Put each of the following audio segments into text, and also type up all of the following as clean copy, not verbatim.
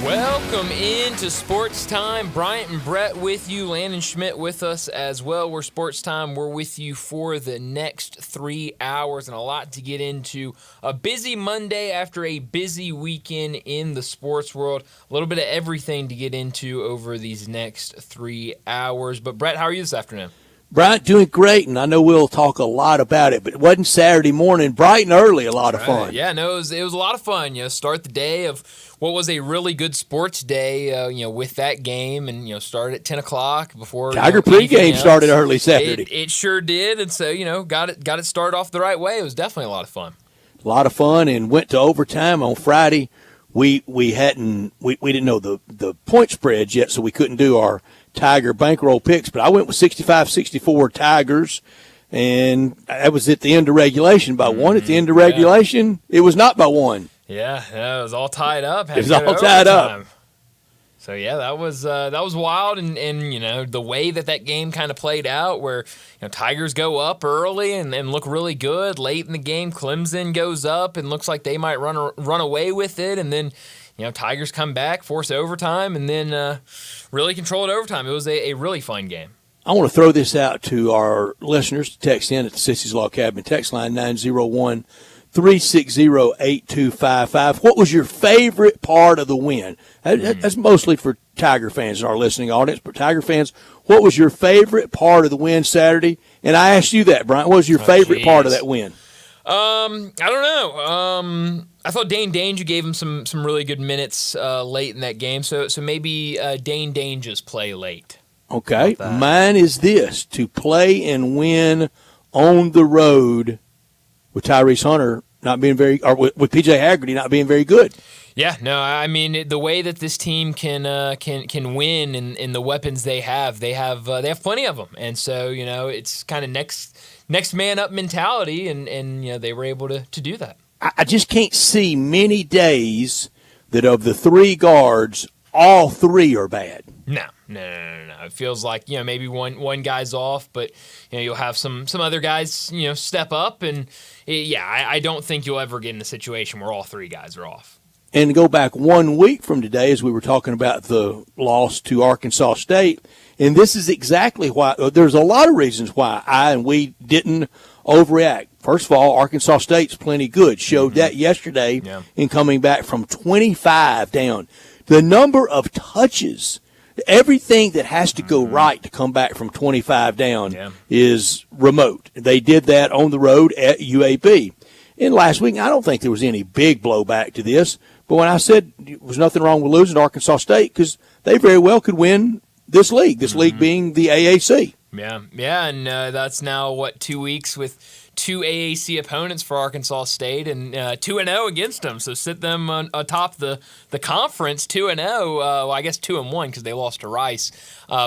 Welcome into Sports Time. Bryant and Brett with you. Landon Schmidt with us as well. We're Sports Time. We're with you for the next 3 hours and a lot to get into. A busy Monday after a busy weekend in the sports world. A little bit of everything to get into over these next 3 hours. But Brett, how are you this afternoon? Bryant, doing great, and I know we'll talk a lot about it, but it wasn't Saturday morning, bright and early, a lot of fun. Yeah, no, it was a lot of fun. Start the day of what was a really good sports day, with that game, and started at 10 o'clock before Tiger pregame started early Saturday. It sure did, and so got it started off the right way. It was definitely a lot of fun. A lot of fun, and went to overtime on Friday. We didn't know the point spreads yet, so we couldn't do our Tiger bankroll picks, but I went with 65-64 Tigers, and that was at the end of regulation by one. At the end of regulation, it was not by one. Yeah, it was all tied up. It was all tied up. So yeah, that was wild, and the way that game kind of played out, where Tigers go up early and look really good. Late in the game, Clemson goes up and looks like they might run away with it, and then Tigers come back, force overtime, and then really control it overtime. It was a really fun game. I want to throw this out to our listeners to text in at the Sissy's Law Cabin text line 901-360-8255. What was your favorite part of the win? That's mostly for Tiger fans in our listening audience, but Tiger fans, what was your favorite part of the win Saturday? And I asked you that, Brian. What was your favorite part of that win? I don't know. I thought Dane Danger gave him some really good minutes late in that game, so maybe Dane Danger's play late. Okay, mine is this: to play and win on the road with Tyrese Hunter not being with PJ Haggerty not being very good. Yeah, no, I mean the way that this team can win in the weapons they have plenty of them, and so it's kind of next man up mentality, and they were able to do that. I just can't see many days that of the three guards, all three are bad. No. It feels like maybe one guy's off, but you'll have some other guys step up, and I don't think you'll ever get in a situation where all three guys are off. And to go back 1 week from today, as we were talking about the loss to Arkansas State, and this is exactly why there's a lot of reasons why we didn't overreact. First of all, Arkansas State's plenty good. Showed that yesterday in coming back from 25 down. The number of touches, everything that has to go right to come back from 25 down is remote. They did that on the road at UAB. And last week, I don't think there was any big blowback to this. But when I said there was nothing wrong with losing to Arkansas State, because they very well could win this league being the AAC. Yeah, and that's now, 2 weeks with two AAC opponents for Arkansas State, and 2-0 against them. So sit them atop the conference 2-0. Well, I guess 2-1 because they lost to Rice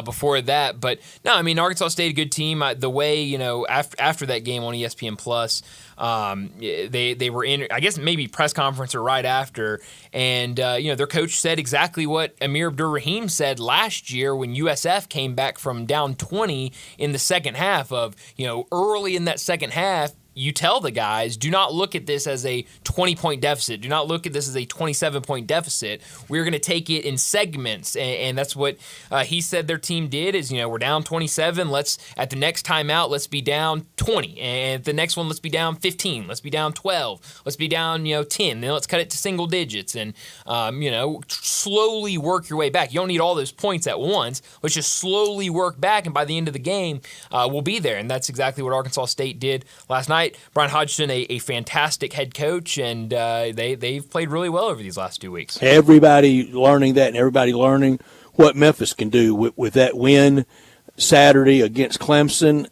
before that. But no, I mean Arkansas State, a good team. The way after that game on ESPN Plus, they were in, I guess maybe press conference or right after, and their coach said exactly what Amir Abdur-Rahim said last year when USF came back from down 20 in the second half. Early in that second half, you tell the guys, do not look at this as a 20-point deficit. Do not look at this as a 27-point deficit. We're going to take it in segments, and that's what he said their team did is, we're down 27. At the next timeout, let's be down 20. And at the next one, let's be down 15. Let's be down 12. Let's be down, 10. Then let's cut it to single digits and, slowly work your way back. You don't need all those points at once. Let's just slowly work back, and by the end of the game, we'll be there. And that's exactly what Arkansas State did last night. Brian Hodgson, a fantastic head coach, and they've played really well over these last 2 weeks. Everybody learning that, and everybody learning what Memphis can do with that win Saturday against Clemson.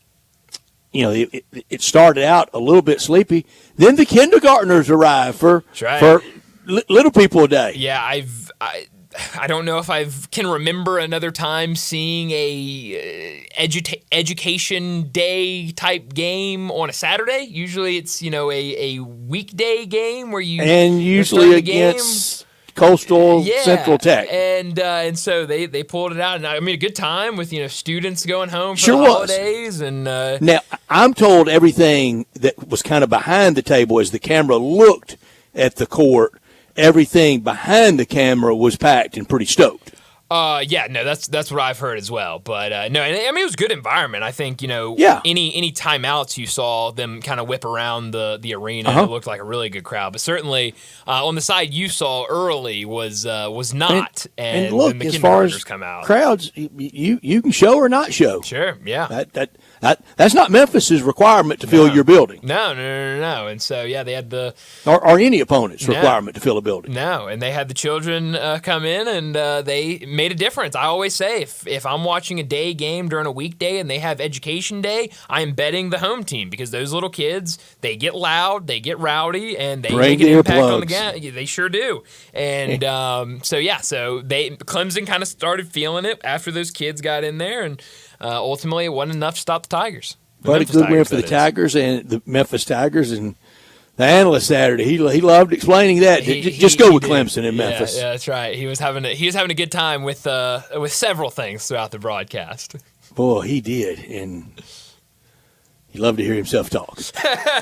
It started out a little bit sleepy. Then the kindergartners arrived for little people day. Yeah, I don't know if I can remember another time seeing a education day type game on a Saturday. Usually it's a weekday game where you usually against Coastal Central Tech, and so they pulled it out, and I mean a good time with students going home for the holidays. And now I'm told everything that was kind of behind the table as the camera looked at the court. everything behind the camera was packed and pretty stoked. Yeah, no, that's what I've heard as well. But no, I mean, it was a good environment. I think, Yeah. any timeouts you saw them kind of whip around the arena, it looked like a really good crowd. But certainly on the side you saw early was not. And look, then the as far as kindergartners come out. crowds, you can show or not show. Sure, yeah. That's not Memphis's requirement to fill your building. No. And so, yeah, they had Or any opponent's requirement to fill a building. No, and they had the children come in, and they made a difference. I always say, if I'm watching a day game during a weekday and they have education day, I'm betting the home team, because those little kids, they get loud, they get rowdy, and they make an impact on the game. They sure do. And so Clemson kind of started feeling it after those kids got in there, and ultimately it wasn't enough to stop the Tigers. But a good win for the Tigers and the Memphis Tigers, and the analyst Saturday, he loved explaining that. Just go with Clemson and Memphis. Yeah, that's right. He was having a good time with several things throughout the broadcast. Boy, he did, and he loved to hear himself talk.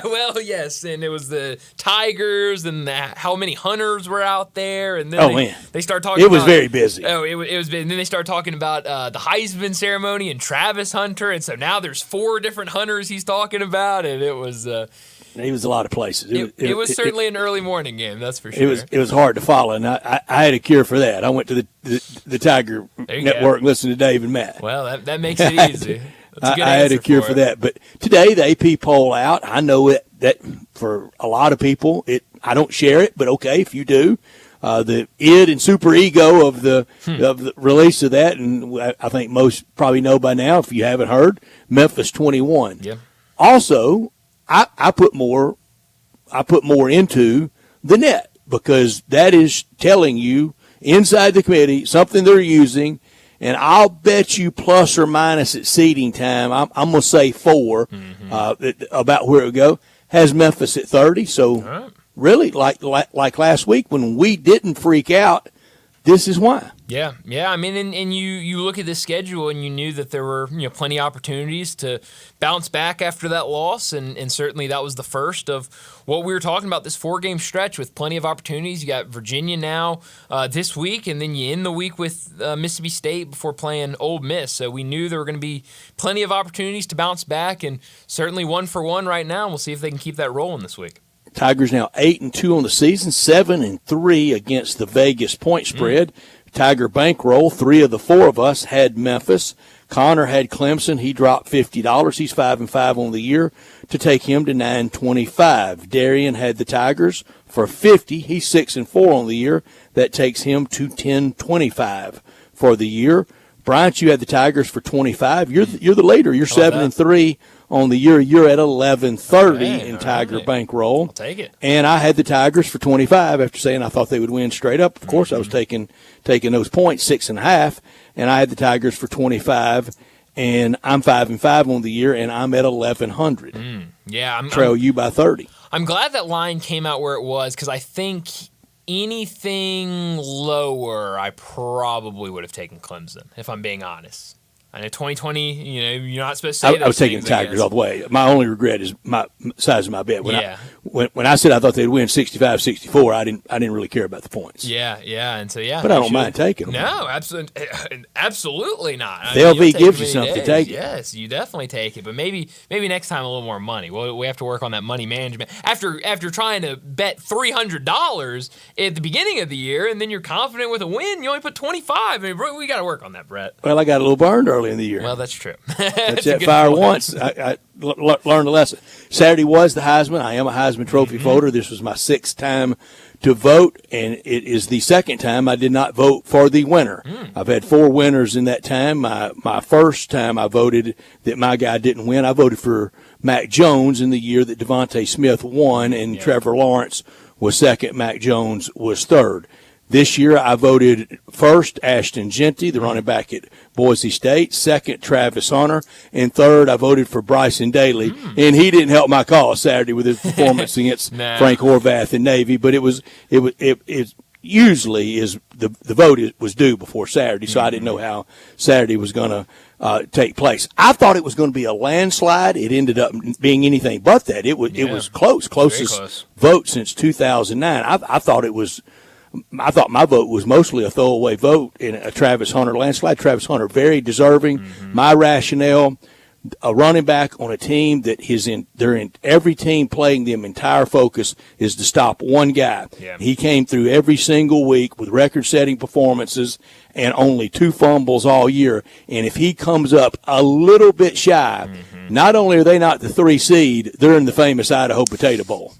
Well, yes, and it was the Tigers and how many hunters were out there, and then they start talking. It was very busy. Oh, it was. And then they start talking about the Heisman ceremony and Travis Hunter, and so now there's 4 different hunters he's talking about, and it was. He was a lot of places. It was certainly an early morning game, that's for sure. It was hard to follow, and I had a cure for that. I went to the Tiger Network and listened to Dave and Matt. Well, that makes it easy. I had a cure for that. But today the AP poll out. I know that for a lot of people, I don't share it, but okay if you do. The id and super ego of the release of that, and I think most probably know by now if you haven't heard, Memphis 21. Yeah. Also, I put more into the net, because that is telling you inside the committee something they're using, and I'll bet you plus or minus at seeding time, I'm going to say 4 about where it would go, has Memphis at 30. So really, like last week when we didn't freak out, this is why. Yeah. I mean, and you look at the schedule, and you knew that there were plenty of opportunities to bounce back after that loss, and certainly that was the first of what we were talking about, this 4-game stretch with plenty of opportunities. You got Virginia now this week, and then you end the week with Mississippi State before playing Ole Miss. So we knew there were going to be plenty of opportunities to bounce back, and certainly 1 for 1 right now. We'll see if they can keep that rolling this week. Tigers now 8-2 on the season, 7-3 against the Vegas point spread. Tiger bankroll, 3 of the 4 of us had Memphis. Connor had Clemson. He dropped $50. He's 5-5 on the year to take him to $925. Darian had the Tigers for $50. He's 6-4 on the year. That takes him to $1025 for the year. Bryant, you had the Tigers for $25. You're the leader. You're 7-3 on the year. You're at $1130 in Tiger bankroll. I'll take it. And I had the Tigers for 25 after saying I thought they would win straight up. Of course, I was taking those points, 6.5, and I had the Tigers for 25. And I'm 5-5 on the year, and I'm at 1100. Yeah, trail you by 30. I'm glad that line came out where it was, because I think anything lower, I probably would have taken Clemson, if I'm being honest. I know 2020, you're not supposed to say I was taking the Tigers all the way. My only regret is my size of my bet. When I said I thought they'd win 65-64, I didn't really care about the points. Yeah, and so But I don't mind taking them. No, absolutely not. LV gives you something to take it. Yes, you definitely take it, but maybe next time a little more money. Well, we have to work on that money management. After trying to bet $300 at the beginning of the year, and then you're confident with a win, you only put 25. I mean, we got to work on that, Brett. Well, I got a little burned early in the year. Well, that's true. That's that fire point. Once. I learned a lesson. Saturday was the Heisman. I am a Heisman Trophy voter. This was my 6th time to vote, and it is the 2nd time I did not vote for the winner. I've had 4 winners in that time. My first time I voted that my guy didn't win. I voted for Mac Jones in the year that Devontae Smith won, and Trevor Lawrence was 2nd. Mac Jones was 3rd. This year, I voted first Ashton Genty, the running back at Boise State, 2nd Travis Hunter, and 3rd I voted for Bryson Daly. And he didn't help my cause Saturday with his performance against Frank Horvath in Navy, but it usually is the vote was due before Saturday, so I didn't know how Saturday was going to take place. I thought it was going to be a landslide. It ended up being anything but that. It was closest vote since 2009. I thought it was I thought my vote was mostly a throwaway vote in a Travis Hunter landslide. Travis Hunter, very deserving. My rationale, a running back on a team that they're in every team playing them entire focus is to stop one guy. Yeah. He came through every single week with record-setting performances and only 2 fumbles all year. And if he comes up a little bit shy, not only are they not the 3 seed, they're in the famous Idaho Potato Bowl.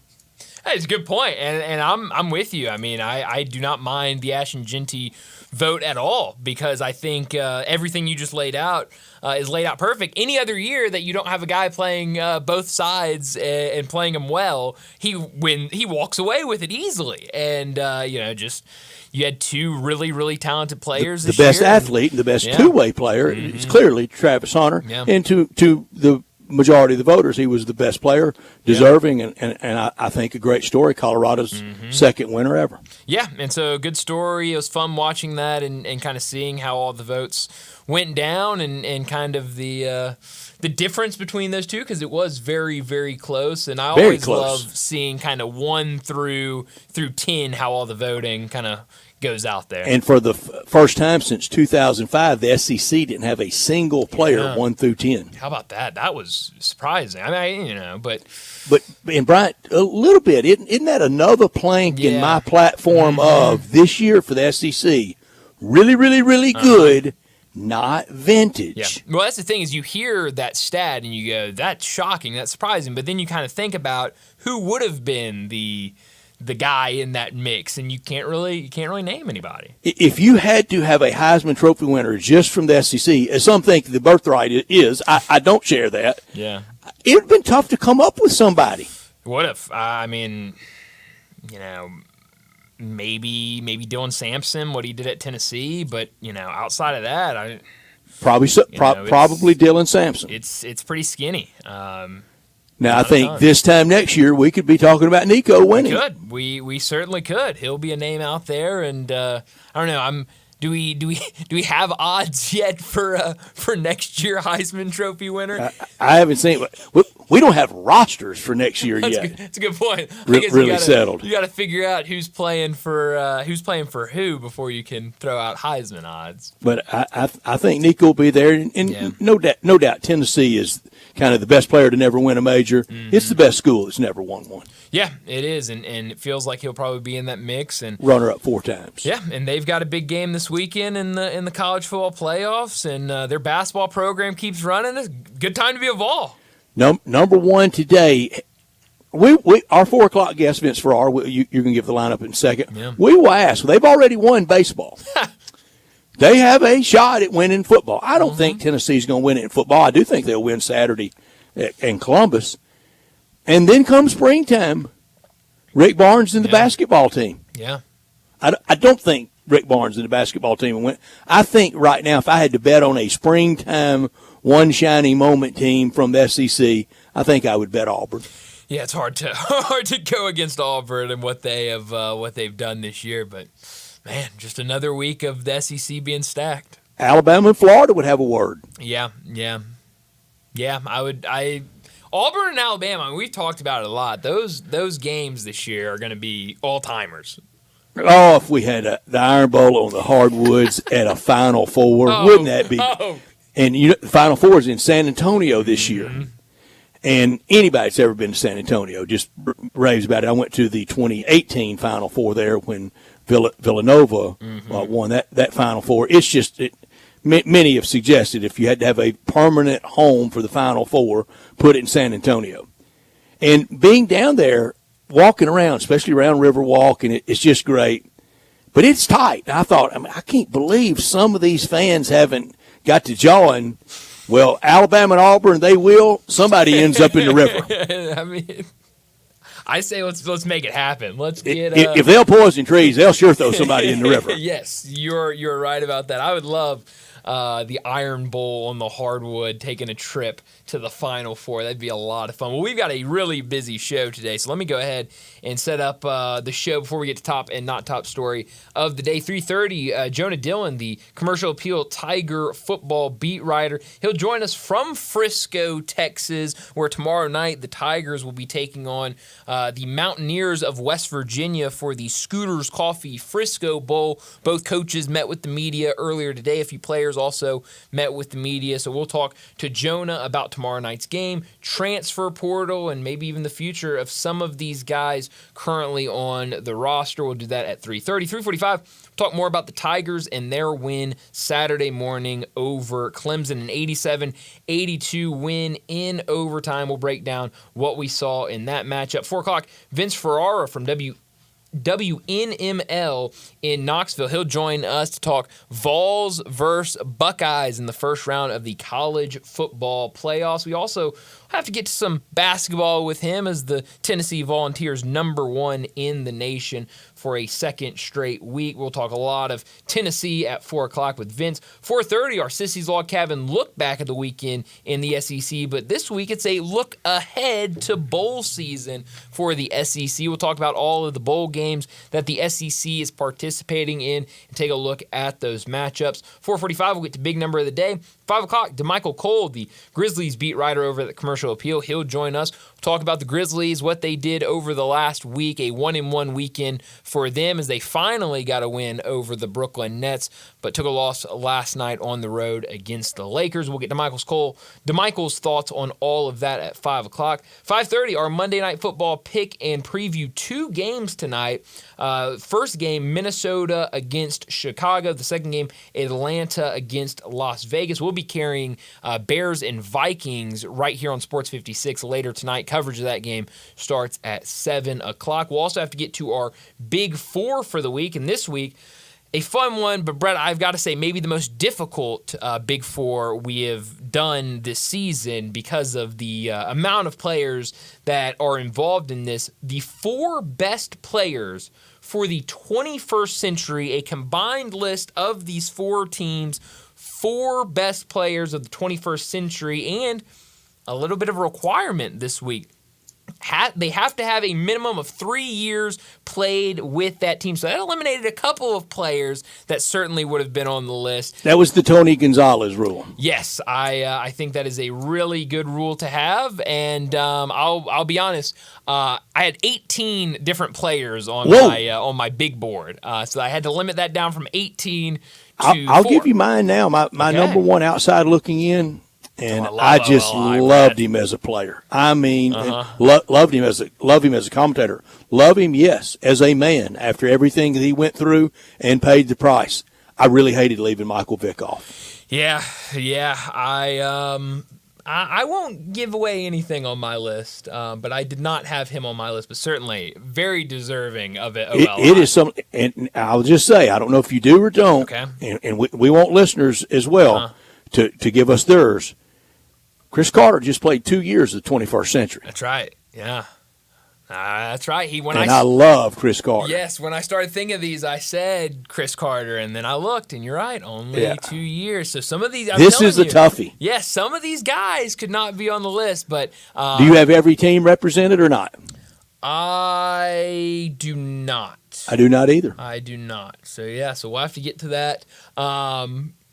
That's a good point, and I'm with you. I mean, I do not mind the Ashton Jeanty vote at all because I think everything you just laid out is laid out perfect. Any other year that you don't have a guy playing both sides and playing them well, he walks away with it easily, and you had 2 really, really talented players. The best athlete and the best two-way player is clearly Travis Hunter, and to the majority of the voters, he was the best player, deserving, and I think a great story. Colorado's second winner ever. Yeah, and so a good story. It was fun watching that and kind of seeing how all the votes went down and kind of the difference between those two because it was very, very close. And I always love seeing kind of 1 through 10 how all the voting kind of goes out there. And for the first time since 2005, the SEC didn't have a single player 1 through 10. How about that? That was surprising. I mean, but and Bryant, a little bit, isn't that another plank in my platform of this year for the SEC? Really, really, really good, not vintage. Yeah. Well, that's the thing is you hear that stat and you go, that's shocking, that's surprising. But then you kind of think about who would have been the guy in that mix, and you can't really name anybody. If you had to have a Heisman Trophy winner just from the SEC, as some think the birthright is, I don't share that. Yeah, it would have been tough to come up with somebody. What if? I mean, maybe Dylan Sampson, what he did at Tennessee, but outside of that, probably Dylan Sampson. It's pretty skinny. Now, I think this time next year we could be talking about Nico winning. We certainly could. He'll be a name out there, and I don't know. Do we have odds yet for next year Heisman Trophy winner? I haven't seen. We don't have rosters for next year yet. That's a good point. Really settled. You got to figure out who's playing for who before you can throw out Heisman odds. But I think Nico will be there, and no doubt Tennessee is kind of the best player to never win a major. It's the best school that's never won one. Yeah, it is, and it feels like he'll probably be in that mix. And runner-up 4 times. Yeah, and they've got a big game this weekend in the college football playoffs, and their basketball program keeps running. It's a good time to be a Vol. Number 1 today. We our 4 o'clock guest, Vince Farrar. You're going to give the lineup in a second. Yeah. We will ask. They've already won baseball. They have a shot at winning football. I don't think Tennessee's going to win it in football. I do think they'll win Saturday in Columbus. And then comes springtime, Rick Barnes and the basketball team. Yeah. I don't think Rick Barnes and the basketball team will win. I think right now if I had to bet on a springtime one shining moment team from the SEC, I think I would bet Auburn. Yeah, it's hard to go against Auburn and what they've done this year, but man, just another week of the SEC being stacked. Alabama and Florida would have a word. Yeah. Auburn and Alabama, we've talked about it a lot. Those games this year are going to be all-timers. Oh, if we had the Iron Bowl on the hardwoods at a Final Four, wouldn't that be? Oh. And the Final Four is in San Antonio this year. And anybody that's ever been to San Antonio just raves about it. I went to the 2018 Final Four there when Villanova won that Final Four. It's just many have suggested if you had to have a permanent home for the Final Four, put it in San Antonio. And being down there, walking around, especially around Riverwalk, and it's just great. But it's tight. I thought, I can't believe some of these fans haven't got to join. Well, Alabama and Auburn, they will. Somebody ends up in the river. I mean, I say let's make it happen. Let's get if they'll poison trees, they'll sure throw somebody in the river. Yes, you're right about that. I would love the Iron Bowl on the hardwood, taking a trip to the Final Four. That'd be a lot of fun. Well, we've got a really busy show today, so let me go ahead and set up the show before we get to top and not top story of the day. 3:30, Jonah Dillon, the Commercial Appeal Tiger football beat writer. He'll join us from Frisco, Texas, where tomorrow night the Tigers will be taking on the Mountaineers of West Virginia for the Scooters Coffee Frisco Bowl. Both coaches met with the media earlier today. A few players also met with the media. So we'll talk to Jonah about tomorrow night's game, transfer portal, and maybe even the future of some of these guys currently on the roster. We'll do that at 3:30. 3:45, talk more about the Tigers and their win Saturday morning over Clemson, an 87-82 win in overtime. We'll break down what we saw in that matchup. 4 o'clock, Vince Ferrara from WNML in Knoxville. He'll join us to talk Vols versus Buckeyes in the first round of the college football playoffs. We also have to get to some basketball with him as the Tennessee Volunteers #1 in the nation for a second straight week. We'll talk a lot of Tennessee at 4 o'clock with Vince. 4:30, our Sissy's Log Cabin look back at the weekend in the SEC, but this week it's a look ahead to bowl season for the SEC. We'll talk about all of the bowl games that the SEC is participating in and take a look at those matchups. 4:45, we'll get to big number of the day. 5 o'clock, DeMichael Cole, the Grizzlies beat writer over at the Commercial Appeal. He'll join us. We'll talk about the Grizzlies, what they did over the last week, a 1-1 weekend for them as they finally got a win over the Brooklyn Nets, but took a loss last night on the road against the Lakers. We'll get DeMichael's thoughts on all of that at 5 o'clock. 5:30, our Monday Night Football pick and preview 2 games tonight. First game, Minnesota against Chicago. The second game, Atlanta against Las Vegas. We'll be carrying Bears and Vikings right here on Sports 56 later tonight. Coverage of that game starts at 7 o'clock. We'll also have to get to our Big Four for the week, and this week, a fun one, but Brett, I've got to say maybe the most difficult Big Four we have done this season because of the amount of players that are involved in this. The 4 best players for the 21st century, a combined list of these 4 teams, 4 best players of the 21st century, and a little bit of a requirement this week. They have to have a minimum of 3 years played with that team. So that eliminated a couple of players that certainly would have been on the list. That was the Tony Gonzalez rule. Yes, I think that is a really good rule to have. And I'll be honest, I had 18 different players on my big board. So I had to limit that down from 18 to I'll 4. give you mine now. My Okay. number one outside looking in. And I just loved him as a player. I mean, loved him as a commentator. Love him, yes, as a man. After everything that he went through and paid the price, I really hated leaving Michael Vick off. Yeah. I won't give away anything on my list, but I did not have him on my list. But certainly very deserving of it. It is something, and I'll just say, I don't know if you do or don't. Okay. And we want listeners as well to give us theirs. Chris Carter just played 2 years of the 21st century. That's right. Yeah. That's right. I love Chris Carter. Yes, when I started thinking of these, I said Chris Carter, and then I looked, and you're right, only 2 years. So some of these, this is a toughie. Yes, some of these guys could not be on the list, but do you have every team represented or not? I do not. I do not either. I do not. So we'll have to get to that.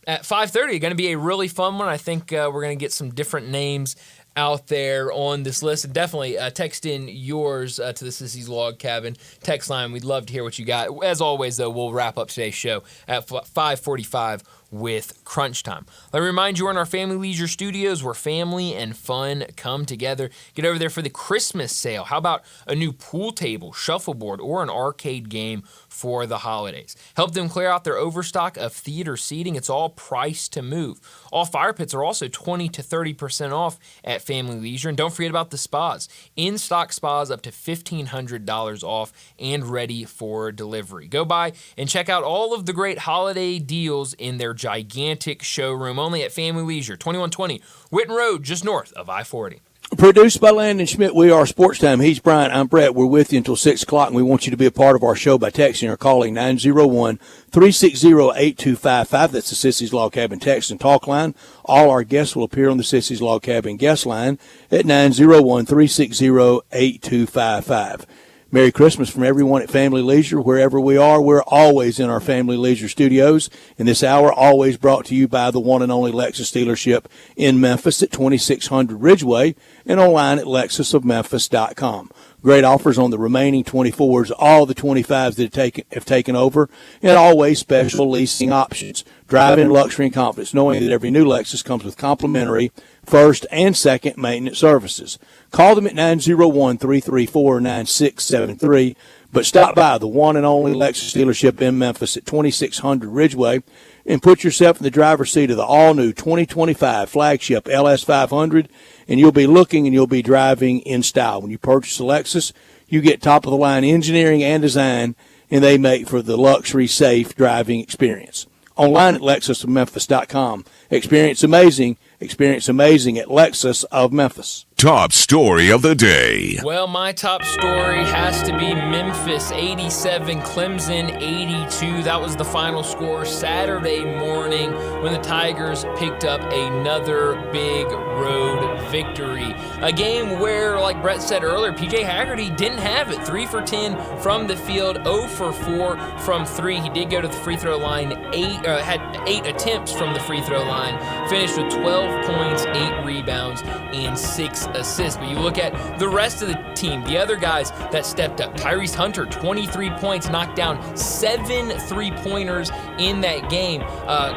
At 5:30, going to be a really fun one. I think we're going to get some different names out there on this list. And definitely text in yours to the Sissy's Log Cabin text line. We'd love to hear what you got. As always, though, we'll wrap up today's show at 5:45 with Crunch Time. Let me remind you, we're in our Family Leisure Studios where family and fun come together. Get over there for the Christmas sale. How about a new pool table, shuffleboard, or an arcade game for the holidays? Help them clear out their overstock of theater seating. It's all priced to move. All fire pits are also 20 to 30% off at Family Leisure. And don't forget about the spas. In-stock spas up to $1,500 off and ready for delivery. Go by and check out all of the great holiday deals in their gigantic showroom, only at Family Leisure, 2120 Whitten Road, just north of I-40. Produced by Landon Schmidt, we are Sportstime. He's Brian, I'm Brett. We're with you until 6 o'clock, and we want you to be a part of our show by texting or calling 901-360-8255. That's the Sissy's Log Cabin text and talk line. All our guests will appear on the Sissy's Log Cabin guest line at 901-360-8255. Merry Christmas from everyone at Family Leisure. Wherever we are, we're always in our Family Leisure studios. In this hour, always brought to you by the one and only Lexus dealership in Memphis at 2600 Ridgeway and online at lexusofmemphis.com. Great offers on the remaining 24s, all the 25s that have taken over, and always special leasing options. Drive in luxury and confidence, knowing that every new Lexus comes with complimentary first and second maintenance services. Call them at 901-334-9673, but stop by the one and only Lexus dealership in Memphis at 2600 Ridgeway and put yourself in the driver's seat of the all-new 2025 flagship LS500, and you'll be looking and you'll be driving in style. When you purchase a Lexus, you get top-of-the-line engineering and design, and they make for the luxury, safe driving experience. Online at lexusofmemphis.com. Experience amazing at Lexus of Memphis. Top story of the day. Well, my top story has to be Memphis 87, Clemson 82. That was the final score Saturday morning when the Tigers picked up another big road victory. A game where, like Brett said earlier, P.J. Haggerty didn't have it. 3 for 10 from the field, 0 for 4 from 3. He did go to the free throw line, had 8 attempts from the free throw line, finished with 12 points, 8 rebounds, and 6 assists. But you look at the rest of the team, the other guys that stepped up. Tyrese Hunter, 23 points, knocked down 7 3-pointers in that game.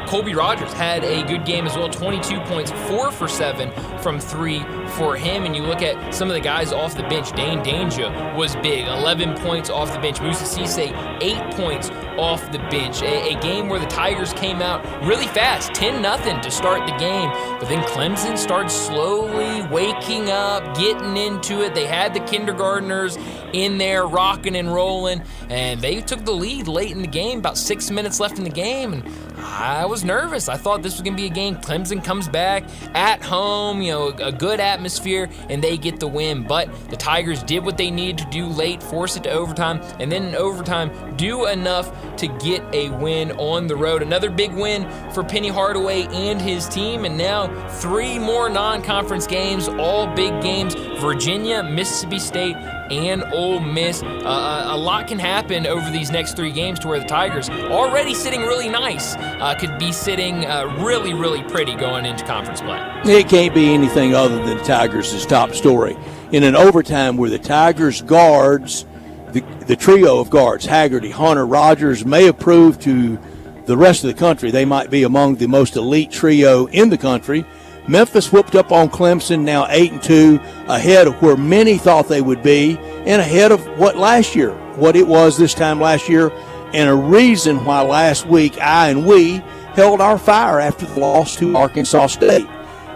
Colby Rogers had a good game as well, 22 points, 4 for 7 from 3 for him. And you look at some of the guys off the bench. Dane Danja was big, 11 points off the bench. Musa Cisse, 8 points off the bench. A game where the Tigers came out really fast, 10-0 to start the game. But then Clemson started slowly waking up, getting into it. They had the kindergartners in there rocking and rolling, and they took the lead late in the game, about 6 minutes left in the game, and I was nervous. I thought this was going to be a game. Clemson comes back at home, a good atmosphere, and they get the win. But the Tigers did what they needed to do late, force it to overtime, and then in overtime, do enough to get a win on the road. Another big win for Penny Hardaway and his team, and now 3 more non-conference games, all big games. Virginia, Mississippi State, and Ole Miss. A lot can happen over these next 3 games to where the Tigers, already sitting really nice, could be sitting really, really pretty going into conference play. It can't be anything other than the Tigers' top story. In an overtime where the Tigers guards, the trio of guards, Haggerty, Hunter, Rogers, may have proved to the rest of the country they might be among the most elite trio in the country. Memphis whooped up on Clemson, now 8-2, ahead of where many thought they would be, and ahead of what it was this time last year, and a reason why last week I and we held our fire after the loss to Arkansas State.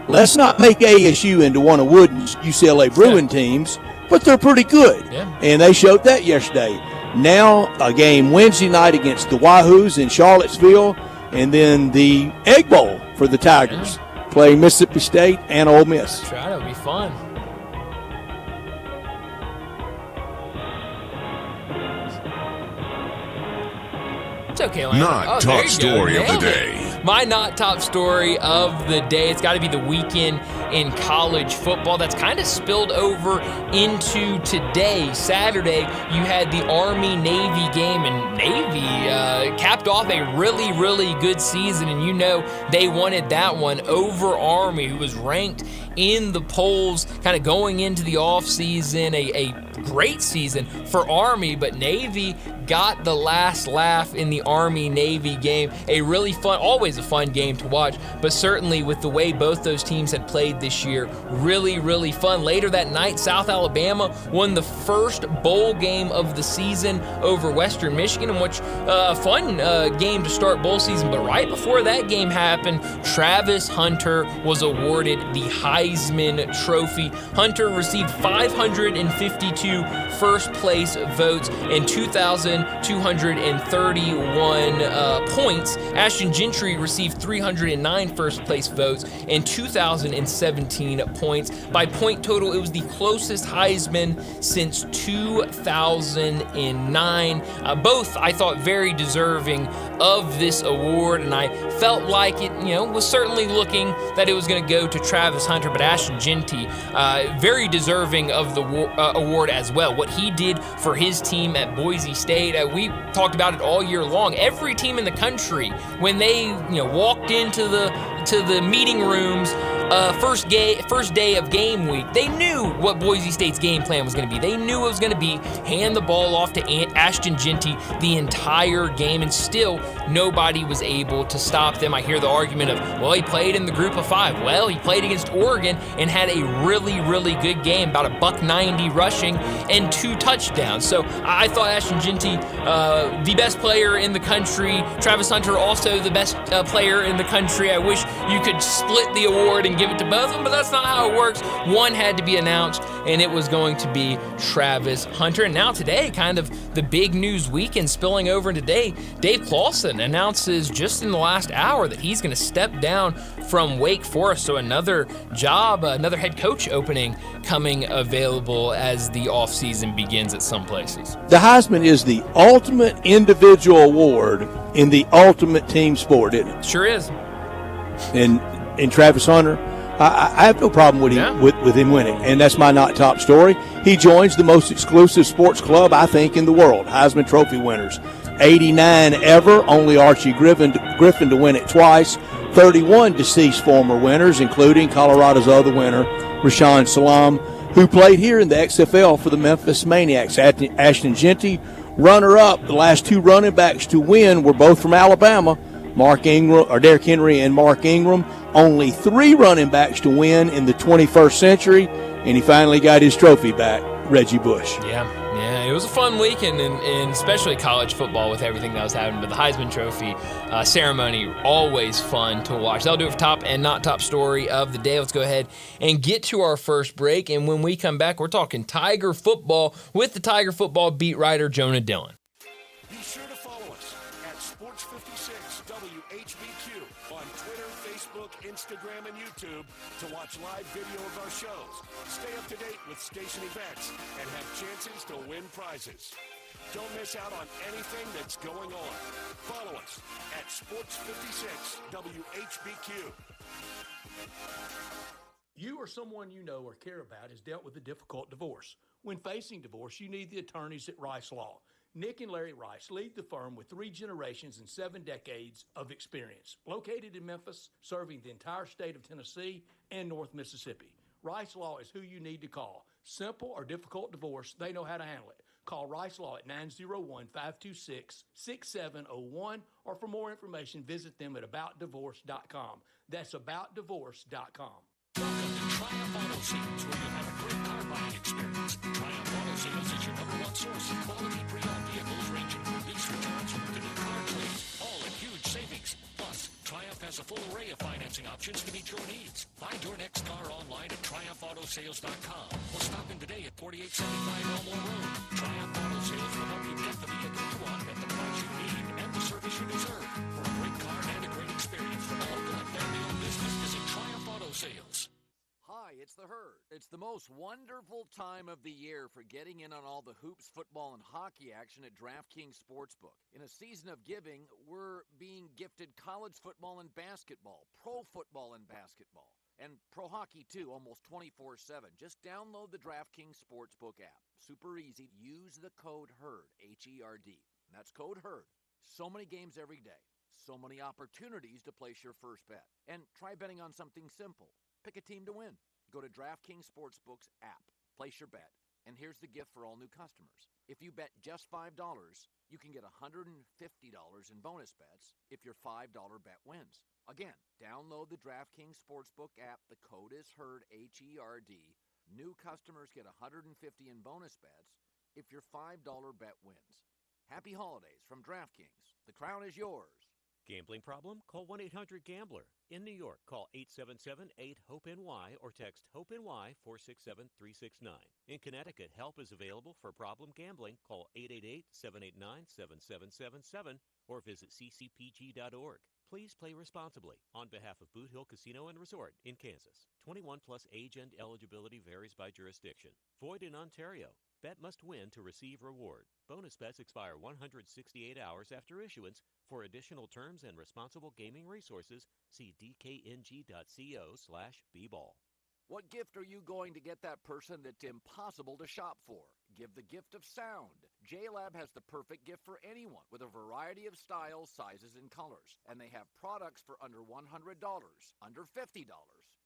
Let's not make ASU into one of Wooden's UCLA Bruin teams, but they're pretty good, and they showed that yesterday. Now a game Wednesday night against the Wahoos in Charlottesville, and then the Egg Bowl for the Tigers. Playing Mississippi State and Ole Miss. That'll be fun. It's okay, Landon. Not top story of the day. My not top story of the day, it's got to be the weekend in college football. That's kind of spilled over into today. Saturday, you had the Army-Navy game, and Navy capped off a really, really good season, and they wanted that one over Army, who was ranked in the polls kind of going into the offseason. A great season for Army, but Navy got the last laugh in the Army-Navy game. A really fun, always a fun game to watch, but certainly with the way both those teams had played this year, really, really fun. Later that night, South Alabama won the first bowl game of the season over Western Michigan, in which a fun game to start bowl season. But right before that game happened, Travis Hunter was awarded the Heisman Trophy. Hunter received 552 first place votes in 2019 1,231 points. Ashton Gentry received 309 first-place votes and 2,017 points. By point total, it was the closest Heisman since 2009. Both, I thought, very deserving of this award, and I felt like it, was certainly looking that it was going to go to Travis Hunter, but Ashton Gentry, very deserving of the award as well. What he did for his team at Boise State, we talked about it all year long. Every team in the country, when they, walked into the meeting rooms, first day of game week, they knew what Boise State's game plan was going to be. They knew it was going to be hand the ball off to Ashton Gentry the entire game, and still nobody was able to stop them. I hear the argument of, well, he played in the group of five. Well, he played against Oregon and had a really, really good game, about $190 rushing and 2 touchdowns. So I thought Ashton Gentry, the best player in the country. Travis Hunter, also the best player in the country. I wish you could split the award and give it to both of them, but that's not how it works. One had to be announced, and it was going to be Travis Hunter. And now today, kind of the big news weekend spilling over into today, Dave Clawson announces just in the last hour that he's going to step down from Wake Forest. So another job, another head coach opening coming available as the offseason begins at some places. The Heisman is the ultimate individual award in the ultimate team sport, isn't it? Sure is. And Travis Hunter, I have no problem with him, with him winning, and that's my not top story. He joins the most exclusive sports club, I think, in the world, Heisman Trophy winners. 89 ever, only Archie Griffin to win it twice. 31 deceased former winners, including Colorado's other winner, Rashawn Salam, who played here in the XFL for the Memphis Maniacs. Ashton Gentry, runner-up. The last 2 running backs to win were both from Alabama, Derrick Henry and Mark Ingram. Only 3 running backs to win in the 21st century, and he finally got his trophy back, Reggie Bush. Yeah, it was a fun weekend, and especially college football with everything that was happening. But the Heisman Trophy ceremony, always fun to watch. That'll do it for top and not top story of the day. Let's go ahead and get to our first break, and when we come back, we're talking Tiger football with the Tiger football beat writer Jonah Dillon. Be sure to follow us at Sports56 WHBQ on Twitter, Facebook, Instagram, and YouTube to watch live video of our shows, stay up to date with station events, and have chances to win prizes. Don't miss out on anything that's going on. Follow us at Sports56 WHBQ. You or someone you know or care about has dealt with a difficult divorce. When facing divorce, you need the attorneys at Rice Law. Nick and Larry Rice lead the firm with 3 generations and 7 decades of experience. Located in Memphis, serving the entire state of Tennessee and North Mississippi. Rice Law is who you need to call. Simple or difficult divorce, they know how to handle it. Call Rice Law at 901-526-6701, or for more information, visit them at aboutdivorce.com. That's aboutdivorce.com. Welcome to Triumph Auto Sales, where you'll have a great car buying experience. Triumph Auto Sales is your #1 source of quality pre-owned vehicles ranging from lease returns to new car claims, all at huge savings. Plus, Triumph has a full array of financing options to meet your needs. Find your next car online at TriumphAutoSales.com or stop in today at 4875 Elmore Road. Triumph Auto Sales will help you get the vehicle you want at the price you need and the service you deserve. For a great car and a great experience from a local and family-owned business, visit Triumph Auto Sales. Hi, it's the Herd. It's the most wonderful time of the year for getting in on all the hoops, football, and hockey action at DraftKings Sportsbook. In a season of giving, we're being gifted college football and basketball, pro football and basketball, and pro hockey too, almost 24/7. Just download the DraftKings Sportsbook app. Super easy. Use the code HERD, H-E-R-D. And that's code HERD. So many games every day. So many opportunities to place your first bet. And try betting on something simple. Pick a team to win. Go to DraftKings Sportsbook's app, place your bet, and here's the gift for all new customers. If you bet just $5, you can get $150 in bonus bets if your $5 bet wins. Again, download the DraftKings Sportsbook app. The code is HERD, H-E-R-D. New customers get $150 in bonus bets if your $5 bet wins. Happy holidays from DraftKings. The crown is yours. Gambling problem? Call 1-800-GAMBLER. In New York, call 877-8-HOPE-NY or text HOPE-NY 467-369. In Connecticut, help is available for problem gambling. Call 888-789-7777 or visit ccpg.org. Please play responsibly. On behalf of Boot Hill Casino and Resort in Kansas. 21 plus age and eligibility varies by jurisdiction. Void in Ontario. Bet must win to receive reward. Bonus bets expire 168 hours after issuance. For additional terms and responsible gaming resources, see dkng.co/bball. What gift are you going to get that person that's impossible to shop for? Give the gift of sound. JLab has the perfect gift for anyone with a variety of styles, sizes, and colors. And they have products for under $100, under $50,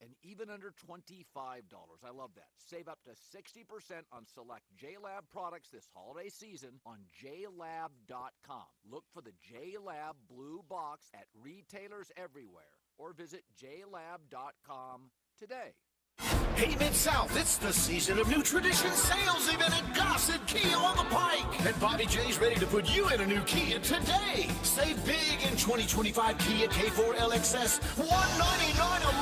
and even under $25. I love that. Save up to 60% on select JLab products this holiday season on JLab.com. Look for the JLab blue box at retailers everywhere or visit JLab.com today. Hey, Mid-South, it's the season of new tradition sales event at Gossett Kia on the Pike. And Bobby J's ready to put you in a new Kia today. Save big in 2025 Kia K4 LXS. $199 a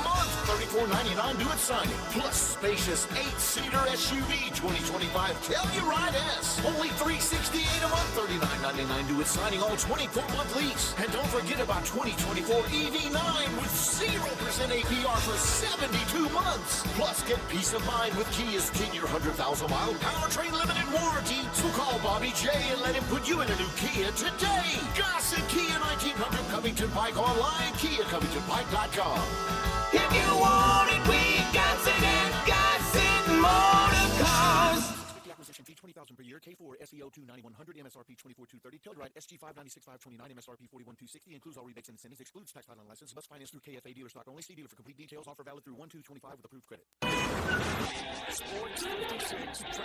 month, $34.99 due at signing. Plus spacious 8-seater SUV 2025 Telluride S. Only $368 a month, $39.99 due at signing, all 24-month lease. And don't forget about 2024 EV9 with 0% APR for 72 months. Plus, get peace of mind with Kia's 10-year, 100,000-mile powertrain limited warranty. So call Bobby J and let him put you in a new Kia today. Gossett Kia 1900 Covington Pike online, KiaCovingtonPike.com. If you want it, we got it at Gossett Motor Cars. Acquisition fee $20,000 per year. K4 SEO2 9100 MSRP 24230. Telluride SG5 96529 MSRP 41260 includes all rebates and incentives. Excludes tax title and license. Must finance through KFA dealer stock only. See dealer for complete details. Offer valid through 1/2/25 with approved credit. Sports 56 traffic.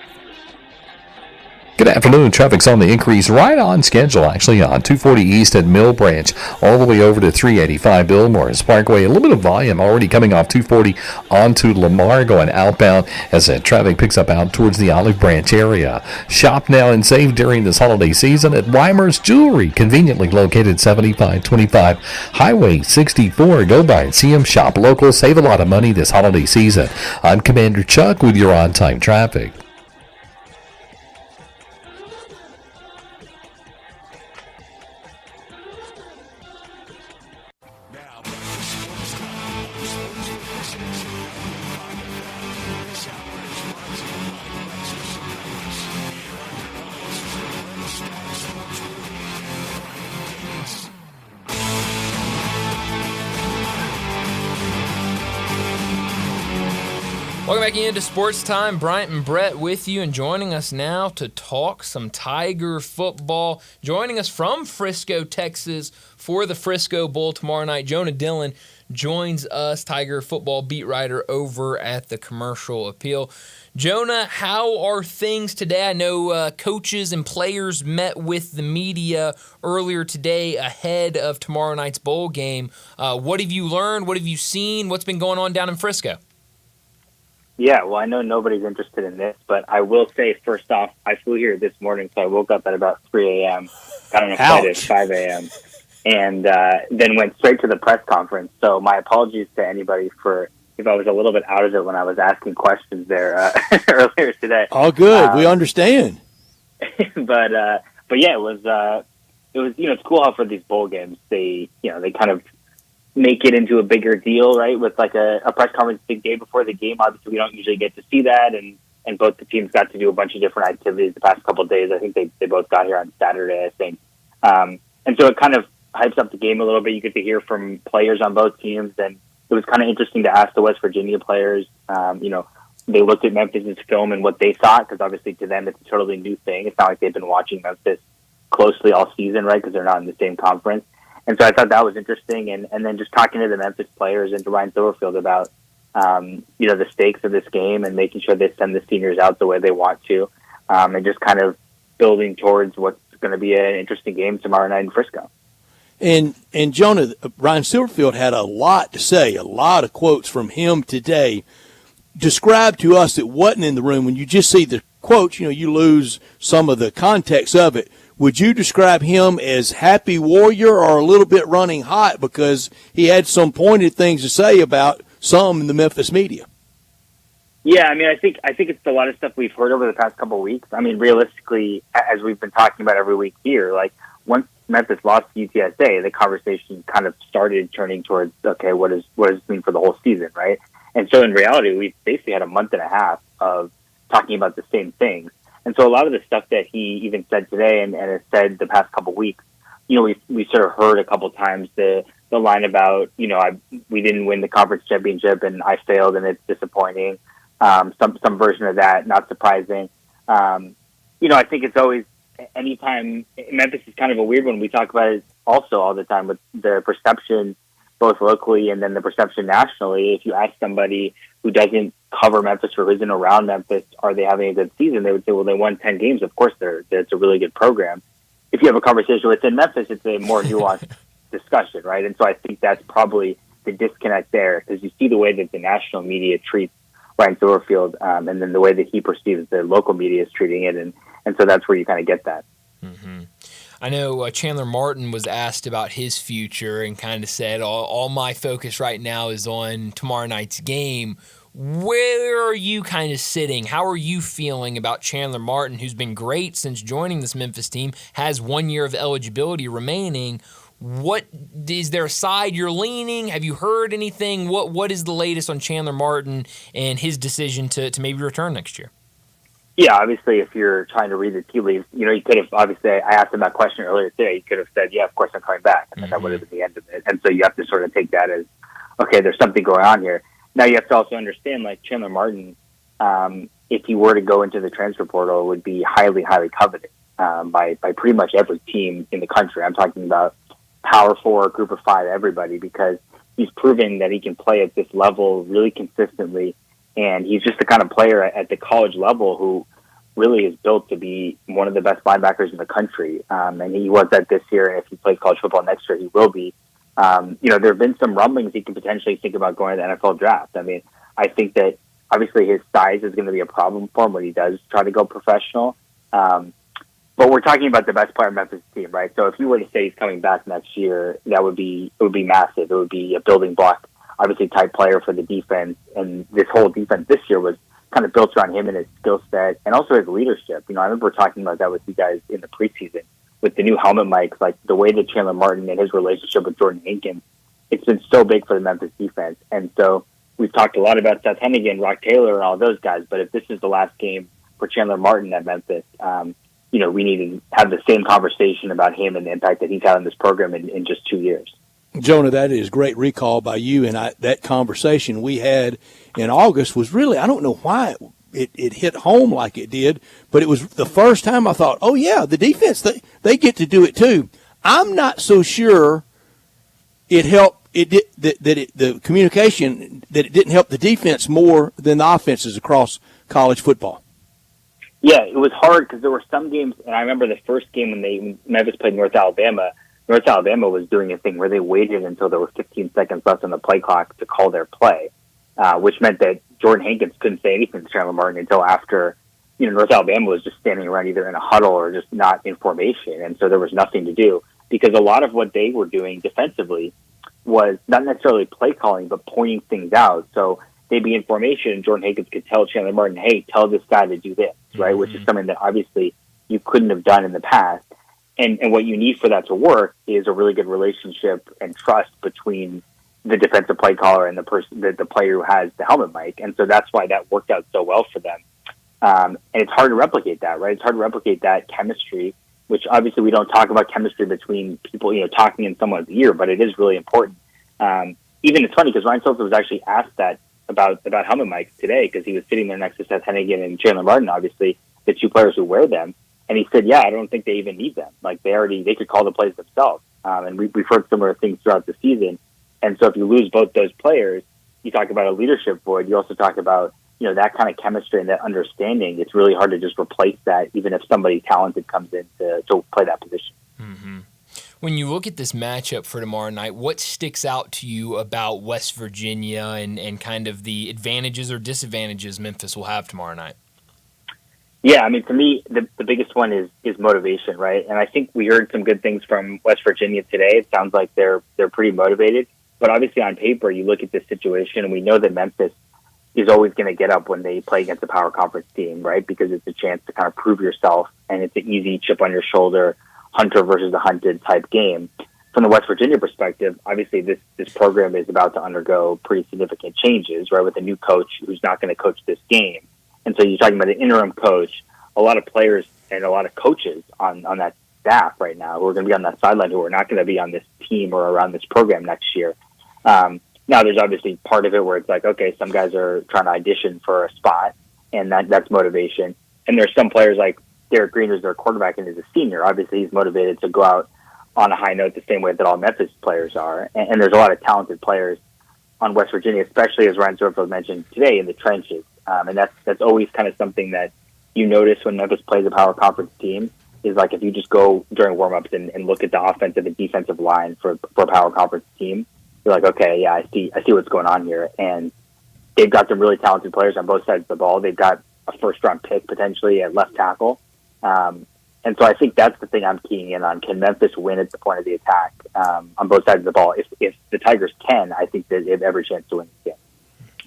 Good afternoon. Traffic's on the increase, right on schedule, actually, on 240 East at Mill Branch, all the way over to 385 Billmores Parkway. A little bit of volume already coming off 240 onto Lamar, going outbound as traffic picks up out towards the Olive Branch area. Shop now and save during this holiday season at Weimer's Jewelry, conveniently located 7525 Highway 64. Go by and see them. Shop local. Save a lot of money this holiday season. I'm Commander Chuck with your on-time traffic. Now, back to Sports Time on Sports 56. This hour is brought to you by Lexus of Dallas. Here are your hosts, Let's Talk Sports with Brian Gates. Welcome back into Sports Time. Bryant and Brett with you, and joining us now to talk some Tiger football. Joining us from Frisco, Texas for the Frisco Bowl tomorrow night, Jonah Dillon joins us, Tiger football beat writer over at the Commercial Appeal. Jonah, how are things today? I know coaches and players met with the media earlier today ahead of tomorrow night's bowl game. What have you learned? What have you seen? What's been going on down in Frisco? Yeah, well, I know nobody's interested in this, but I will say, first off, I flew here this morning, so I woke up at about 3 a.m., got on a flight at 5 a.m., and then went straight to the press conference. So my apologies to anybody for if I was a little bit out of it when I was asking questions there earlier today. All good. We understand. But yeah, it was it's cool how for these bowl games, they kind of make it into a bigger deal, right? With like a press conference the day before the game. Obviously, we don't usually get to see that, and both the teams got to do a bunch of different activities the past couple of days. I think they both got here on Saturday, I think. And so it kind of hypes up the game a little bit. You get to hear from players on both teams, and it was kind of interesting to ask the West Virginia players. They looked at Memphis' film and what they thought, because obviously to them it's a totally new thing. It's not like they've been watching Memphis closely all season, right? Because they're not in the same conference. And so I thought that was interesting. And then just talking to the Memphis players and to Ryan Silverfield about, the stakes of this game and making sure they send the seniors out the way they want to, and just kind of building towards what's going to be an interesting game tomorrow night in Frisco. And Jonah, Ryan Silverfield had a lot to say, a lot of quotes from him today. Describe to us that wasn't in the room. When you just see the quotes, you lose some of the context of it. would you describe him as happy warrior or a little bit running hot because he had some pointed things to say about some in the Memphis media? Yeah, I mean, I think it's a lot of stuff we've heard over the past couple of weeks. I mean, realistically, as we've been talking about every week here, like once Memphis lost to UTSA, the conversation kind of started turning towards, okay, what does this mean for the whole season, right? And so in reality, we've basically had a month and a half of talking about the same things. And so a lot of the stuff that he even said today and has said the past couple of weeks, we sort of heard a couple of times the line about, we didn't win the conference championship and I failed and it's disappointing. Some version of that, not surprising. I think it's always, anytime, Memphis is kind of a weird one. We talk about it also all the time with the perception, both locally and then the perception nationally. If you ask somebody who doesn't cover Memphis or isn't around Memphis, are they having a good season? They would say, well, they won 10 games. Of course, it's a really good program. If you have a conversation within Memphis, it's a more nuanced discussion, right? And so I think that's probably the disconnect there, because you see the way that the national media treats Ryan Silverfield, and then the way that he perceives the local media is treating it, and so that's where you kind of get that. Mm-hmm. I know Chandler Martin was asked about his future and kind of said, all my focus right now is on tomorrow night's game. Where are you kind of sitting? How are you feeling about Chandler Martin, who's been great since joining this Memphis team, has 1 year of eligibility remaining? What is there a side you're leaning? Have you heard anything? What is the latest on Chandler Martin and his decision to maybe return next year? Yeah, obviously, if you're trying to read the tea leaves, you could have, obviously, I asked him that question earlier today. You could have said, yeah, of course I'm coming back. And then that would have been the end of it. And so you have to sort of take that as, okay, there's something going on here. Now you have to also understand, like Chandler Martin, if he were to go into the transfer portal, would be highly, highly coveted by pretty much every team in the country. I'm talking about Power 4, Group of 5, everybody, because he's proven that he can play at this level really consistently. And he's just the kind of player at the college level who really is built to be one of the best linebackers in the country. And he was that this year. And if he plays college football next year, he will be. There have been some rumblings he could potentially think about going to the NFL draft. I mean, I think that obviously his size is going to be a problem for him when he does try to go professional. But we're talking about the best player in Memphis team, right? So if you were to say he's coming back next year, it would be massive. It would be a building block, obviously type player for the defense. And this whole defense this year was kind of built around him and his skill set and also his leadership. I remember talking about that with you guys in the preseason with the new helmet mics, like the way that Chandler Martin and his relationship with Jordan Hankins, it's been so big for the Memphis defense. And so we've talked a lot about Seth Hennigan, Rock Taylor, and all those guys. But if this is the last game for Chandler Martin at Memphis, we need to have the same conversation about him and the impact that he's had on this program in just 2 years. Jonah, that is great recall by you. And that conversation we had in August was really, I don't know why it hit home like it did, but it was the first time I thought, oh, yeah, the defense, they get to do it too. I'm not so sure it helped. The communication, that it didn't help the defense more than the offenses across college football. Yeah, it was hard because there were some games, and I remember the first game when Memphis played North Alabama. North Alabama was doing a thing where they waited until there were 15 seconds left on the play clock to call their play, which meant that Jordan Hankins couldn't say anything to Chandler Martin until after, North Alabama was just standing around either in a huddle or just not in formation, and so there was nothing to do because a lot of what they were doing defensively was not necessarily play calling, but pointing things out. So they'd be in formation, and Jordan Hankins could tell Chandler Martin, hey, tell this guy to do this, right? Which is something that obviously you couldn't have done in the past. And what you need for that to work is a really good relationship and trust between the defensive play caller and the player who has the helmet mic. And so that's why that worked out so well for them. And it's hard to replicate that, right? It's hard to replicate that chemistry, which obviously we don't talk about chemistry between people, talking in someone's ear, but it is really important. Even it's funny because Ryan Silverfield was actually asked that about helmet mics today because he was sitting there next to Seth Hennigan and Chandler Martin, obviously the two players who wear them. And he said, yeah, I don't think they even need them. Like they could call the plays themselves. And we've heard similar things throughout the season. And so if you lose both those players, you talk about a leadership void. You also talk about, that kind of chemistry and that understanding. It's really hard to just replace that, even if somebody talented comes in to play that position. Mm-hmm. When you look at this matchup for tomorrow night, what sticks out to you about West Virginia and kind of the advantages or disadvantages Memphis will have tomorrow night? Yeah, I mean, to me, the biggest one is motivation, right? And I think we heard some good things from West Virginia today. It sounds like they're pretty motivated. But obviously, on paper, you look at this situation, and we know that Memphis is always going to get up when they play against a power conference team, right? Because it's a chance to kind of prove yourself, and it's an easy chip on your shoulder, hunter versus the hunted type game. From the West Virginia perspective, obviously this program is about to undergo pretty significant changes, right? With a new coach who's not going to coach this game. And so you're talking about an interim coach, a lot of players and a lot of coaches on that staff right now who are going to be on that sideline who are not going to be on this team or around this program next year. Now, there's obviously part of it where it's like, okay, some guys are trying to audition for a spot, and that's motivation. And there's some players like Derek Green, who's their quarterback and is a senior. Obviously, he's motivated to go out on a high note the same way that all Memphis players are. And there's a lot of talented players on West Virginia, especially as Ryan Sorfield mentioned today, in the trenches. And that's always kind of something that you notice when Memphis plays a power conference team is like if you just go during warmups and look at the offensive and defensive line for a power conference team, you're like, okay, yeah, I see what's going on here. And they've got some really talented players on both sides of the ball. They've got a first-round pick potentially at left tackle. And so I think that's the thing I'm keying in on. Can Memphis win at the point of the attack on both sides of the ball? If the Tigers can, I think that they have every chance to win this game.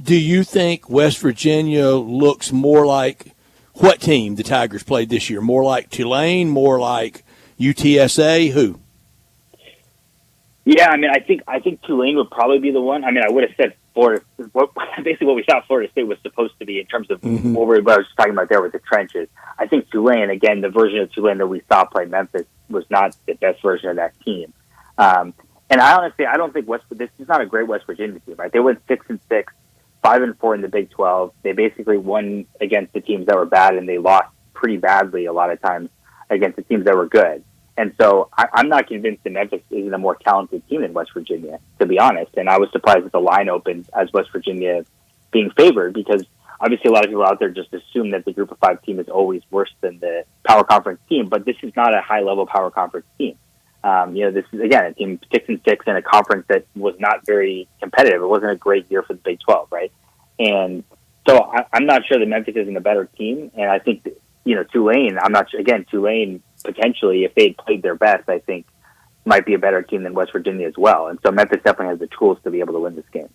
Do you think West Virginia looks more like what team the Tigers played this year? More like Tulane, more like UTSA? Who? Yeah, I mean, I think Tulane would probably be the one. I mean, I would have said Florida. Basically, what we thought Florida State was supposed to be in terms of what I was talking about there with the trenches. I think Tulane, again, the version of Tulane that we saw play Memphis was not the best version of that team. And I don't think this is not a great West Virginia team. Right? They went 6-6, 5-4 in the Big 12. They basically won against the teams that were bad, and they lost pretty badly a lot of times against the teams that were good. And so I'm not convinced that Memphis isn't a more talented team than West Virginia, to be honest. And I was surprised that the line opened as West Virginia being favored because obviously a lot of people out there just assume that the Group of Five team is always worse than the Power Conference team, but this is not a high-level Power Conference team. This is, again, a team 6-6 in a conference that was not very competitive. It wasn't a great year for the Big 12, right? And so I'm not sure that Memphis isn't a better team, and I think that, Tulane, I'm not sure. Again, Tulane, potentially, if they had played their best, I think might be a better team than West Virginia as well. And so Memphis definitely has the tools to be able to win this game.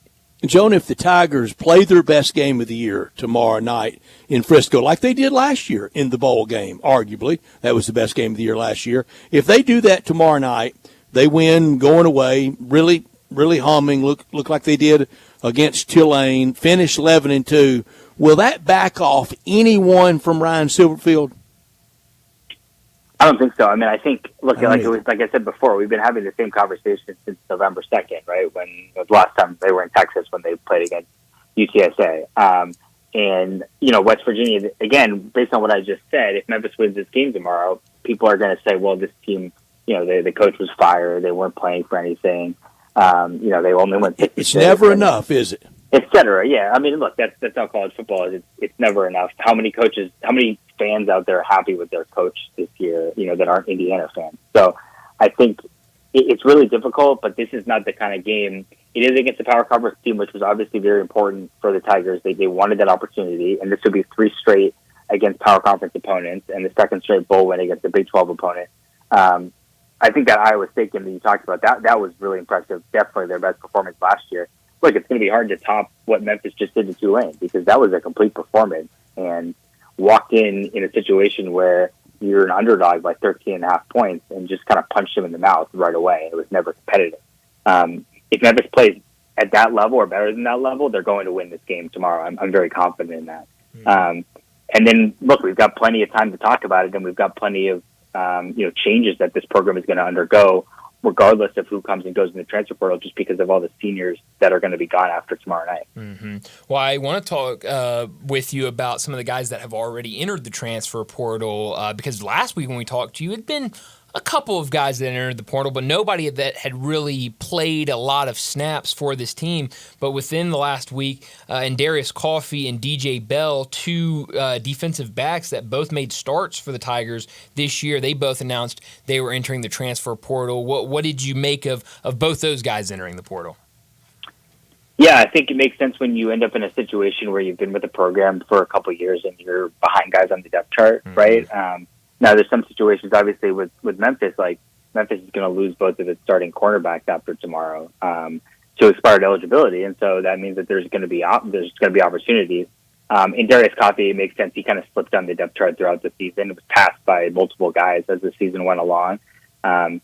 Joan, if the Tigers play their best game of the year tomorrow night in Frisco, like they did last year in the bowl game, arguably, that was the best game of the year last year. If they do that tomorrow night, they win going away, really, really humming, look like they did against Tulane, finish 11-2. Will that back off anyone from Ryan Silverfield? I don't think so. I mean, I think, look, like I said before, we've been having the same conversation since November 2nd, right? When it was the last time they were in Texas when they played against UTSA. And, West Virginia, again, based on what I just said, if Memphis wins this game tomorrow, people are going to say, well, this team, the coach was fired. They weren't playing for anything. They only went 6-6. It's never enough, is it? Et cetera. Yeah. I mean, look, that's how college football is. It's never enough. How many fans out there are happy with their coach this year, that aren't Indiana fans? So I think it's really difficult, but this is not the kind of game. It is against the Power Conference team, which was obviously very important for the Tigers. They wanted that opportunity, and this would be 3 straight against Power Conference opponents and the 2nd straight bowl win against the Big 12 opponent. I think that Iowa State game that you talked about, that was really impressive. Definitely their best performance last year. Look, it's going to be hard to top what Memphis just did to Tulane because that was a complete performance and walked in a situation where you're an underdog by 13.5 points and just kind of punched them in the mouth right away. It was never competitive. If Memphis plays at that level or better than that level, they're going to win this game tomorrow. I'm very confident in that. And then, look, we've got plenty of time to talk about it, and we've got plenty of changes that this program is going to undergo, regardless of who comes and goes in the transfer portal, just because of all the seniors that are going to be gone after tomorrow night. Mm-hmm. Well, I want to talk with you about some of the guys that have already entered the transfer portal, because last week when we talked to you, it had been a couple of guys that entered the portal, but nobody that had really played a lot of snaps for this team. But within the last week, and Darius Coffey and DJ Bell, 2 defensive backs that both made starts for the Tigers this year, they both announced they were entering the transfer portal. What did you make of both those guys entering the portal? Yeah, I think it makes sense when you end up in a situation where you've been with the program for a couple of years and you're behind guys on the depth chart, right? Now, there's some situations, obviously, with Memphis, like Memphis is going to lose both of its starting cornerbacks after tomorrow to expired eligibility, and so that means that there's going to be opportunities. In Darius Coffey, it makes sense. He kind of slipped on the depth chart throughout the season. It was passed by multiple guys as the season went along. And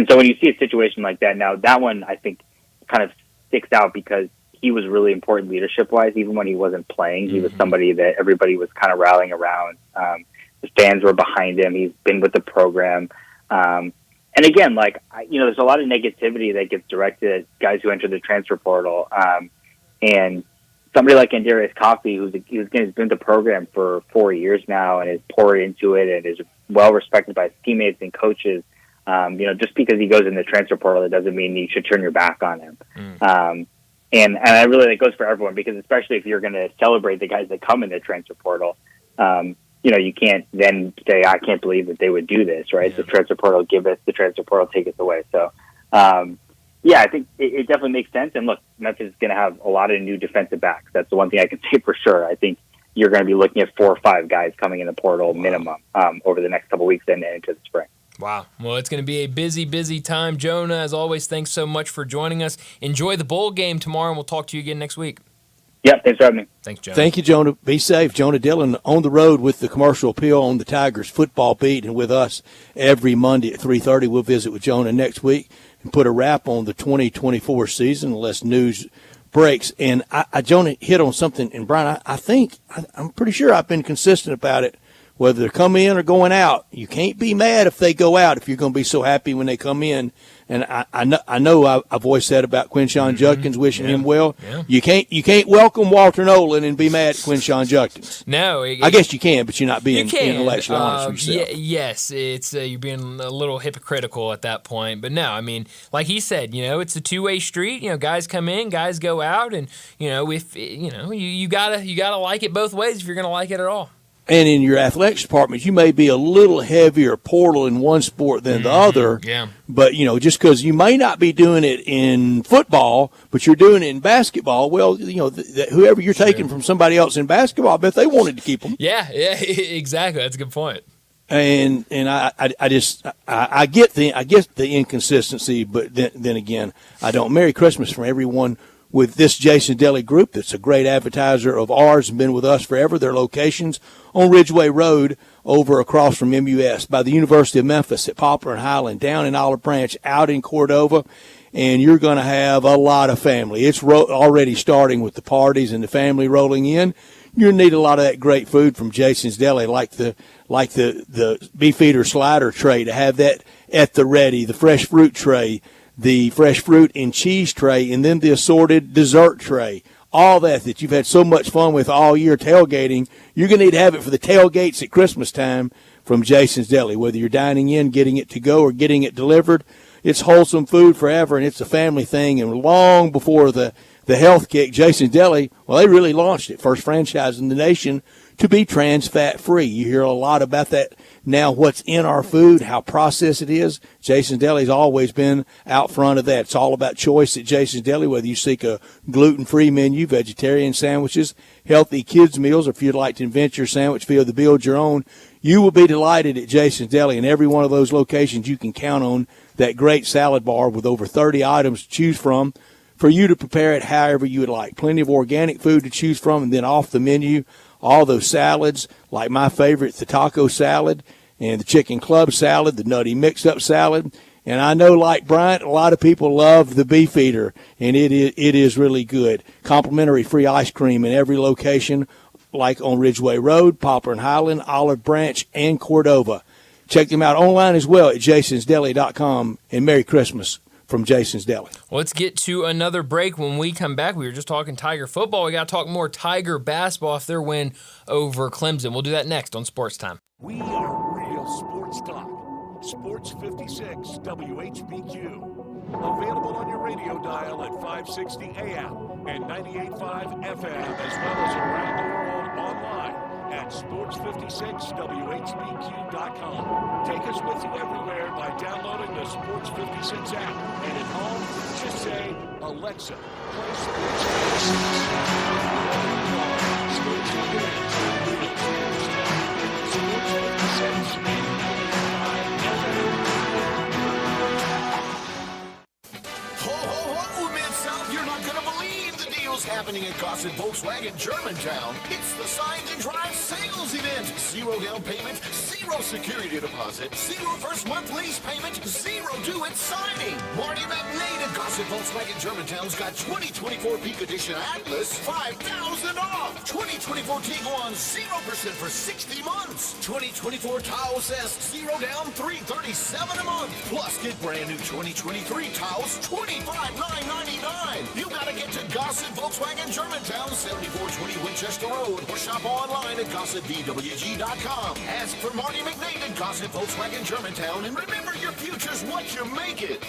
so when you see a situation like that, now that one, I think, kind of sticks out because he was really important leadership-wise. Even when he wasn't playing, he was somebody that everybody was kind of rallying around. The fans were behind him. He's been with the program. And again, there's a lot of negativity that gets directed at guys who enter the transfer portal. And somebody like Andarius Coffey, who's been in the program for 4 years now and is poured into it and is well respected by his teammates and coaches. Just because he goes in the transfer portal, it doesn't mean you should turn your back on him. And I really think it goes for everyone, because especially if you're going to celebrate the guys that come in the transfer portal, you can't then say, I can't believe that they would do this, right? Yeah. The transfer portal give us, the transfer portal take us away. So, I think it definitely makes sense. And look, Memphis is going to have a lot of new defensive backs. That's the one thing I can say for sure. I think you're going to be looking at 4 or 5 guys coming in the portal minimum over the next couple of weeks and into the spring. Wow. Well, it's going to be a busy, busy time. Jonah, as always, thanks so much for joining us. Enjoy the bowl game tomorrow, and we'll talk to you again next week. Yeah, thanks for having me. Thanks, Jonah. Thank you, Jonah. Be safe. Jonah Dillon on the road with the Commercial Appeal on the Tigers football beat, and with us every Monday at 3:30. We'll visit with Jonah next week and put a wrap on the 2024 season unless news breaks. And Jonah hit on something, and Brian, I'm pretty sure I've been consistent about it. Whether they're coming in or going out, you can't be mad if they go out if you're going to be so happy when they come in. And I know I've always said about Quinshon Judkins, wishing him well. Yeah. You can't welcome Walter Nolan and be mad at Quinshon Judkins. No, I guess you can, but you're not being intellectually honest with yourself. Yes, it's you're being a little hypocritical at that point. But no, I mean, like he said, it's a two-way street. Guys come in, guys go out, and if you gotta like it both ways if you're gonna like it at all. And in your athletics department, you may be a little heavier portal in one sport than the other. Yeah. But, just because you may not be doing it in football, but you're doing it in basketball, well, whoever you're taking from somebody else in basketball, I bet they wanted to keep them. Yeah, exactly. That's a good point. And I get the inconsistency, but then again, I don't. Merry Christmas from everyone with this Jason Deli Group. That's a great advertiser of ours and been with us forever. Their locations on Ridgeway Road over across from MUS, by the University of Memphis at Poplar and Highland, down in Olive Branch, out in Cordova. And you're going to have a lot of family. It's already starting with the parties and the family rolling in. You're going to need a lot of that great food from Jason's Deli, like the Beefeater slider tray, to have that at the ready, the fresh fruit tray, the fresh fruit and cheese tray, and then the assorted dessert tray. All that you've had so much fun with all year tailgating, you're going to need to have it for the tailgates at Christmas time from Jason's Deli. Whether you're dining in, getting it to go, or getting it delivered, it's wholesome food forever, and it's a family thing. And long before the health kick, Jason's Deli, well, they really launched it. First franchise in the nation to be trans fat free. You hear a lot about that now, what's in our food, how processed it is. Jason's Deli's always been out front of that. It's all about choice at Jason's Deli, whether you seek a gluten-free menu, vegetarian sandwiches, healthy kids meals, or if you'd like to invent your sandwich, feel to build your own. You will be delighted at Jason's Deli. In every one of those locations, you can count on that great salad bar with over 30 items to choose from for you to prepare it however you would like. Plenty of organic food to choose from, and then off the menu, all those salads, like my favorite, the taco salad and the chicken club salad, the nutty mix-up salad. And I know, like Bryant, a lot of people love the Beefeater, and it is really good. Complimentary free ice cream in every location, like on Ridgeway Road, Poplar and Highland, Olive Branch, and Cordova. Check them out online as well at jasonsdeli.com, and Merry Christmas from Jason's Deli. Let's get to another break. When we come back, we were just talking Tiger football. We got to talk more Tiger basketball after their win over Clemson. We'll do that next on Sports Time. We are real sports talk. Sports 56 WHBQ. Available on your radio dial at 560 AM and 98.5 FM, as well as around the world online at sports56whbq.com. Take us with you everywhere by downloading the Sports 56 app. And at home, just say Alexa, play Sports. Ho, ho, ho, Mid-South, you're not going to believe the deals happening at Gossett Volkswagen Germantown. It's the Signs and Drive sales event. 0 down payment, 0 security deposit, 0 first month lease payment, 0 due at signing. Marty McNade at Gossett Volkswagen Germantown's got 2024 Peak Edition Atlas, $5,000 off. 2024 Tiguan, 0% for 60 months. 2024 Taos S, 0 down, $337 a month. Plus, get brand new 2023 Taos, $25,999. You gotta get to Gossett Volkswagen Germantown, 7420 Winchester Road, or shop online at GossettVWG.com. Ask for Marty McNade at Gossett Volkswagen Germantown, and remember, your future's what you make it.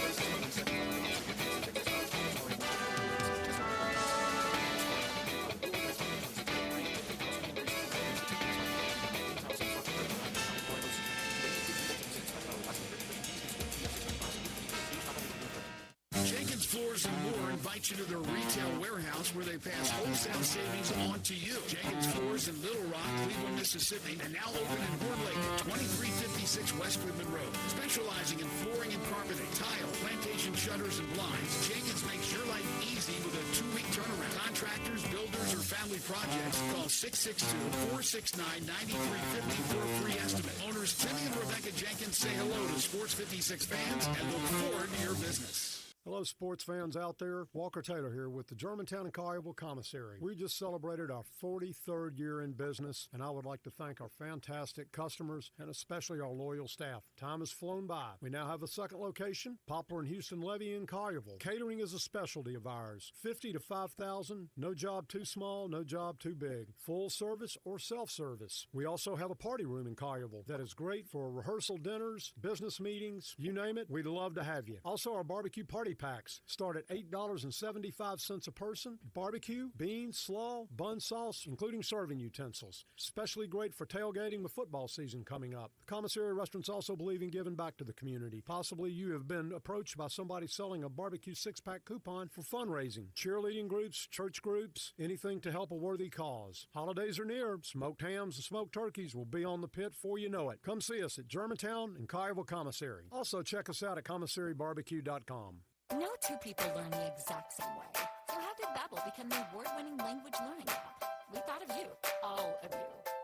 Jenkins Floors and More invite you to their retail warehouse where they pass wholesale savings on to you. Jenkins Floors in Little Rock, Cleveland, Mississippi, and now open in Horn Lake at 2356 West Goodman Road. Specializing in flooring and carpeting, tile, plantation shutters, and blinds, Jenkins makes your life easy with a 2-week turnaround. Contractors, builders, or family projects, call 662-469-9350 for a free estimate. Owners Timmy and Rebecca Jenkins say hello to Sports 56 fans and look forward to your business. Hello, sports fans out there. Walker Taylor here with the Germantown and Collierville Commissary. We just celebrated our 43rd year in business, and I would like to thank our fantastic customers and especially our loyal staff. Time has flown by. We now have a second location, Poplar and Houston Levy in Collierville. Catering is a specialty of ours. 50 to 5,000, no job too small, no job too big. Full service or self-service. We also have a party room in Collierville that is great for rehearsal dinners, business meetings, you name it, we'd love to have you. Also, our barbecue party packs start at $8.75 a person. Barbecue, beans, slaw, bun sauce, including serving utensils. Especially great for tailgating with football season coming up. The commissary restaurants also believe in giving back to the community. Possibly you have been approached by somebody selling a barbecue 6-pack coupon for fundraising. Cheerleading groups, church groups, anything to help a worthy cause. Holidays are near. Smoked hams and smoked turkeys will be on the pit before you know it. Come see us at Germantown and Collierville Commissary. Also check us out at commissarybarbecue.com. No two people learn the exact same way. So how did Babbel become the award-winning language learning app? We thought of you, all of you.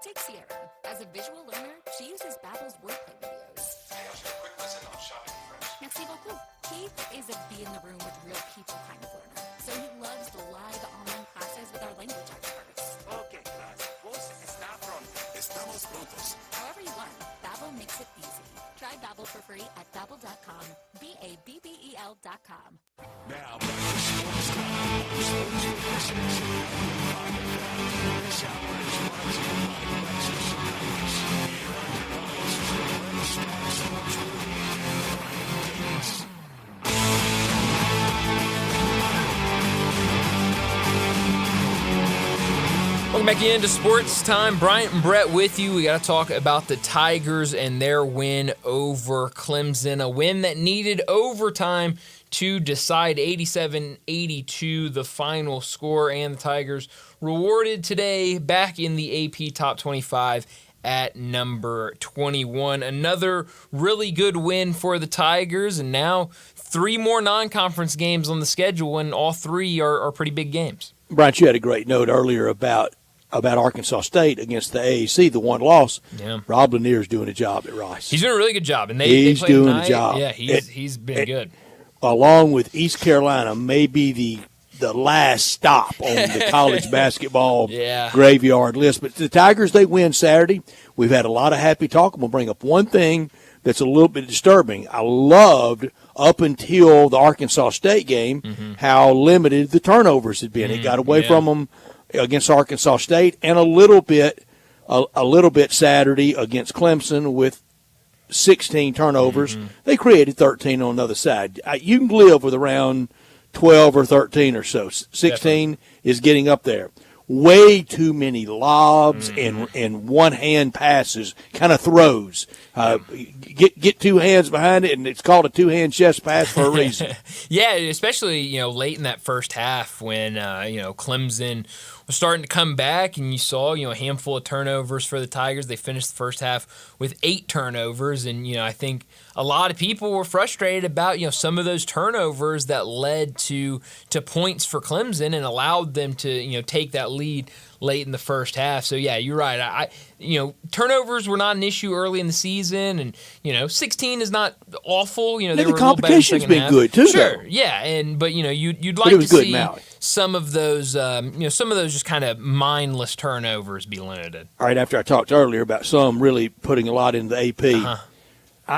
Take Sierra. As a visual learner, she uses Babbel's wordplay videos. Merci beaucoup. Keith is a be-in-the-room with real people kind of learner, so he loves the live online classes with our language experts. Okay, class. Vos está pronto. Estamos prontos. However you want, Babbel makes it easy. Try Babbel for free at Babbel.com. Babbel.com. Now, back to Sports Time. Sports 56. This hour is brought to you by Lexus Tires. Here are your hosts, Let's Talk Sports with Brian Davis. Welcome back into Sports Time. Bryant and Brett with you. We got to talk about the Tigers and their win over Clemson, a win that needed overtime to decide. 87-82 the final score, and the Tigers rewarded today back in the AP Top 25 at number 21. Another really good win for the Tigers, and now 3 more non-conference games on the schedule, and all 3 are pretty big games. Bryant, you had a great note earlier about Arkansas State against the AAC, the one loss. Yeah. Rob Lanier's doing a job at Rice. He's doing a really good job, and he's they doing tonight. a job. Yeah, he's been good. Along with East Carolina, maybe the last stop on the college basketball graveyard list. But the Tigers, they win Saturday. We've had a lot of happy talk. I'm going to bring up one thing that's a little bit disturbing. I loved up until the Arkansas State game how limited the turnovers had been. It got away from them against Arkansas State, and a little bit Saturday against Clemson with 16 turnovers. They created 13 on the other side. You can live with around 12 or 13 or so. 16 is getting up there. way too many lobs and one-hand passes, kind of throws. Get two hands behind it, and it's called a two-hand chest pass for a reason. Yeah, especially late in that first half when Clemson was starting to come back, and you saw a handful of turnovers for the Tigers. They finished the first half with 8 turnovers, and I think a lot of people were frustrated about some of those turnovers that led to points for Clemson and allowed them to take that lead late in the first half. So yeah, you're right. Turnovers were not an issue early in the season, and 16 is not awful. They the were a little better in the competition's second been half. good too. Sure, though. yeah, but you'd But like it was to good, see Maui. some of those just kind of mindless turnovers be limited. All right, after I talked earlier about some really putting a lot into the AP, Uh-huh.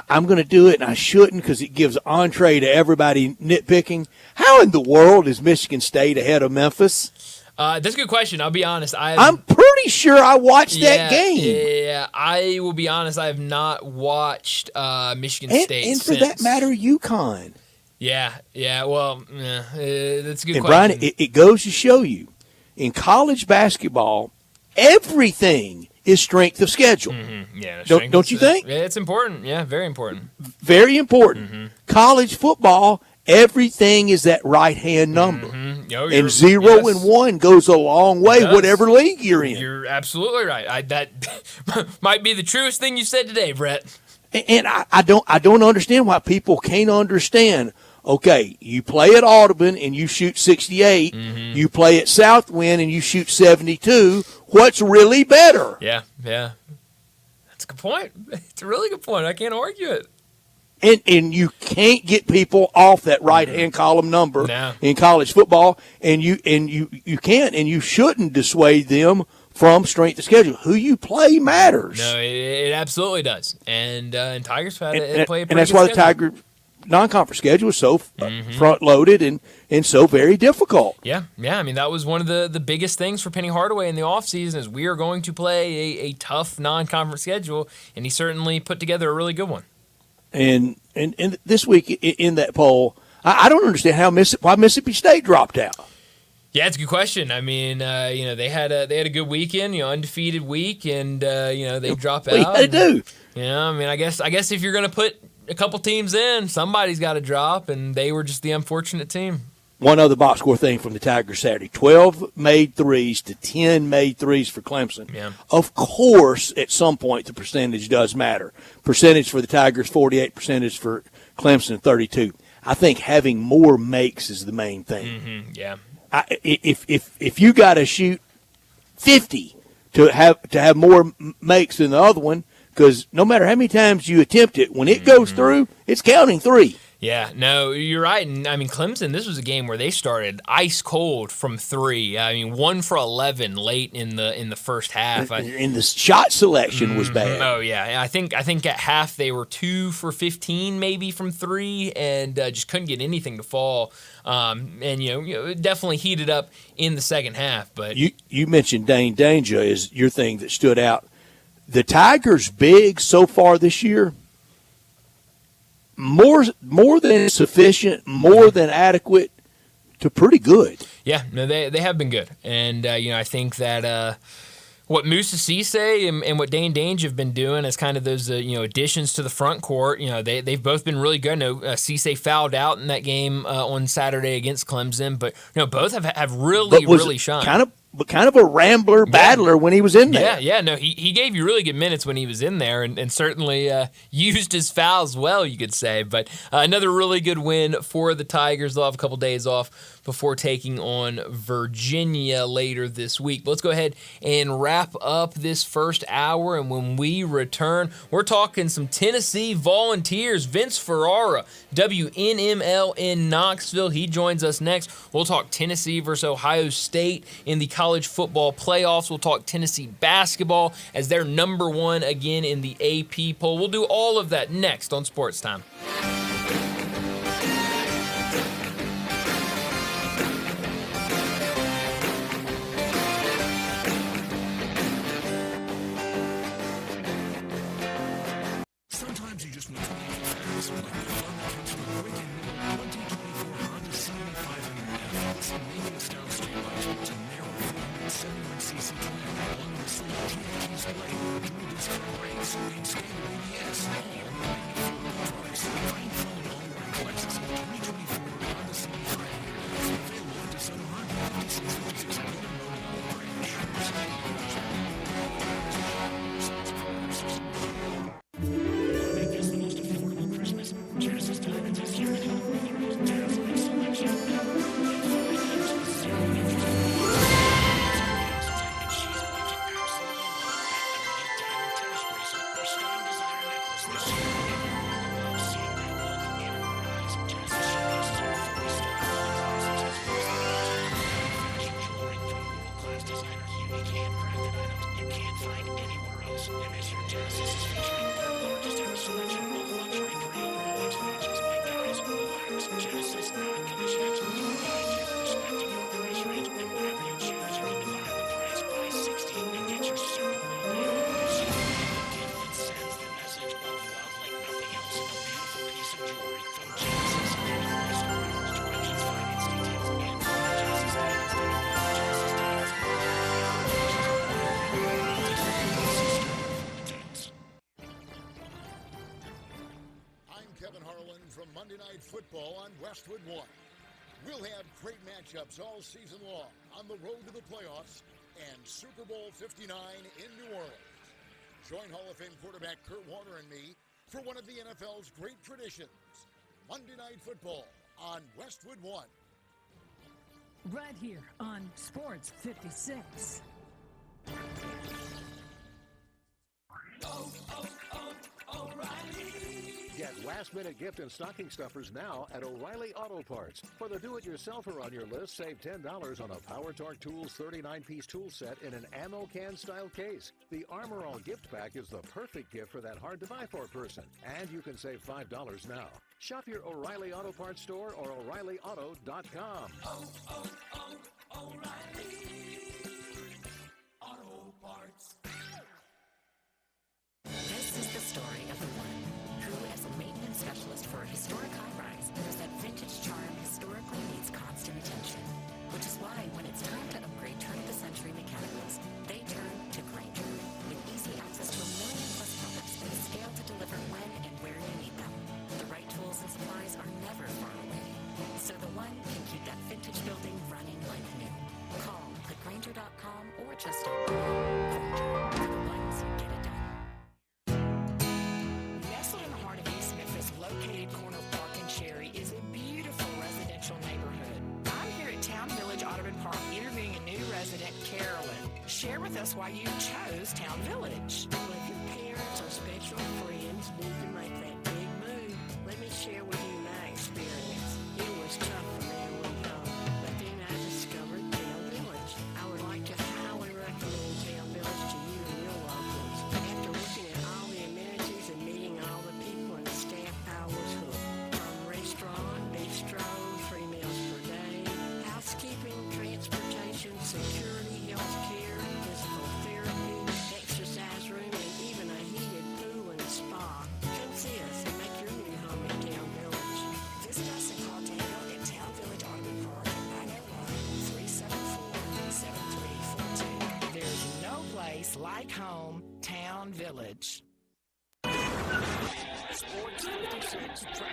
I'm going to do it, and I shouldn't because it gives entree to everybody nitpicking. How in the world is Michigan State ahead of Memphis? That's a good question. I'll be honest. I'm pretty sure I watched that game. Yeah, I will be honest. I have not watched Michigan State and for since. that matter, UConn. Yeah. Well, that's a good And question. Brian, it goes to show you, in college basketball, everything is strength of schedule. Yeah, Don't you think? Yeah, it's important. Yeah, very important. Very important. College football, everything is that right-hand number. And 0 and 1 goes a long way, does. whatever league you're in. You're absolutely right. That might be the truest thing you said today, Brett. And I don't understand why people can't understand. Okay, you play at Audubon and you shoot 68. You play at Southwind and you shoot 72. What's really better? Yeah. That's a good point. It's a really good point. I can't argue it. And you can't get people off that right-hand column number in college football, and you can't and you shouldn't dissuade them from strength of schedule. Who you play matters. No, it absolutely does. And Tigers play a pretty And that's good why the schedule. Tiger non-conference schedule is so front-loaded and so very difficult. Yeah. I mean, that was one of the biggest things for Penny Hardaway in the offseason is we are going to play a tough non-conference schedule, and he certainly put together a really good one. And this week in that poll, I don't understand why Mississippi State dropped out. Yeah, it's a good question. I mean, they had a good weekend, undefeated week, and they drop out. What do you do? I mean, I guess if you're going to put a couple teams in, somebody's got to drop, and they were just the unfortunate team. One other box score thing from the Tigers Saturday: 12 made threes to 10 made threes for Clemson. Yeah. Of course, at some point the percentage does matter. Percentage for the Tigers 48, percentage for Clemson 32. I think having more makes is the main thing. Yeah. If you got to shoot 50 to have more makes than the other one, because no matter how many times you attempt it, when it goes through, it's counting 3. Yeah, no, you're right. And I mean, Clemson, this was a game where they started ice cold from 3. I mean, 1 for 11 late in the first half. And the shot selection was bad. Oh yeah, I think at half they were 2 for 15 maybe from 3, and just couldn't get anything to fall. And it definitely heated up in the second half. But you mentioned Dane Danger is your thing that stood out. The Tigers' big so far this year. More than sufficient, more than adequate to pretty good. Yeah, no, they have been good, and I think that what Musa Cisse and what Dane Dange have been doing as kind of those additions to the front court. They've both been really good. Cisse fouled out in that game on Saturday against Clemson, but both have really shined. Kind of a rambler, battler when he was in there. Yeah, no, he gave you really good minutes when he was in there, and certainly used his fouls well, you could say. But another really good win for the Tigers. They'll have a couple days off before taking on Virginia later this week. But let's go ahead and wrap up this first hour, and when we return, we're talking some Tennessee Volunteers. Vince Ferrara, WNML in Knoxville. He joins us next. We'll talk Tennessee versus Ohio State in the college football playoffs. We'll talk Tennessee basketball as they're number 1 again in the AP poll. We'll do all of that next on Sports Time. Sometimes you just need to be fast, like the fun that comes from a quick and nimble 2024 Honda CB500F. This amazing style streetlights with a narrow 470 Monday Night Football on Westwood One. We'll have great matchups all season long on the road to the playoffs and Super Bowl 59 in New Orleans. Join Hall of Fame quarterback Kurt Warner and me for one of the NFL's great traditions, Monday Night Football on Westwood One. Right here on Sports 56. Get last-minute gift and stocking stuffers now at O'Reilly Auto Parts. For the do-it-yourselfer on your list, save $10 on a Power Torque Tools 39-piece tool set in an ammo can-style case. The Armor All gift pack is the perfect gift for that hard-to-buy-for person. And you can save $5 now. Shop your O'Reilly Auto Parts store or O'ReillyAuto.com. O'Reilly Auto Parts. This is the story of the one who, as a maintenance specialist for a historic high-rise, knows that vintage charm historically needs constant attention. Which is why, when it's time to upgrade turn-of-the-century mechanicals, they turn to Grainger. With easy access to 1 million-plus products and the scale to deliver when and where you need them. The right tools and supplies are never far away. So the one can keep that vintage building running like new. Call at Grainger.com or just online. Grainger, the ones who get it done. Nestled in the heart of East Memphis, located corner Park and Cherry, is a beautiful residential neighborhood. I'm here at Town Village Audubon Park interviewing a new resident, Carolyn. Share with us why you chose Town Village. Well, if your parents or special friends need to make that big move, let me share with you my experience. It was tough for me early on, but then I discovered Town Village. I would like to highly recommend Town Village to you and your loved ones. After looking at all the amenities and meeting all the people and the staff, I was hooked. From restaurant, bistro, 3 meals per day, housekeeping, transportation, security, health care, physical therapy, exercise room, and even a heated pool and spa. Come see us and make your new home in Town Village. Visit us and call Daniel at Town Village Audubon Park at 901-374-7342. There's no place like home, Town Village. Sports 56 traffic.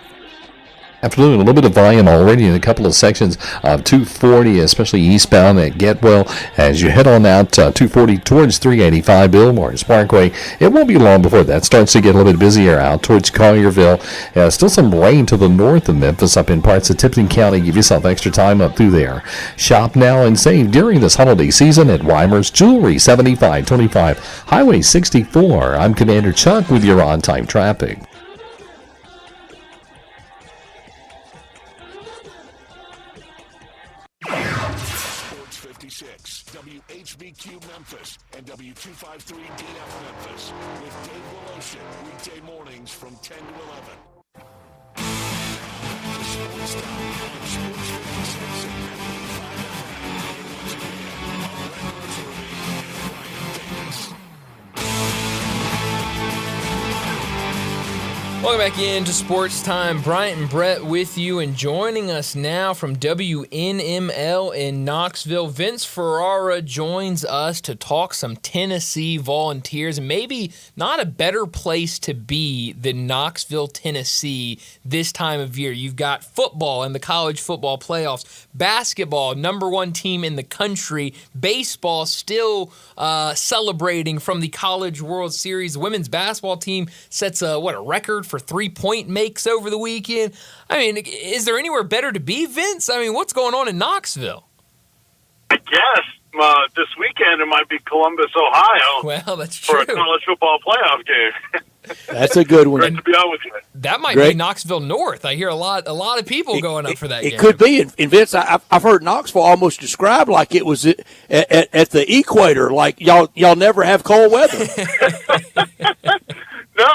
Afternoon, a little bit of volume already in a couple of sections of 240, especially eastbound at Getwell. As you head on out 240 towards 385 Billmore Parkway, it won't be long before that starts to get a little bit busier out towards Collierville. Still some rain to the north of Memphis up in parts of Tipton County. Give yourself extra time up through there. Shop now and save during this holiday season at Weimer's Jewelry, 7525 Highway 64. I'm Commander Chuck with your on-time traffic. Sports 56, WHBQ Memphis, and W253DF Memphis, with Dave Woloshin, weekday mornings from 10 to 11. The Sports Time on Sports 56 and 95 FM. Once again, Brett Roserby and Ryan Davis. Welcome back into Sports Time. Bryant and Brett with you, and joining us now from WNML in Knoxville, Vince Ferrara joins us to talk some Tennessee Volunteers, and maybe not a better place to be than Knoxville, Tennessee this time of year. You've got football in the college football playoffs, basketball, #1 team in the country, baseball still celebrating from the College World Series. The women's basketball team sets a record for 3-point makes over the weekend. I mean, is there anywhere better to be, Vince? I mean, what's going on in Knoxville? I guess this weekend it might be Columbus, Ohio. Well, that's for true. a college football playoff game. That's a good one. Great to be on with you. That might be Knoxville North. I hear a lot of people going up for that game. It could be. And Vince, I've heard Knoxville almost described like it was at the equator, like y'all never have cold weather. No,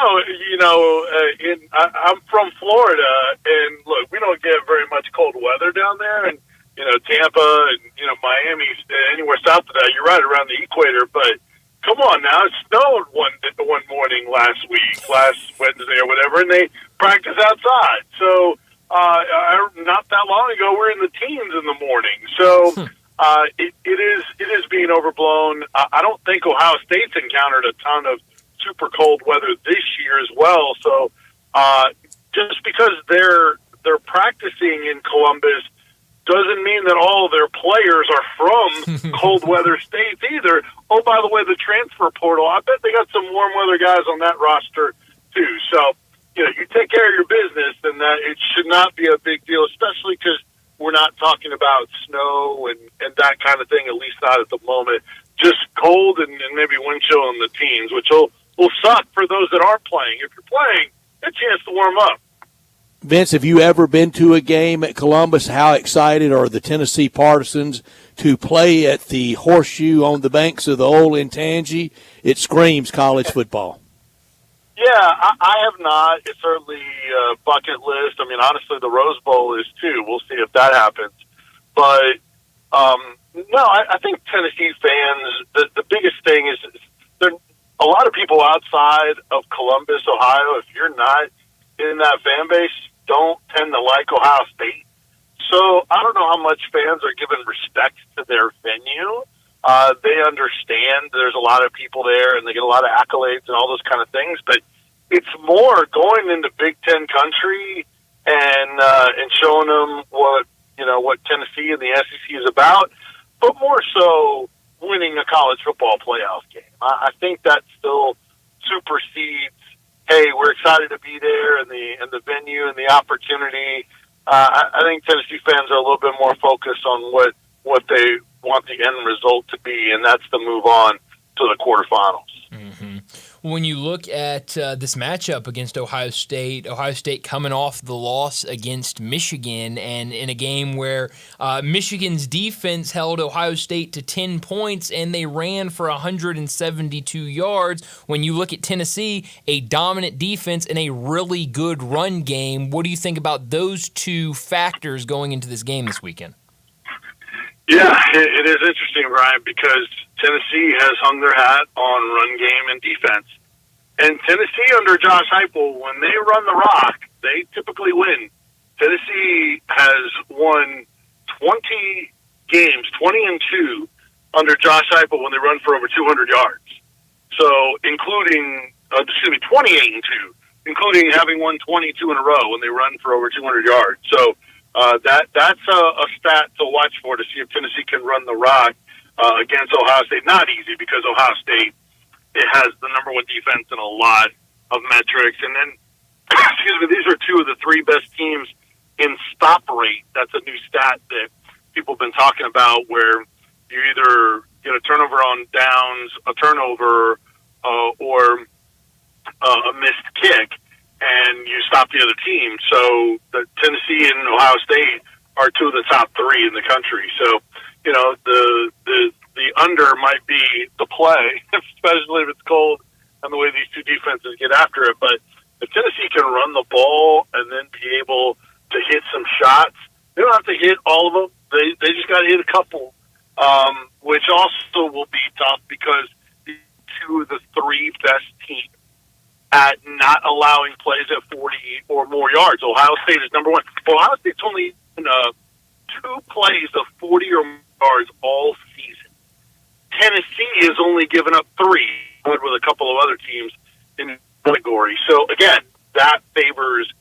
I'm from Florida, and look, we don't get very much cold weather down there, and Tampa and Miami, anywhere south of that, you're right around the equator. But come on now, it snowed one morning last Wednesday or whatever, and they practice outside. So not that long ago, we're in the teens in the morning. So it is being overblown. I don't think Ohio State's encountered a ton of super cold weather this year as well. So just because they're practicing in Columbus doesn't mean that all of their players are from cold weather states either. Oh, by the way, the transfer portal, I bet they got some warm weather guys on that roster too. So, you take care of your business, and that it should not be a big deal, especially because we're not talking about snow and that kind of thing, at least not at the moment. Just cold and maybe wind chill in the teens, which will suck for those that aren't playing. If you're playing, a chance to warm up. Vince, have you ever been to a game at Columbus? How excited are the Tennessee Partisans to play at the Horseshoe on the banks of the old Intangi? It screams college football. Yeah, I have not. It's certainly a bucket list. I mean, honestly, the Rose Bowl is too. We'll see if that happens. But, no, I think Tennessee fans, the biggest thing is there a lot of people outside of Columbus, Ohio, if you're not in that fan base, don't tend to like Ohio State. So I don't know how much fans are giving respect to their venue. They understand there's a lot of people there and they get a lot of accolades and all those kind of things, but it's more going into Big Ten country and showing them what Tennessee and the SEC is about, but more so winning a college football playoff game. I think that still supersedes, hey, we're excited to be there and the venue and the opportunity. I think Tennessee fans are a little bit more focused on what they want the end result to be, and that's to move on to the quarterfinals. Mm-hmm. When you look at this matchup against Ohio State coming off the loss against Michigan, and in a game where Michigan's defense held Ohio State to 10 points and they ran for 172 yards. When you look at Tennessee, a dominant defense and a really good run game, what do you think about those two factors going into this game this weekend? Yeah, it is interesting, Brian, because Tennessee has hung their hat on run game and defense. And Tennessee under Josh Heupel, when they run the rock, they typically win. Tennessee has won 20 games, 20-2, under Josh Heupel when they run for over 200 yards. So, 28-2, including having won 22 in a row when they run for over 200 yards. So, that's a stat to watch for to see if Tennessee can run the rock against Ohio State. Not easy because Ohio State, it has the number one defense in a lot of metrics. And then, these are two of the three best teams in stop rate. That's a new stat that people have been talking about, where you either get a turnover on downs, a turnover, or a missed kick, and you stop the other team. So the Tennessee and Ohio State are two of the top three in the country. So, the under might be the play, especially if it's cold and the way these two defenses get after it. But if Tennessee can run the ball and then be able to hit some shots, they don't have to hit all of them. They just got to hit a couple, which also will be tough because two of the three best teams at not allowing plays at 40 or more yards. Ohio State is number one. Ohio State's only in 2 plays of 40 or more yards all season. Tennessee has only given up 3, with a couple of other teams in the category. So, again, that favors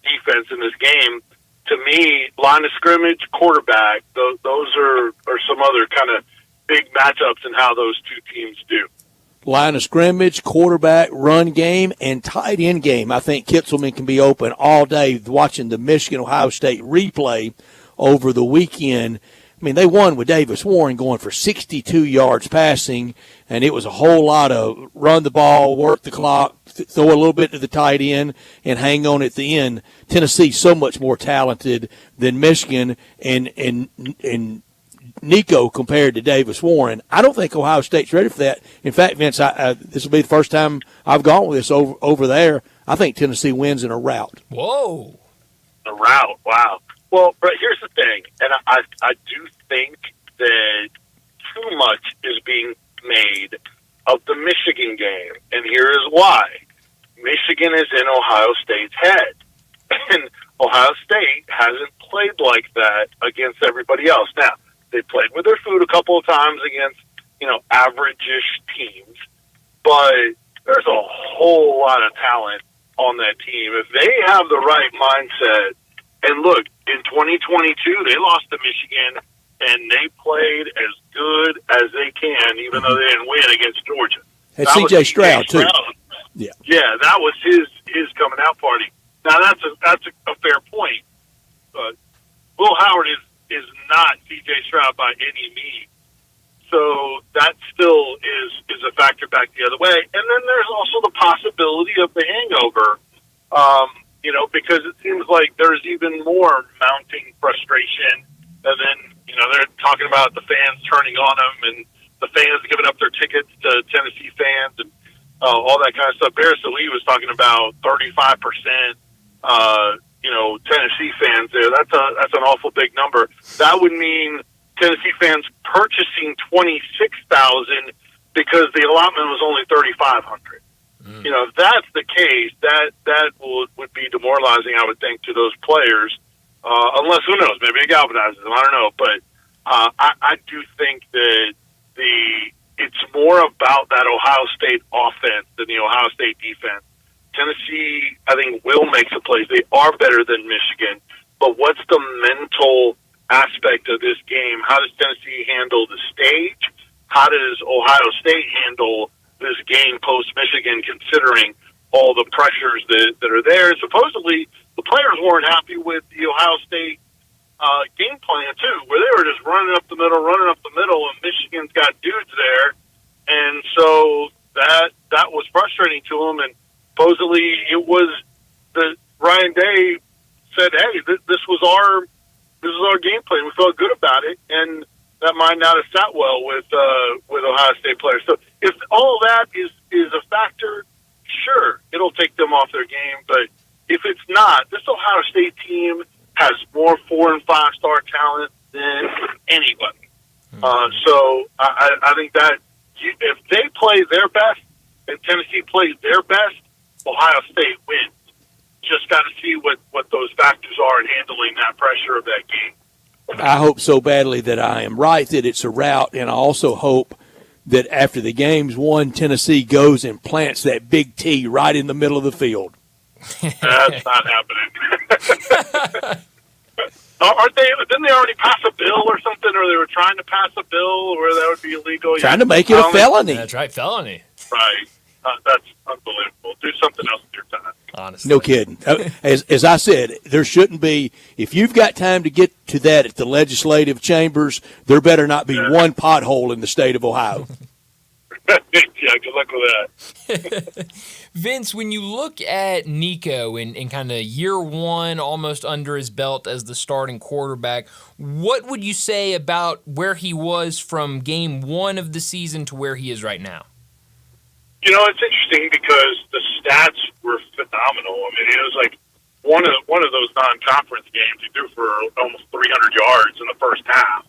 defense in this game. To me, line of scrimmage, quarterback, those are some other kind of big matchups in how those two teams do. Line of scrimmage, quarterback, run game, and tight end game. I think Kitzelman can be open all day. Watching the Michigan-Ohio State replay over the weekend, I mean, they won with Davis Warren going for 62 yards passing, and it was a whole lot of run the ball, work the clock, throw a little bit to the tight end, and hang on at the end. Tennessee's so much more talented than Michigan, and Nico compared to Davis Warren. I don't think Ohio State's ready for that. In fact, Vince, this will be the first time I've gone with this over there. I think Tennessee wins in a rout. Whoa. A rout, wow. Well, but here's the thing, and I do think that too much is being made of the Michigan game, and here is why. Michigan is in Ohio State's head, and Ohio State hasn't played like that against everybody else. Now, they played with their food a couple of times against, average-ish teams, but there's a whole lot of talent on that team. If they have the right mindset, and look, in 2022, they lost to Michigan, and they played as good as they can, even though they didn't win against Georgia. And C.J. Stroud, too. Yeah, that was his coming out party. Now, that's a fair point. Will Howard is not C.J. Stroud by any means. So that still is a factor back the other way. And then there's also the possibility of the hangover, because it seems like there's even more mounting frustration. And then, they're talking about the fans turning on them and the fans giving up their tickets to Tennessee fans and all that kind of stuff. Barris Lee was talking about 35%, Tennessee fans there. That's an awful big number. That would mean Tennessee fans purchasing 26,000 because the allotment was only 3,500. If that's the case, that would be demoralizing, I would think, to those players. Unless, who knows, maybe it galvanizes them. I don't know. But I do think that it's more about that Ohio State offense than the Ohio State defense. Tennessee, I think, will make some plays. They are better than Michigan. But what's the mental aspect of this game? How does Tennessee handle the stage? How does Ohio State handle this game post-Michigan, considering all the pressures that are there? Supposedly, the players weren't happy with the Ohio State game plan, too, where they were just running up the middle, and Michigan's got dudes there. And so that was frustrating to them. And supposedly it was Ryan Day said, hey, this was our game plan. We felt good about it, and that might not have sat well with Ohio State players. So if all that is a factor, sure, it'll take them off their game. But if it's not, this Ohio State team has more 4- and 5-star talent than anybody. So I think that if they play their best and Tennessee plays their best, Ohio State wins. Just got to see what those factors are in handling that pressure of that game. I hope so badly that I am right that it's a rout, and I also hope that after the game's won, Tennessee goes and plants that big T right in the middle of the field. That's not happening. Didn't they already pass a bill or something, or they were trying to pass a bill where that would be illegal? Trying to make it a felony. That's right, felony. Right. That's unbelievable. Do something else with your time. Honestly. No kidding. As I said, there shouldn't be, if you've got time to get to that at the legislative chambers, there better not be one pothole in the state of Ohio. Yeah, good luck with that. Vince, when you look at Nico in kind of year one, almost under his belt as the starting quarterback, what would you say about where he was from game one of the season to where he is right now? It's interesting because the stats were phenomenal. I mean, it was like one of those non-conference games. He threw for almost 300 yards in the first half,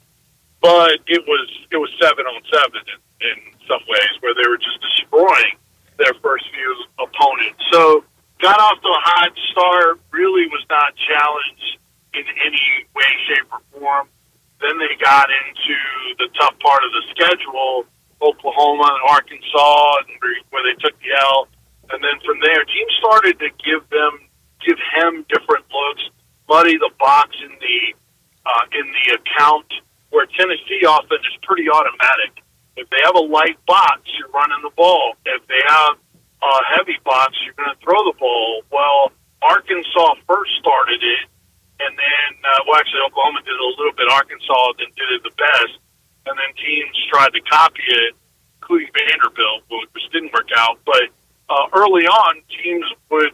but it was 7-on-7 in some ways where they were just destroying their first few opponents. So got off to a hot start, really was not challenged in any way, shape, or form. Then they got into the tough part of the schedule, Oklahoma and Arkansas, and where they took the L. And then from there, teams started to give him different looks, muddy the box in the account, where Tennessee offense is pretty automatic. If they have a light box, you're running the ball. If they have a heavy box, you're going to throw the ball. Well, Arkansas first started it, and then, actually Oklahoma did it a little bit. Arkansas did it the best, and then teams tried to copy it, including Vanderbilt, which didn't work out. But early on, teams would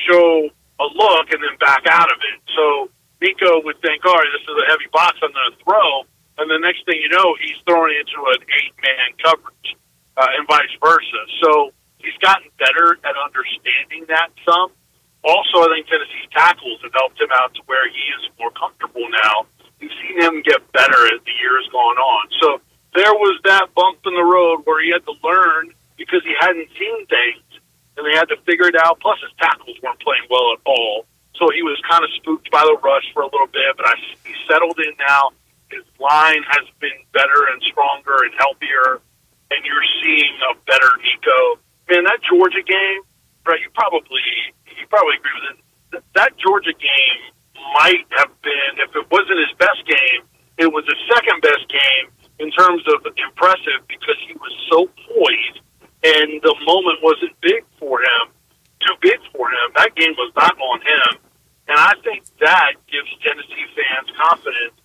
show a look and then back out of it. So Nico would think, all right, this is a heavy box I'm going to throw. And the next thing you know, he's throwing into an 8-man coverage and vice versa. So he's gotten better at understanding that some. Also, I think Tennessee's tackles have helped him out to where he is more comfortable now. You've seen him get better as the year has gone on. So there was that bump in the road where he had to learn because he hadn't seen things, and they had to figure it out. Plus, his tackles weren't playing well at all. So he was kind of spooked by the rush for a little bit, but he's settled in now. His line has been better and stronger and healthier, and you're seeing a better Nico. Man, that Georgia game, right? You probably agree with it. That Georgia game might have been, if it wasn't his best game, it was his second best game in terms of impressive because he was so poised, and the moment wasn't big for him, too big for him. That game was not on him, and I think that gives Tennessee fans confidence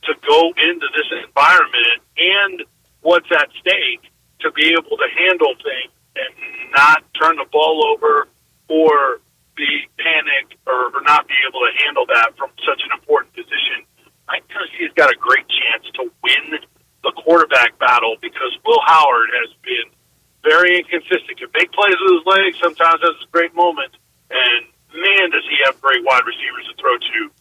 to go into this environment and what's at stake to be able to handle things and not turn the ball over or be panicked or not be able to handle that from such an important position. I think Tennessee's got a great chance to win the quarterback battle because Will Howard has been very inconsistent. Can make plays with his legs, sometimes has great moments, and man, does he have great wide receivers to throw to.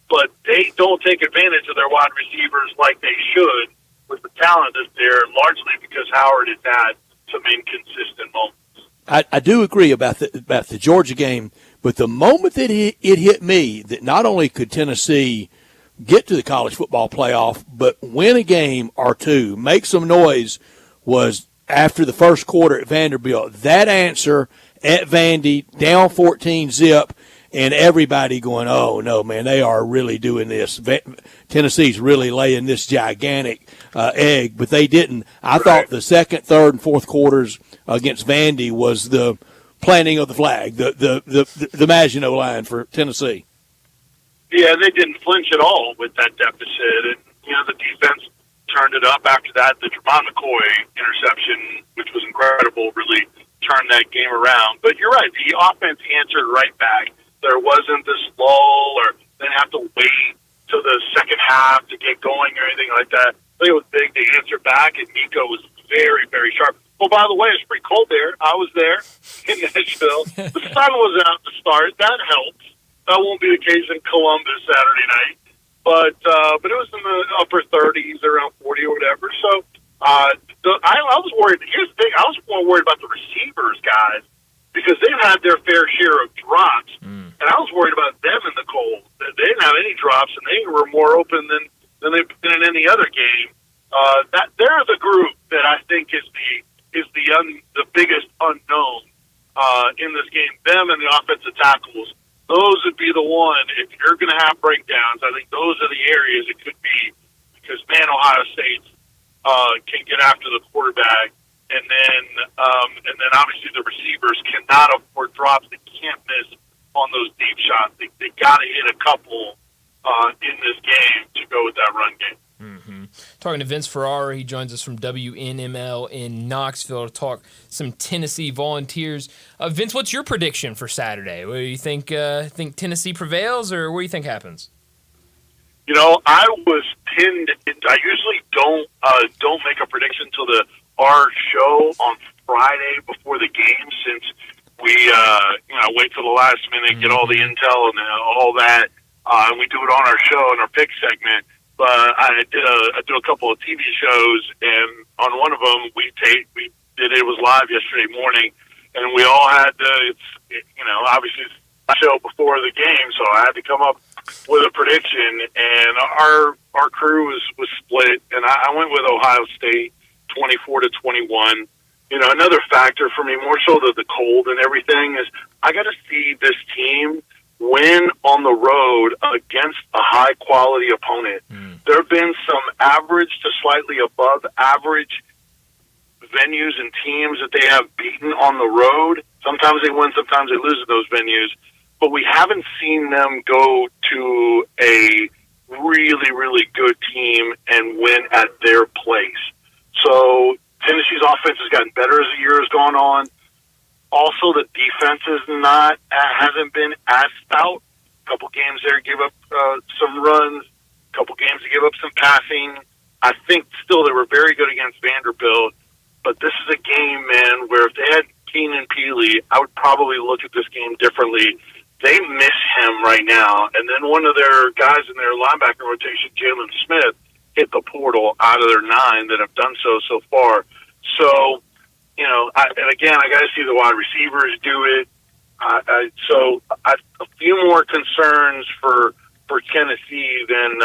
But they don't take advantage of their wide receivers like they should with the talent that's there, largely because Howard has had some inconsistent moments. I do agree about the Georgia game, but the moment that it hit me that not only could Tennessee get to the college football playoff, but win a game or two, make some noise, was after the first quarter at Vanderbilt. That answer at Vandy, down 14 zip, and everybody going, oh, no, man, they are really doing this. Tennessee's really laying this gigantic egg, but they didn't. I thought the second, third, and fourth quarters against Vandy was the planting of the flag, the Maginot line for Tennessee. Yeah, they didn't flinch at all with that deficit. And, the defense turned it up after that. The Tremont McCoy interception, which was incredible, really turned that game around. But you're right, the offense answered right back. There wasn't this lull or they didn't have to wait till the second half to get going or anything like that. I think it was big to answer back, and Nico was very, very sharp. Well, by the way, it's pretty cold there. I was there in Nashville. The sun was out to start. That helps. That won't be the case in Columbus Saturday night. But it was in the upper 30s, around 40 or whatever. So I was worried. Here's the thing. I was more worried about the receivers, guys, because they've had their fair share of drops. And I was worried about them in the cold. They didn't have any drops, and they were more open than they've been in any other game. That they're the group that I think is the biggest unknown in this game. Them and the offensive tackles. Those would be the one. If you're going to have breakdowns, I think those are the areas it could be because, man, Ohio State can get after the quarterback. And then obviously the receivers cannot afford drops. They can't miss on those deep shots. They got to hit a couple in this game to go with that run game. Mm-hmm. Talking to Vince Ferrara, he joins us from WNML in Knoxville to talk some Tennessee Volunteers. Vince, what's your prediction for Saturday? What do you think? Think Tennessee prevails, or what do you think happens? I was pinned. I usually don't make a prediction till our show on Friday before the game, since we wait till the last minute, get all the intel and all that, and we do it on our show in our pick segment. But I do a couple of TV shows, and on one of them we did it was live yesterday morning, and we all had to. Obviously it's a show before the game, so I had to come up with a prediction, and our crew was split, and I went with Ohio State 24-21. Another factor for me, more so than the cold and everything, is I got to see this team win on the road against a high-quality opponent. There have been some average to slightly above average venues and teams that they have beaten on the road. Sometimes they win, sometimes they lose at those venues. But we haven't seen them go to a really, really good team and win at their place. So Tennessee's offense has gotten better as the year has gone on. Also, the defense hasn't been as stout. A couple games there give up some runs. A couple games to give up some passing. I think still they were very good against Vanderbilt. But this is a game, man, where if they had Keenan Peely, I would probably look at this game differently. They miss him right now. And then one of their guys in their linebacker rotation, Jalen Smith, hit the portal out of their 9 that have done so far. So, I got to see the wide receivers do it. A few more concerns for Tennessee than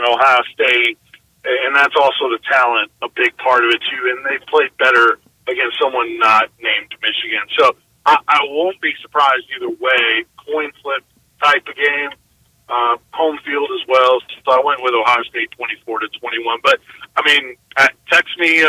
Ohio State, and that's also the talent, a big part of it too. And they played better against someone not named Michigan. So I won't be surprised either way. Coin flip type of game, home field as well. So I went with Ohio State 24-21. But I mean, text me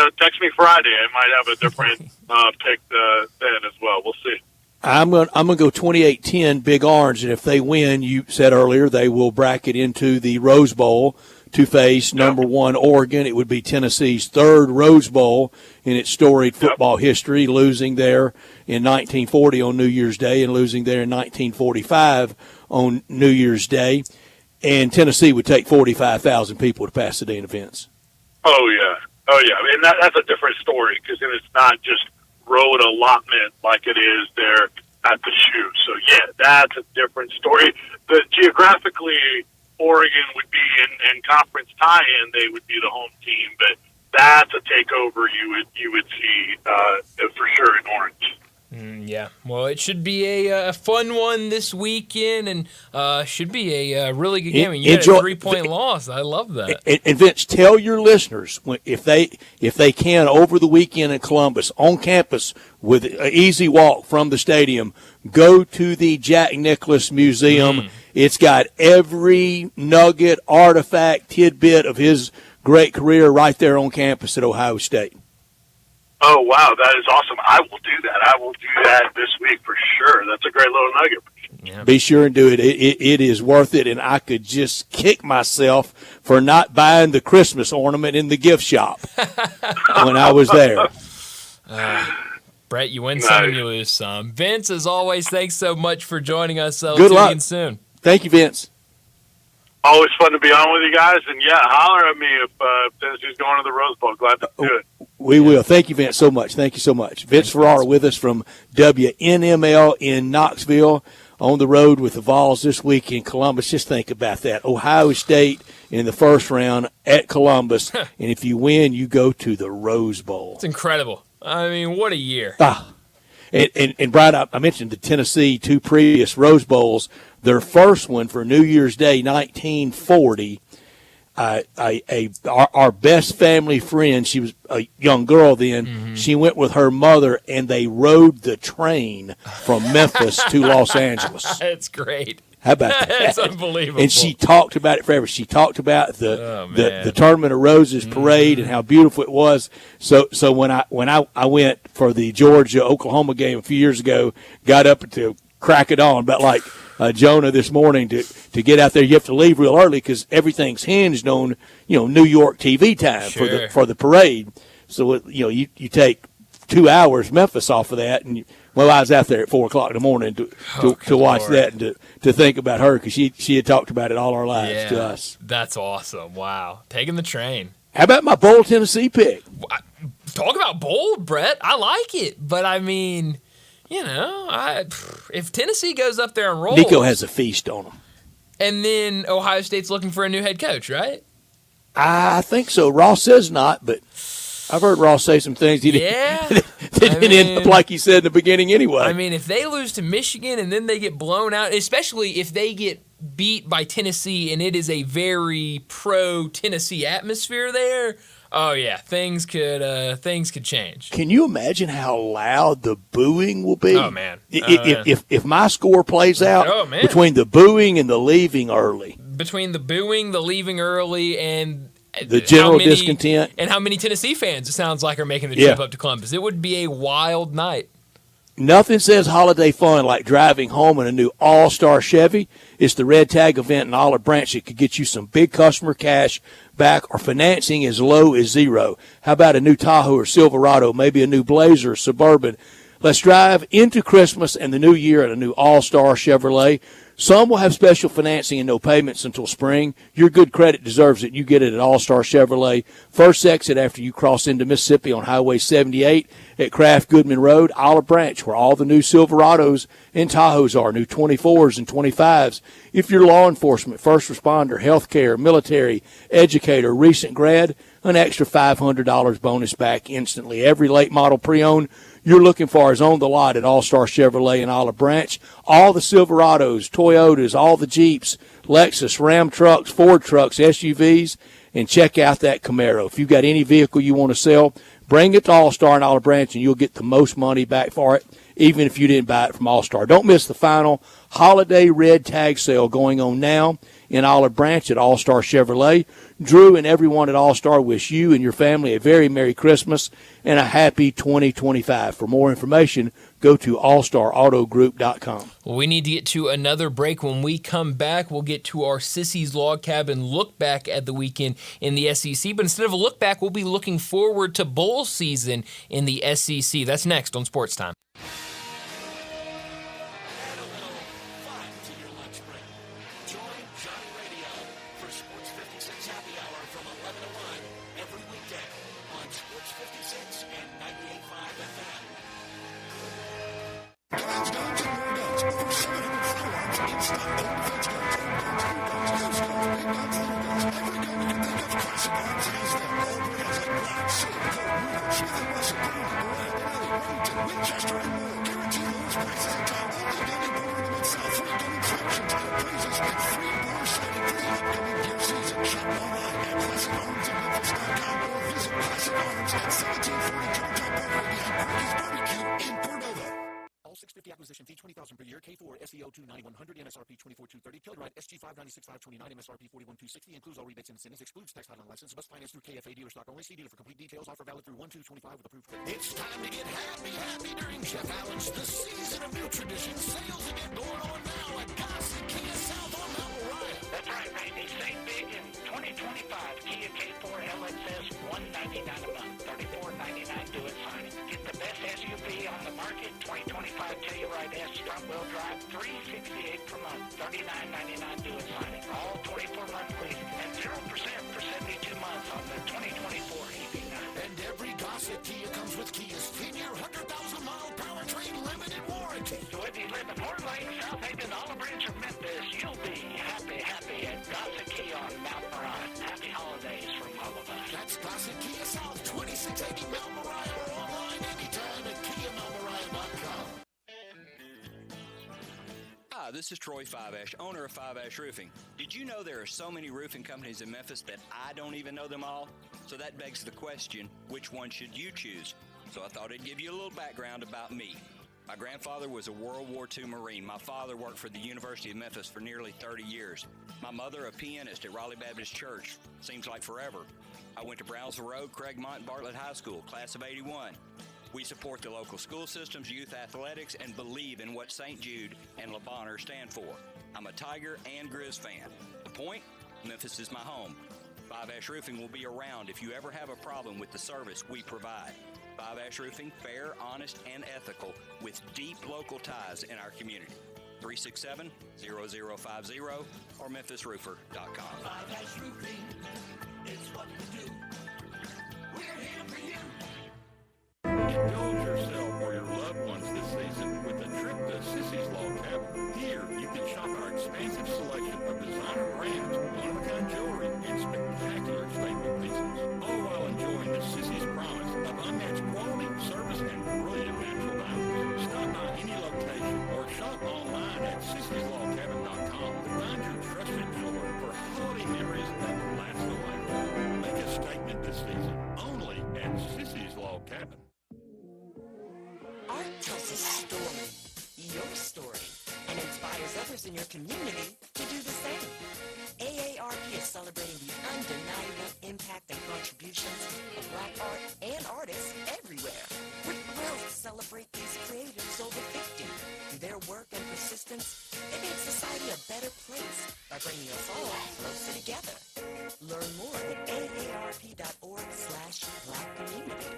Friday. I might have a different pick then as well. We'll see. I'm gonna go 28-10 Big Orange, and if they win, you said earlier they will bracket into the Rose Bowl to face number 1 Oregon. It would be Tennessee's 3rd Rose Bowl in its storied football history, losing there in 1940 on New Year's Day and losing there in 1945 on New Year's Day. And Tennessee would take 45,000 people to Pasadena, Vince. Oh yeah. I mean, that's a different story because then it's not just road allotment like it is there at the shoe. So yeah, that's a different story. But geographically, Oregon would be in conference tie-in; they would be the home team. But that's a takeover you would see for sure in Orange. Yeah, well, it should be a fun one this weekend, and should be a really good game. And you had a 3-point loss. I love that. And Vince, tell your listeners if they can over the weekend in Columbus on campus with an easy walk from the stadium, go to the Jack Nicklaus Museum. It's got every nugget, artifact, tidbit of his great career right there on campus at Ohio State. Oh, wow, that is awesome. I will do that. I will do that this week for sure. That's a great little nugget. Yeah. Be sure and do it. It is worth it, and I could just kick myself for not buying the Christmas ornament in the gift shop when I was there. Brett, you win some and you lose some. Vince, as always, thanks so much for joining us. Good luck. Again soon. Thank you, Vince. Always fun to be on with you guys, and yeah, holler at me if Tennessee's going to the Rose Bowl. Glad to do it. We will. Thank you, Vince, so much. Thank you so much. Vince Ferrara with us from WNML in Knoxville, on the road with the Vols this week in Columbus. Just think about that. Ohio State in the first round at Columbus, and if you win, you go to the Rose Bowl. It's incredible. I mean, what a year. And Brian, I mentioned the Tennessee 2 previous Rose Bowls. Their first one for New Year's Day, 1940, our best family friend, she was a young girl then, she went with her mother, and they rode the train from Memphis to Los Angeles. That's great. How about that? That's unbelievable. And she talked about it forever. She talked about the Tournament of Roses parade and how beautiful it was. So when I went for the Georgia-Oklahoma game a few years ago, got up to crack it on, about like Jonah this morning to get out there. You have to leave real early because everything's hinged on New York TV time for the parade. So you take 2 hours Memphis off of that, and I was out there at 4:00 in the morning to watch that and to think about her because she had talked about it all our lives to us. That's awesome. Wow, taking the train. How about my bold Tennessee pick? Talk about bold, Brett. I like it, but I mean, if Tennessee goes up there and rolls, Nico has a feast on them. And then Ohio State's looking for a new head coach, right? I think so. Ross says not, but I've heard Ross say some things he Yeah. didn't end up like he said in the beginning anyway. I mean, if they lose to Michigan and then they get blown out, especially if they get beat by Tennessee and it is a very pro-Tennessee atmosphere there, oh yeah, things could change. Can you imagine how loud the booing will be? Oh man! If my score plays out between the booing and the leaving early, between the booing, the leaving early, and the general discontent, and how many Tennessee fans it sounds like are making the trip up to Columbus, it would be a wild night. Nothing says holiday fun like driving home in a new All-Star Chevy. It's the Red Tag event in Olive Branch that could get you some big customer cash back or financing as low as zero. How about a new Tahoe or Silverado, maybe a new Blazer or Suburban? Let's drive into Christmas and the new year in a new All-Star Chevrolet. Some will have special financing and no payments until spring. Your good credit deserves it. You get it at All-Star Chevrolet. First exit after you cross into Mississippi on Highway 78 at Kraft Goodman Road, Olive Branch, where all the new Silverados and Tahoes are, new 24s and 25s. If you're law enforcement, first responder, healthcare, military, educator, recent grad, an extra $500 bonus back instantly. Every late model pre-owned you're looking for is on the lot at All-Star Chevrolet in Olive Branch. All the Silverados, Toyotas, all the Jeeps, Lexus, Ram trucks, Ford trucks, SUVs, and check out that Camaro. If you've got any vehicle you want to sell, bring it to All-Star in Olive Branch, and you'll get the most money back for it, even if you didn't buy it from All-Star. Don't miss the final holiday red tag sale going on now in Olive Branch at All-Star Chevrolet. Drew and everyone at All-Star wish you and your family a very Merry Christmas and a happy 2025. For more information, go to allstarautogroup.com. Well, we need to get to another break. When we come back, we'll get to our Sissy's Log Cabin look back at the weekend in the SEC. But instead of a look back, we'll be looking forward to bowl season in the SEC. That's next on Sports Time. Acquisition fee $20,000 per year. K4 SEO 29100 MSRP 24230. Kilowatt SG 596.529 MSRP 41260. Includes all rebates and incentives. Excludes tax title and license. Must finance through KFA dealer stock only. See dealer for complete details. Offer valid through 1/2/25 with approved credit. It's time to get happy during Jeff Allen's The Season of New Traditions sales event going on now at Gossett Kia South on Mount Moriah. That's right, Randy. Save big in 2025 Kia K4 LXS $199 a month. $34.99 do it signing. Get the best SUV on the market. 2025 Telluride S front-wheel drive, $368 per month, $39.99 do it signing. All 24 month lease and 0% for 72 months on the 2024 EV9. And every Gossett Kia comes with Kia's 10-year, 100,000-mile powertrain limited warranty. So whether you live in Fort Lake, South Haven, Olive Branch, or Memphis, you'll be happy at Gossett Kia on Mount Moriah. Happy holidays from all of us. That's Gossett Kia South, 2680 Mount Moriah, or online anytime at KiaMountMoriah.com. Hi, this is Troy Five-Ash, owner of Five-Ash Roofing. Did you know there are so many roofing companies in Memphis that I don't even know them all? So that begs the question, which one should you choose? So I thought I'd give you a little background about me. My grandfather was a World War II Marine. My father worked for the University of Memphis for nearly 30 years. My mother, a pianist at Raleigh Baptist Church. Seems like forever. I went to Brownsville Road, Craigmont, and Bartlett High School, class of 81. We support the local school systems, youth athletics, and believe in what St. Jude and Le Bonheur stand for. I'm a Tiger and Grizz fan. The point? Memphis is my home. Five-Ash Roofing will be around if you ever have a problem with the service we provide. Five-Ash Roofing, fair, honest, and ethical, with deep local ties in our community. 367-0050 or memphisroofer.com. Five-Ash Roofing is what we do. We're here for you. Indulge yourself or your loved ones this season with a trip to Sissy's Log Cabin. Here, you can shop our expansive selection of designer brands, one-of-a-kind jewelry, and spectacular statement pieces, all while enjoying the Sissy's Promise Log Cabin. Art tells a story, your story, and inspires others in your community to do the same. AARP is celebrating the undeniable impact and contributions of Black art and artists everywhere. We're thrilled to celebrate these creators over 50. Through their work and persistence, they make society a better place by bringing us all closer together. Learn more at aarp.org/blackcommunity.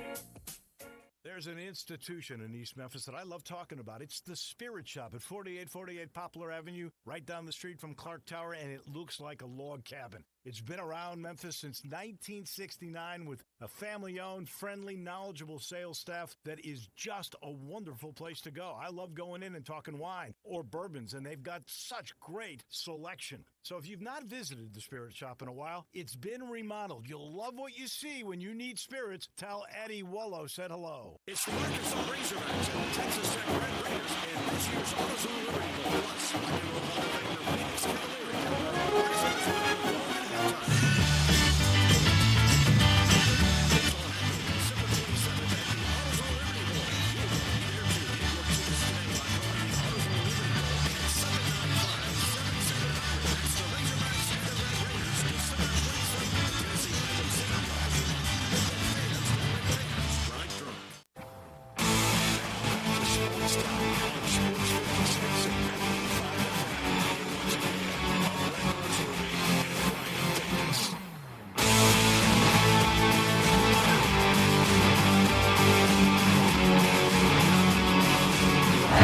There's an institution in East Memphis that I love talking about. It's the Spirit Shop at 4848 Poplar Avenue, right down the street from Clark Tower, and it looks like a log cabin. It's been around Memphis since 1969 with a family-owned, friendly, knowledgeable sales staff that is just a wonderful place to go. I love going in and talking wine or bourbons, and they've got such great selection. So if you've not visited the Spirit Shop in a while, it's been remodeled. You'll love what you see when you need spirits. Tell Eddie Wollo said hello. It's the Arkansas Razorbacks and the Texas Tech Red Raiders in this year's AutoZone Liberty Bowl. Plus, I can roll on the Phoenix Cavaliers.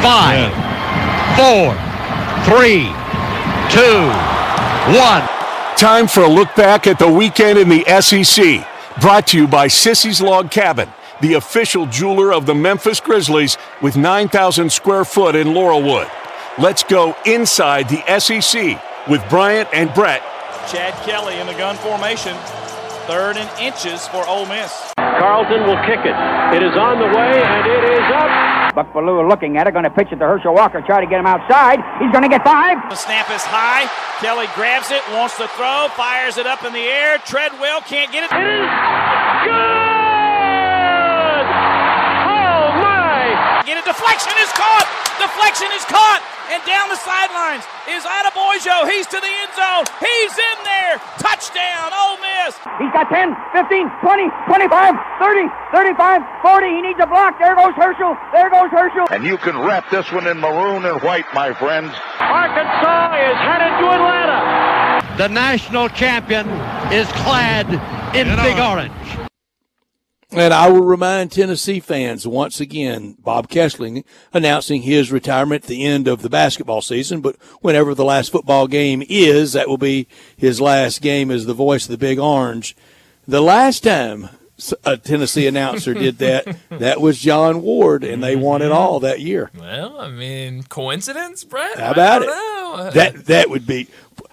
Five, 4, 3, 2, 1. Time for a look back at the weekend in the SEC. Brought to you by Sissy's Log Cabin, the official jeweler of the Memphis Grizzlies with 9,000 square foot in Laurelwood. Let's go inside the SEC with Bryant and Brett. Chad Kelly in the gun formation. 3rd and inches for Ole Miss. Carlton will kick it. It is on the way, and it is up. Buck Bellew looking at it, going to pitch it to Herschel Walker, try to get him outside. He's going to get 5. The snap is high. Kelly grabs it, wants to throw, fires it up in the air. Treadwell can't get it. It is good! Oh, my! Get a deflection is caught! Deflection is caught! And down the sidelines is Adebayo. He's to the end zone. He's in there. Touchdown, Ole Miss. He's got 10, 15, 20, 25, 30, 35, 40. He needs a block. There goes Herschel. There goes Herschel. And you can wrap this one in maroon and white, my friends. Arkansas is headed to Atlanta. The national champion is clad in big orange. And I will remind Tennessee fans once again, Bob Kessling announcing his retirement at the end of the basketball season, but whenever the last football game is, that will be his last game as the voice of the Big Orange. The last time a Tennessee announcer did that, that was John Ward, and they won it all that year. Well, I mean, coincidence, Brett? How about it? Know. That would be.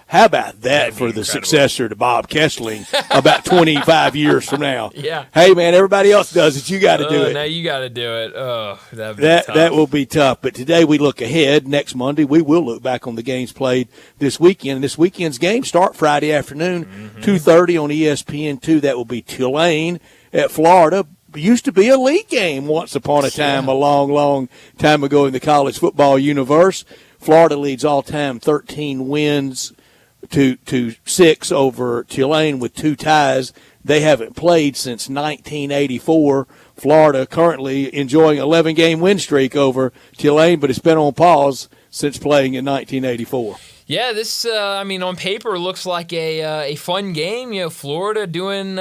How about that for the successor to Bob Kessling about 25 years from now? Yeah. Hey, man, everybody else does it. You got to do it. Now you got to do it. Oh, that'd be tough. That will be tough. But today we look ahead. Next Monday we will look back on the games played this weekend. And this weekend's games start Friday afternoon, 2:30 on ESPN2. That will be Tulane at Florida. It used to be a league game once upon a time, a long, long time ago in the college football universe. Florida leads all-time 13 wins to 6 over Tulane with 2 ties. They haven't played since 1984. Florida currently enjoying an 11-game win streak over Tulane, but it's been on pause since playing in 1984. Yeah, this, on paper looks like a fun game. You know, Florida doing,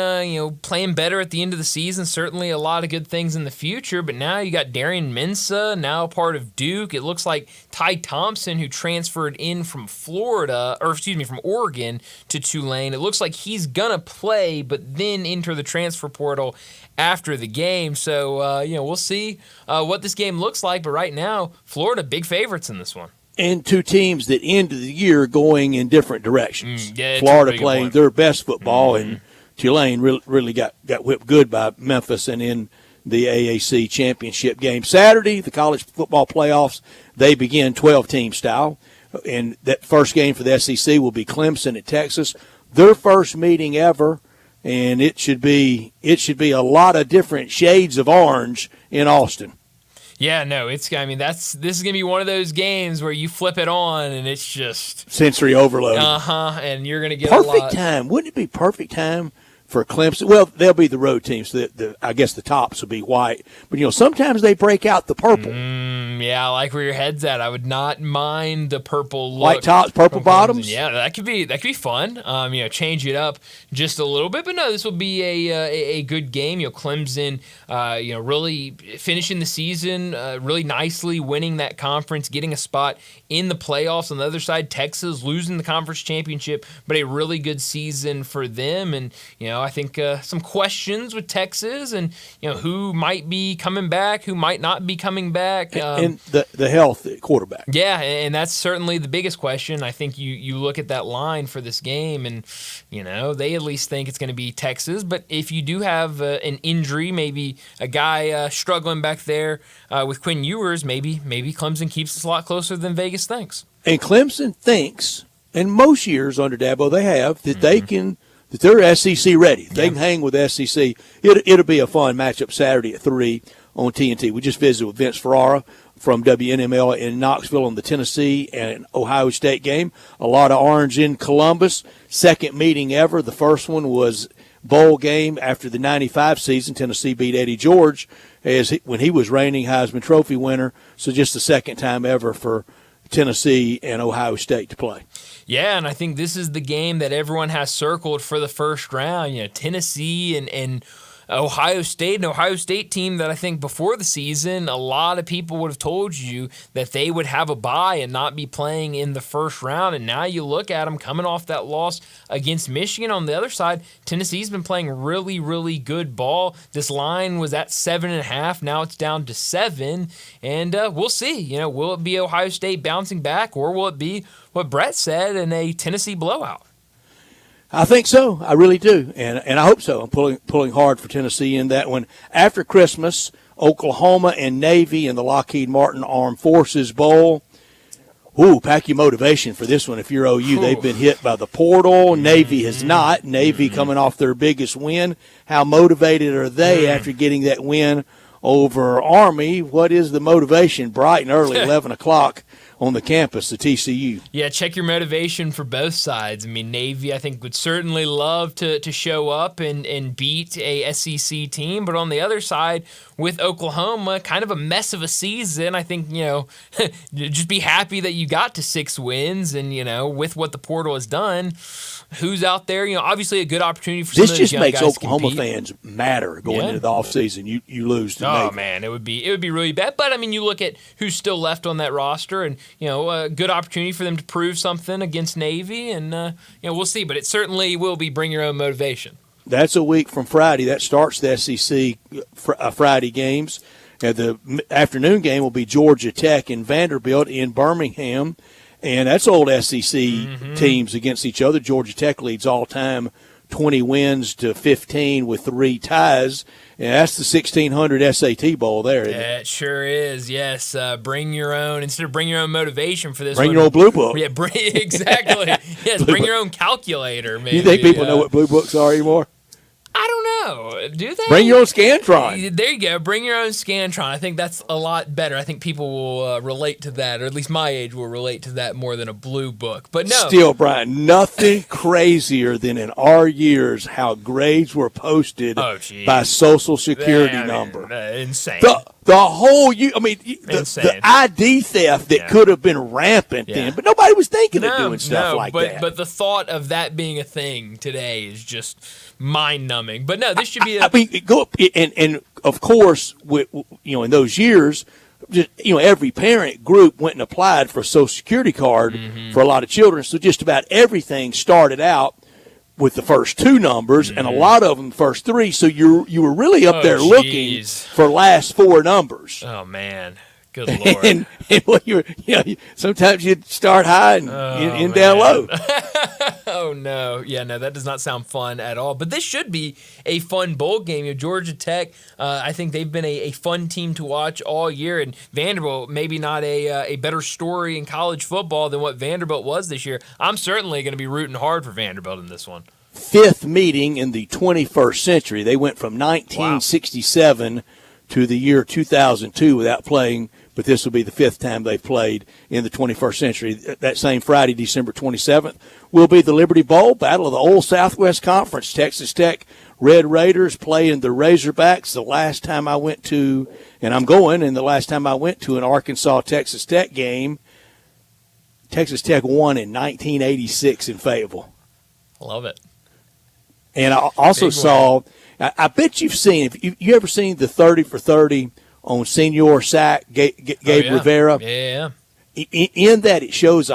playing better at the end of the season. Certainly a lot of good things in the future. But now you got Darian Mensah, now part of Duke. It looks like Ty Thompson, who transferred in from from Oregon to Tulane. It looks like he's going to play, but then enter the transfer portal after the game. So, we'll see what this game looks like. But right now, Florida, big favorites in this one. And 2 teams that ended the year going in different directions. Florida playing their best football, and Tulane really got whipped good by Memphis and in the AAC championship game. Saturday, the college football playoffs, they begin 12-team style. And that first game for the SEC will be Clemson at Texas. Their first meeting ever. and it should be a lot of different shades of orange in Austin. Yeah, no, this is gonna be one of those games where you flip it on and it's just sensory overload. And you're gonna get perfect time. Wouldn't it be perfect time for Clemson? Well, they'll be the road teams. So I guess the tops will be white, but sometimes they break out the purple. Yeah, I like where your head's at. I would not mind the purple look. White tops, purple bottoms. Yeah, that could be fun. Change it up just a little bit. But no, this will be a good game. Clemson, really finishing the season really nicely, winning that conference, getting a spot in the playoffs. On the other side, Texas losing the conference championship, but a really good season for them. And I think some questions with Texas, and who might be coming back, who might not be coming back. And the health quarterback. Yeah, and that's certainly the biggest question. I think you look at that line for this game, and they at least think it's going to be Texas. But if you do have an injury, maybe a guy struggling back there with Quinn Ewers, maybe Clemson keeps us a lot closer than Vegas thinks. And Clemson thinks, and most years under Dabo they have, that that they're SEC ready. They can hang with SEC. It'll be a fun matchup Saturday at 3 on TNT. We just visited with Vince Ferrara from WNML in Knoxville on the Tennessee and Ohio State game. A lot of orange in Columbus. Second meeting ever. The first one was bowl game after the 95 season. Tennessee beat Eddie George when he was reigning Heisman Trophy winner. So just the second time ever for Tennessee and Ohio State to play. Yeah, and I think this is the game that everyone has circled for the first round. Tennessee and Ohio State, an Ohio State team that I think before the season, a lot of people would have told you that they would have a bye and not be playing in the first round. And now you look at them coming off that loss against Michigan. On the other side, Tennessee's been playing really, really good ball. This line was at 7.5. Now it's down to 7. And we'll see. Will it be Ohio State bouncing back, or will it be what Brett said in a Tennessee blowout? I think so. I really do, and I hope so. I'm pulling hard for Tennessee in that one. After Christmas, Oklahoma and Navy in the Lockheed Martin Armed Forces Bowl. Ooh, pack your motivation for this one. If you're OU, they've been hit by the portal. Navy has not. Navy coming off their biggest win. How motivated are they after getting that win over Army? What is the motivation? Bright and early, 11 o'clock. On the campus, the TCU. Yeah, check your motivation for both sides. I mean, Navy, I think, would certainly love to show up and beat a SEC team. But on the other side, with Oklahoma, kind of a mess of a season, I think, just be happy that you got to 6 wins. And, with what the portal has done, who's out there? Obviously a good opportunity for some of those young guys to compete. This just makes Oklahoma fans matter going into the offseason. You lose to Navy. Oh, man, it would be really bad. But, I mean, you look at who's still left on that roster, and a good opportunity for them to prove something against Navy, and we'll see. But it certainly will be bring your own motivation. That's a week from Friday. That starts the SEC Friday games. The afternoon game will be Georgia Tech and Vanderbilt in Birmingham, and that's old SEC teams against each other. Georgia Tech leads all time 20 wins to 15 with 3 ties. Yeah, that's the 1600 SAT Bowl there. It sure is, yes. Bring your own, instead of bring your own motivation for this bring one. Your own blue book. Yeah, exactly. Yes, bring your own calculator, maybe. You think people know what blue books are anymore? I don't know. Do they? Bring your own Scantron. There you go. Bring your own Scantron. I think that's a lot better. I think people will relate to that, or at least my age will relate to that more than a blue book. But no. Still, Brian, nothing crazier than in our years how grades were posted by Social Security number. Insane. The whole the ID theft that could have been rampant then, but nobody was thinking of doing stuff like that. But the thought of that being a thing today is just mind-numbing. But no, this should be and of course, in those years, just, every parent group went and applied for a Social Security card for a lot of children. So just about everything started out with the first 2 numbers, and a lot of them the first 3. So you were really up there looking for last 4 numbers. Oh man, good Lord! and sometimes you'd start high and end down low. Oh no, yeah, no, that does not sound fun at all. But this should be a fun bowl game. Georgia Tech, I think they've been a fun team to watch all year, and Vanderbilt maybe not a better story in college football than what Vanderbilt was this year. I'm certainly going to be rooting hard for Vanderbilt in this one. fifth meeting in the 21st century. They went from 1967 to the year 2002 without playing, but this will be the fifth time they've played in the 21st century. That same Friday, December 27th, will be the Liberty Bowl, Battle of the Old Southwest Conference. Texas Tech Red Raiders playing the Razorbacks. The last time I went to, and I'm going, and the last time I went to an Arkansas-Texas Tech game, Texas Tech won in 1986 in Fayetteville. Love it. And I also saw, I bet you've seen, if you ever seen the 30 for 30 on Senior Sack, Gabe Rivera? Yeah. In that, it shows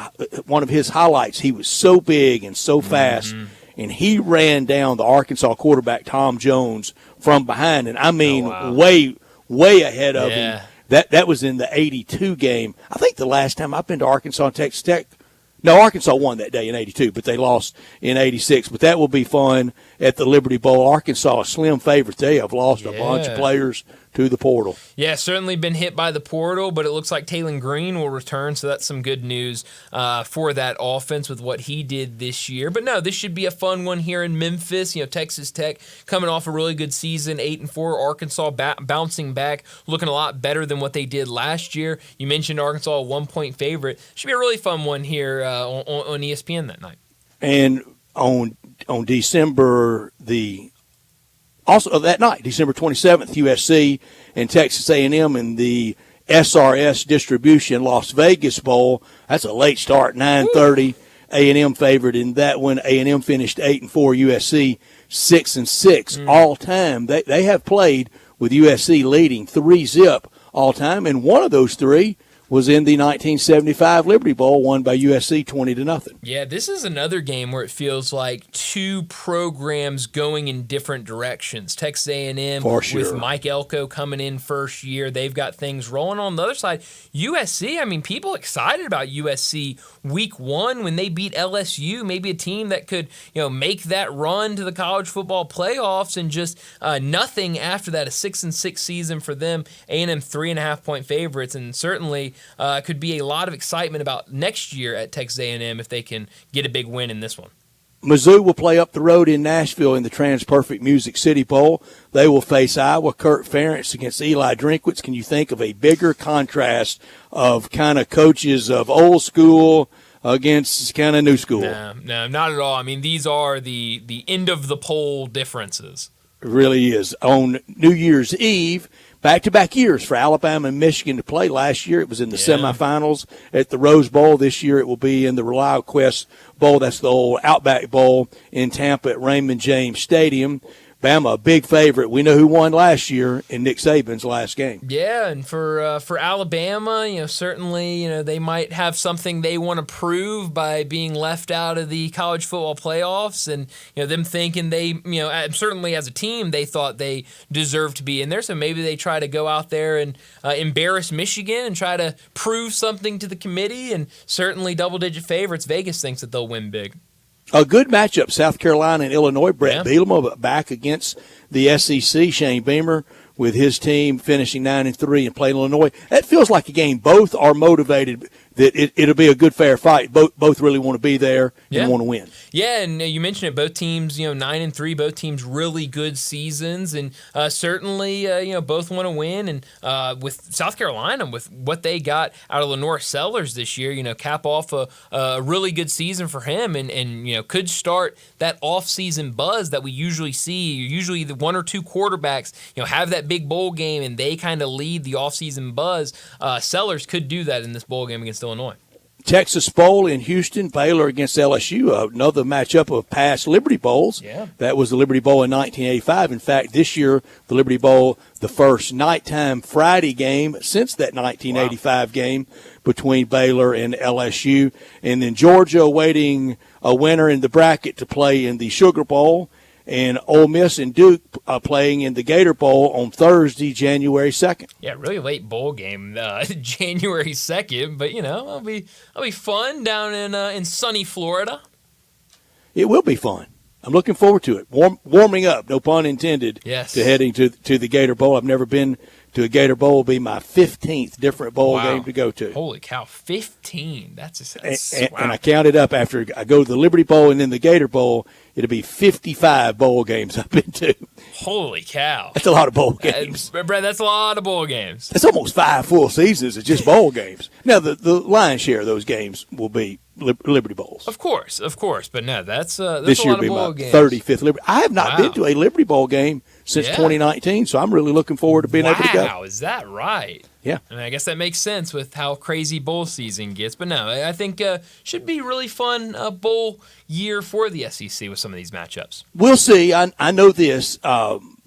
one of his highlights. He was so big and so fast, and he ran down the Arkansas quarterback, Tom Jones, from behind. And I mean, way ahead of him. That was in the 82 game. I think the last time I've been to Arkansas and Texas Tech, no, Arkansas won that day in 82, but they lost in 86. But that will be fun at the Liberty Bowl. Arkansas, a slim favorite. They have lost a bunch of players to the portal. Yeah, certainly been hit by the portal, but it looks like Taylon Green will return, so that's some good news for that offense with what he did this year. But no, this should be a fun one here in Memphis. You know, Texas Tech coming off a really good season, 8-4. Arkansas bouncing back, looking a lot better than what they did last year. You mentioned Arkansas, a 1-point favorite. Should be a really fun one here on ESPN that night. And on December also that night, December 27th, USC and Texas A&M in the SRS Distribution Las Vegas Bowl. That's a late start, 9:30. A&M favored in that one. A&M finished 8-4. USC 6-6 all time. They have played with USC leading 3-0 all time, and one of those three was in the 1975 Liberty Bowl, won by USC 20-0. Yeah, this is another game where it feels like two programs going in different directions. Texas A&M with Mike Elko coming in first year. They've got things rolling. On the other side, USC, I mean, people excited about USC week one when they beat LSU, maybe a team that could, make that run to the college football playoffs, and just nothing after that. A 6-6 season for them. A&M 3.5-point favorites, and certainly could be a lot of excitement about next year at Texas A&M if they can get a big win in this one. Mizzou will play up the road in Nashville in the TransPerfect Music City Bowl. They will face Iowa. Kurt Ferentz against Eli Drinkwitz. Can you think of a bigger contrast of kind of coaches of old school against kind of new school? No, not at all. I mean, these are the end of the poll differences. It really is. On New Year's Eve, back-to-back years for Alabama and Michigan to play. Last year it was in the semifinals at the Rose Bowl. This year it will be in the ReliaQuest Bowl. That's the old Outback Bowl in Tampa at Raymond James Stadium. Bama, a big favorite. We know who won last year in Nick Saban's last game. Yeah, and for Alabama, certainly, they might have something they want to prove by being left out of the college football playoffs, and them thinking they, certainly as a team, they thought they deserved to be in there. So maybe they try to go out there and embarrass Michigan and try to prove something to the committee. And certainly double-digit favorites. Vegas thinks that they'll win big. A good matchup, South Carolina and Illinois. Brett Bielema back against the SEC. Shane Beamer with his team finishing 9-3 and playing Illinois. That feels like a game. Both are motivated that it'll be a good, fair fight. Both really want to be there and want to win. Yeah, and you mentioned it. Both teams, 9-3. Both teams really good seasons, and certainly, both want to win. And with South Carolina, with what they got out of Lenore Sellers this year, cap off a really good season for him, and could start that off-season buzz that we usually see. Usually, the one or two quarterbacks, have that big bowl game, and they kind of lead the off-season buzz. Sellers could do that in this bowl game against Illinois. Texas Bowl in Houston, Baylor against LSU, another matchup of past Liberty Bowls. Yeah. That was the Liberty Bowl in 1985. In fact, this year, the Liberty Bowl, the first nighttime Friday game since that 1985 game between Baylor and LSU. And then Georgia awaiting a winner in the bracket to play in the Sugar Bowl. And Ole Miss and Duke playing in the Gator Bowl on Thursday, January 2nd. Yeah, really late bowl game, January 2nd. But it'll be fun down in sunny Florida. It will be fun. I'm looking forward to it. Warming up, no pun intended. Yes. To heading to the Gator Bowl. I've never been to a Gator Bowl will be my 15th different bowl game to go to. Holy cow, 15. That's And wow. I counted up after I go to the Liberty Bowl and then the Gator Bowl, it'll be 55 bowl games I've been to. Holy cow. That's a lot of bowl games. Brad, that's a lot of bowl games. That's almost 5 full seasons of just bowl games. Now, the lion's share of those games will be Liberty Bowls. Of course. But no, that's This a year lot will be of bowl my games. 35th Liberty. I have not been to a Liberty Bowl game since 2019, so I'm really looking forward to being able to go. Wow, is that right? Yeah. I mean, I guess that makes sense with how crazy bowl season gets. But no, I think should be really fun bowl year for the SEC with some of these matchups. We'll see. I know this.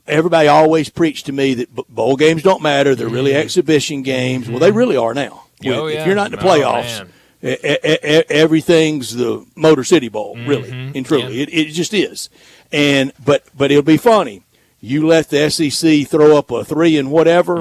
Everybody always preached to me that bowl games don't matter. They're really exhibition games. Well, they really are now. If you're not in the playoffs, everything's the Motor City Bowl, really and truly. It just is. But it'll be funny. You let the SEC throw up a 3 and whatever,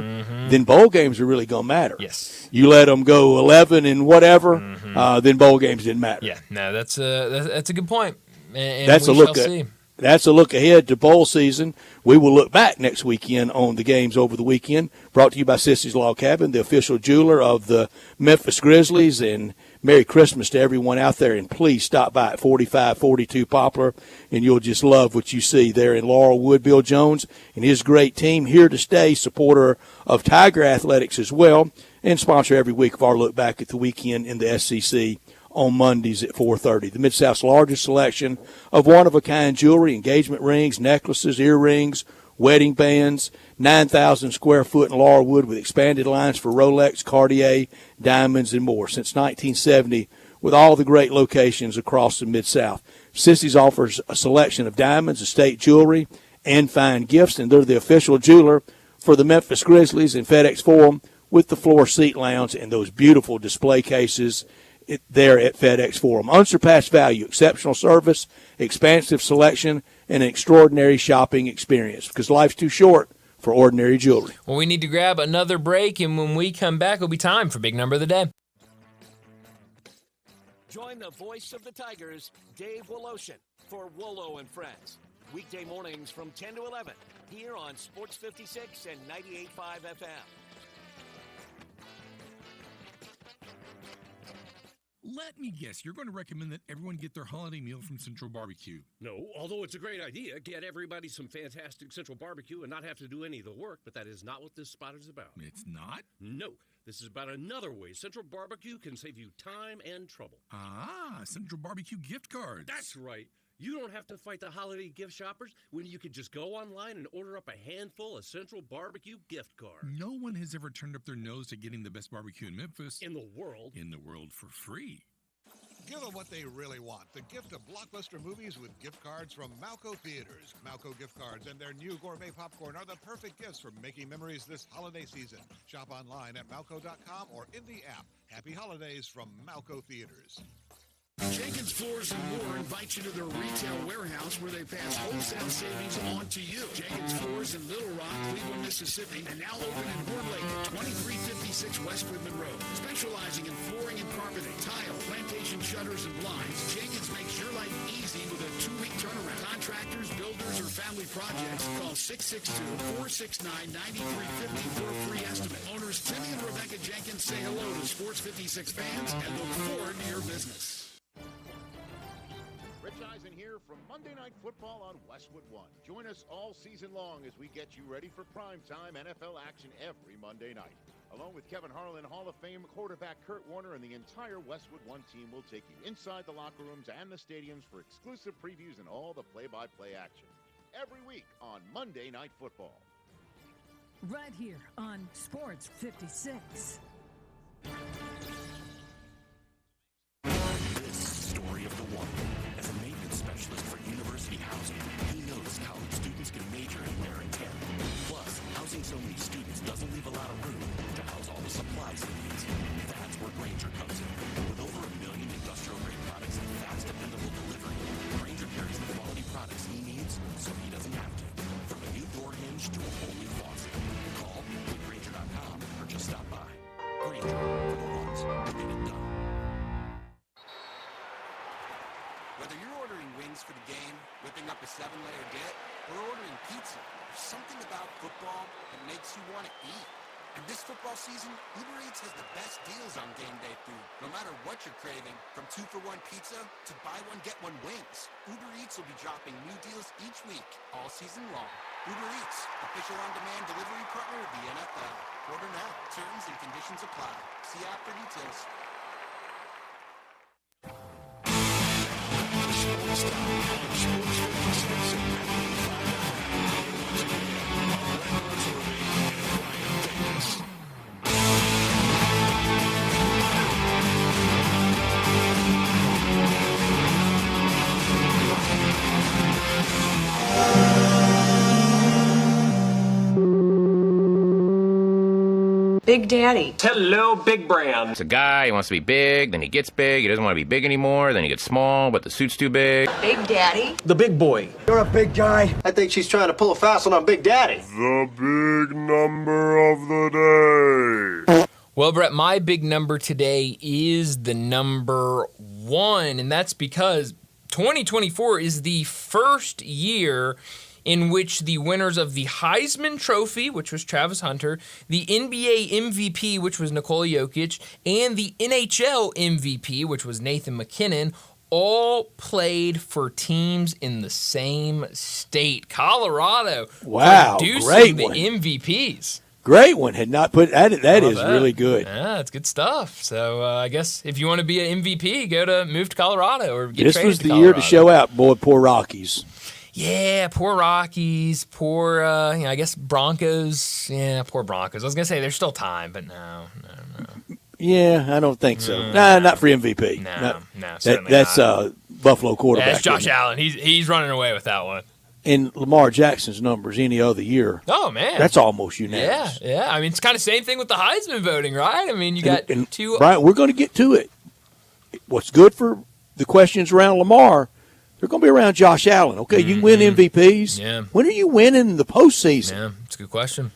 then bowl games are really going to matter. Yes. You let them go 11 and whatever, then bowl games didn't matter. Yeah, no, that's a good point. And That's we a look shall at. see. That's a look ahead to bowl season. We will look back next weekend on the games over the weekend. Brought to you by Sissy's Log Cabin, the official jeweler of the Memphis Grizzlies. And Merry Christmas to everyone out there. And please stop by at 4542 Poplar, and you'll just love what you see there in Laurelwood. Bill Jones and his great team here to stay, supporter of Tiger Athletics as well, and sponsor every week of our look back at the weekend in the SEC on Mondays at 4:30. The Mid-South's largest selection of one-of-a-kind jewelry, engagement rings, necklaces, earrings, wedding bands, 9,000 square foot in Laurelwood with expanded lines for Rolex, Cartier, diamonds, and more. Since 1970, with all the great locations across the Mid-South. Sissy's offers a selection of diamonds, estate jewelry, and fine gifts, and they're the official jeweler for the Memphis Grizzlies and FedEx Forum with the floor seat lounge and those beautiful display cases there at FedEx Forum. Unsurpassed value, exceptional service, expansive selection, and an extraordinary shopping experience because life's too short for ordinary jewelry. Well, we need to grab another break, and when we come back, it'll be time for Big Number of the Day. Join the voice of the Tigers, Dave Woloshin, for Wolo and Friends. Weekday mornings from 10 to 11 here on Sports 56 and 98.5 FM. Let me guess, you're going to recommend that everyone get their holiday meal from Central Barbecue. No, although it's a great idea, get everybody some fantastic Central Barbecue and not have to do any of the work, but that is not what this spot is about. It's not? No, this is about another way Central Barbecue can save you time and trouble. Ah, Central Barbecue gift cards. That's right. You don't have to fight the holiday gift shoppers when you can just go online and order up a handful of Central Barbecue gift cards. No one has ever turned up their nose at getting the best barbecue in Memphis. In the world. In the world for free. Give them what they really want. The gift of blockbuster movies with gift cards from Malco Theaters. Malco gift cards and their new gourmet popcorn are the perfect gifts for making memories this holiday season. Shop online at Malco.com or in the app. Happy holidays from Malco Theaters. Jenkins Floors and More invites you to their retail warehouse where they pass wholesale savings on to you. Jenkins Floors in Little Rock, Cleveland, Mississippi, and now open in Horn Lake at 2356 West Whitman Road. Specializing in flooring and carpeting, tile, plantation shutters, and blinds, Jenkins makes your life easy with a 2-week turnaround. Contractors, builders, or family projects, call 662-469-9350 for a free estimate. Owners Timmy and Rebecca Jenkins say hello to Sports 56 fans and look forward to your business. Rich Eisen here from Monday Night Football on Westwood One. Join us all season long as we get you ready for primetime NFL action every Monday night. Along with Kevin Harlan, Hall of Fame quarterback Kurt Warner, and the entire Westwood One team will take you inside the locker rooms and the stadiums for exclusive previews and all the play-by-play action. Every week on Monday Night Football. Right here on Sports 56. This story of the one. As a maintenance specialist for university housing, he knows college students can major in wear and tear. Plus, housing so many students doesn't leave a lot of room to house all the supplies he needs. That's where Grainger comes in. With over 1 million industrial-grade products and fast, dependable delivery, Grainger carries the quality products he needs so he doesn't have to. From a new door hinge to a whole new faucet. Call Grainger.com or just stop by. Grainger, for the ones who get it done. Whether you're ordering wings for the game, whipping up a 7-layer dip, or ordering pizza, there's something about football, it makes you want to eat. And this football season, Uber Eats has the best deals on game day food. No matter what you're craving, from 2-for-1 pizza to buy one, get one wings, Uber Eats will be dropping new deals each week, all season long. Uber Eats, official on-demand delivery partner of the NFL. Order now. Terms and conditions apply. See app for details. Big Daddy. Hello, Big Brand. It's a guy, he wants to be big, then he gets big, he doesn't want to be big anymore, then he gets small, but the suit's too big. Big Daddy. The big boy. You're a big guy. I think she's trying to pull a fast one on Big Daddy. The big number of the day. Well, Brett, my big number today is the number 1, and that's because 2024 is the first year in which the winners of the Heisman Trophy, which was Travis Hunter, the NBA MVP, which was Nikola Jokic, and the NHL MVP, which was Nathan McKinnon, all played for teams in the same state. Colorado. Wow, great the one. MVPs. Great one. Had not put that. That is really good. Yeah, it's good stuff. So I guess if you want to be an MVP, move to Colorado or get This traded was to the Colorado. year to show out, boy. Poor Rockies. Yeah, poor Rockies, poor, I guess Broncos. Yeah, poor Broncos. I was going to say there's still time, but no. Yeah, I don't think so. Nah, not for MVP. No, certainly that's not. Buffalo quarterback. That's Josh Allen. He's running away with that one. And Lamar Jackson's numbers any other year. Oh, man. That's almost unanimous. Yeah. I mean, it's kind of same thing with the Heisman voting, right? I mean, you got two. Brian, we're going to get to it. What's good for the questions around Lamar, they're going to be around Josh Allen. Okay, you can win MVPs. Yeah. When are you winning the postseason? Yeah, it's a good question.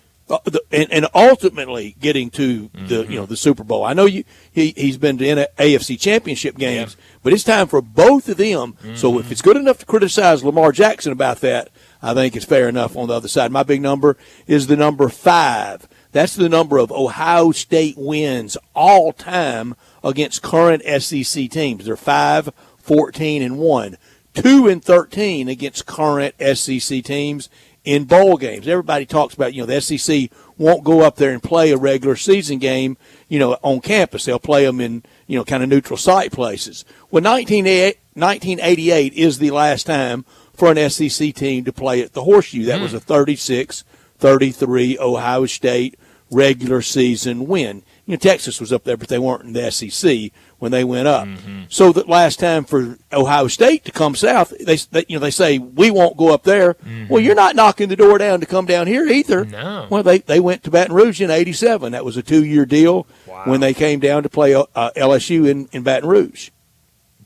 And ultimately getting to the Super Bowl. I know he's been to AFC Championship games, but it's time for both of them. So if it's good enough to criticize Lamar Jackson about that, I think it's fair enough on the other side. My big number is the number 5. That's the number of Ohio State wins all time against current SEC teams. They're 5, 14, and 1. 2 and 13 against current SEC teams in bowl games. Everybody talks about, the SEC won't go up there and play a regular season game, on campus. They'll play them in, kind of neutral site places. Well, 1988 is the last time for an SEC team to play at the Horseshoe. That was a 36-33 Ohio State regular season win. Texas was up there, but they weren't in the SEC when they went up. So that last time for Ohio State to come south, they say we won't go up there. Well, you're not knocking the door down to come down here either. No. Well, they went to Baton Rouge in '87. That was a 2-year deal when they came down to play LSU in Baton Rouge.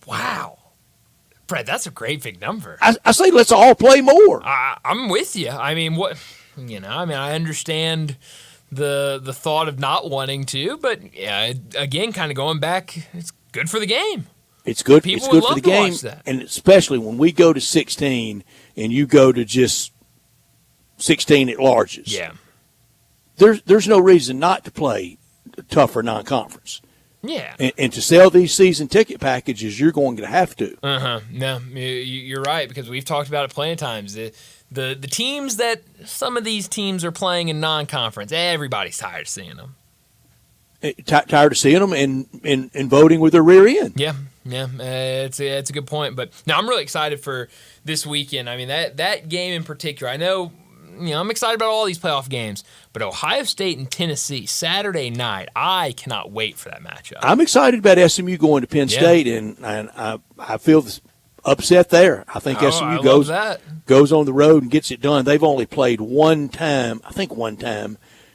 Wow. Fred, that's a great big number. I say let's all play more. I'm with you. I mean, I understand the thought of not wanting to, but again, kind of going back, it's good for the game. It's good. People it's good would for the love to game, watch that. And especially when we go to 16 and you go to just 16 at larges. Yeah, there's no reason not to play tougher non-conference. Yeah, and to sell these season ticket packages, you're going to have to. No, you're right, because we've talked about it plenty of times. The teams that some of these teams are playing in non-conference, everybody's tired of seeing them. Tired of seeing them and voting with their rear end. Yeah, it's a good point. But now I'm really excited for this weekend. I mean, that game in particular, I know, I'm excited about all these playoff games, but Ohio State and Tennessee, Saturday night, I cannot wait for that matchup. I'm excited about SMU going to Penn State, and I feel upset there. I think SMU goes on the road and gets it done. They've only played one time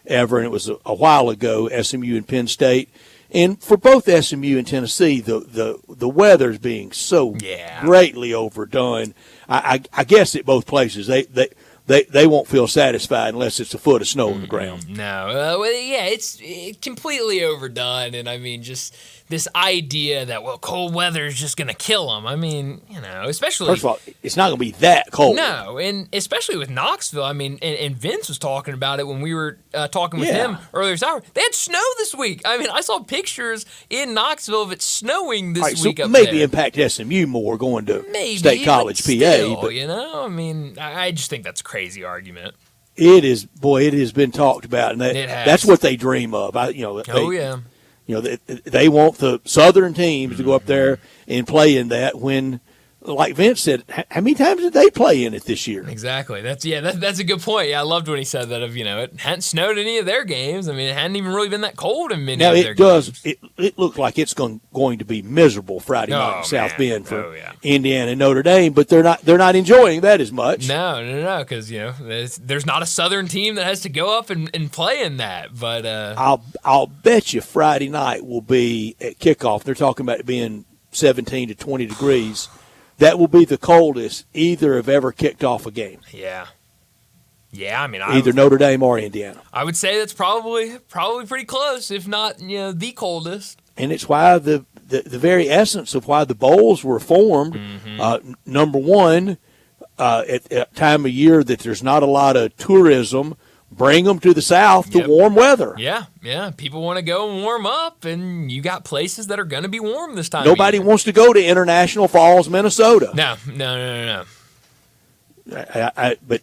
ever, and it was a while ago, SMU and Penn State. And for both SMU and Tennessee, the weather's being so greatly overdone. I guess at both places they they won't feel satisfied unless it's a foot of snow on the ground. No. It's completely overdone. And, I mean, just this idea that, well, cold weather is just going to kill them. I mean, especially. First of all, it's not going to be that cold. No, and especially with Knoxville. I mean, and Vince was talking about it when we were talking with him earlier this hour. They had snow this week. I mean, I saw pictures in Knoxville of it snowing this week up there. Maybe impact SMU more going to State College, PA. Still, I mean, I just think that's a crazy argument. It is, boy. It has been talked about, and that's what they dream of. They want the Southern teams to go up there and play in that. When, like Vince said, how many times did they play in it this year? Exactly. That's a good point. Yeah, I loved when he said that. It hadn't snowed any of their games. I mean, it hadn't even really been that cold in many of their games. It looked like it's going to be miserable Friday night in South Bend for Indiana and Notre Dame, but they're not enjoying that as much. No, because there's not a Southern team that has to go up and play in that. But I'll bet you Friday night will be at kickoff. They're talking about it being 17 to 20 degrees. That will be the coldest either have ever kicked off a game. Yeah. I mean, either Notre Dame or Indiana. I would say that's probably pretty close, if not the coldest. And it's why the very essence of why the bowls were formed. Number one, at a time of year that there's not a lot of tourism. Bring them to the South to warm weather. Yeah. People want to go and warm up, and you got places that are going to be warm this time. Nobody wants to go to International Falls, Minnesota. No. But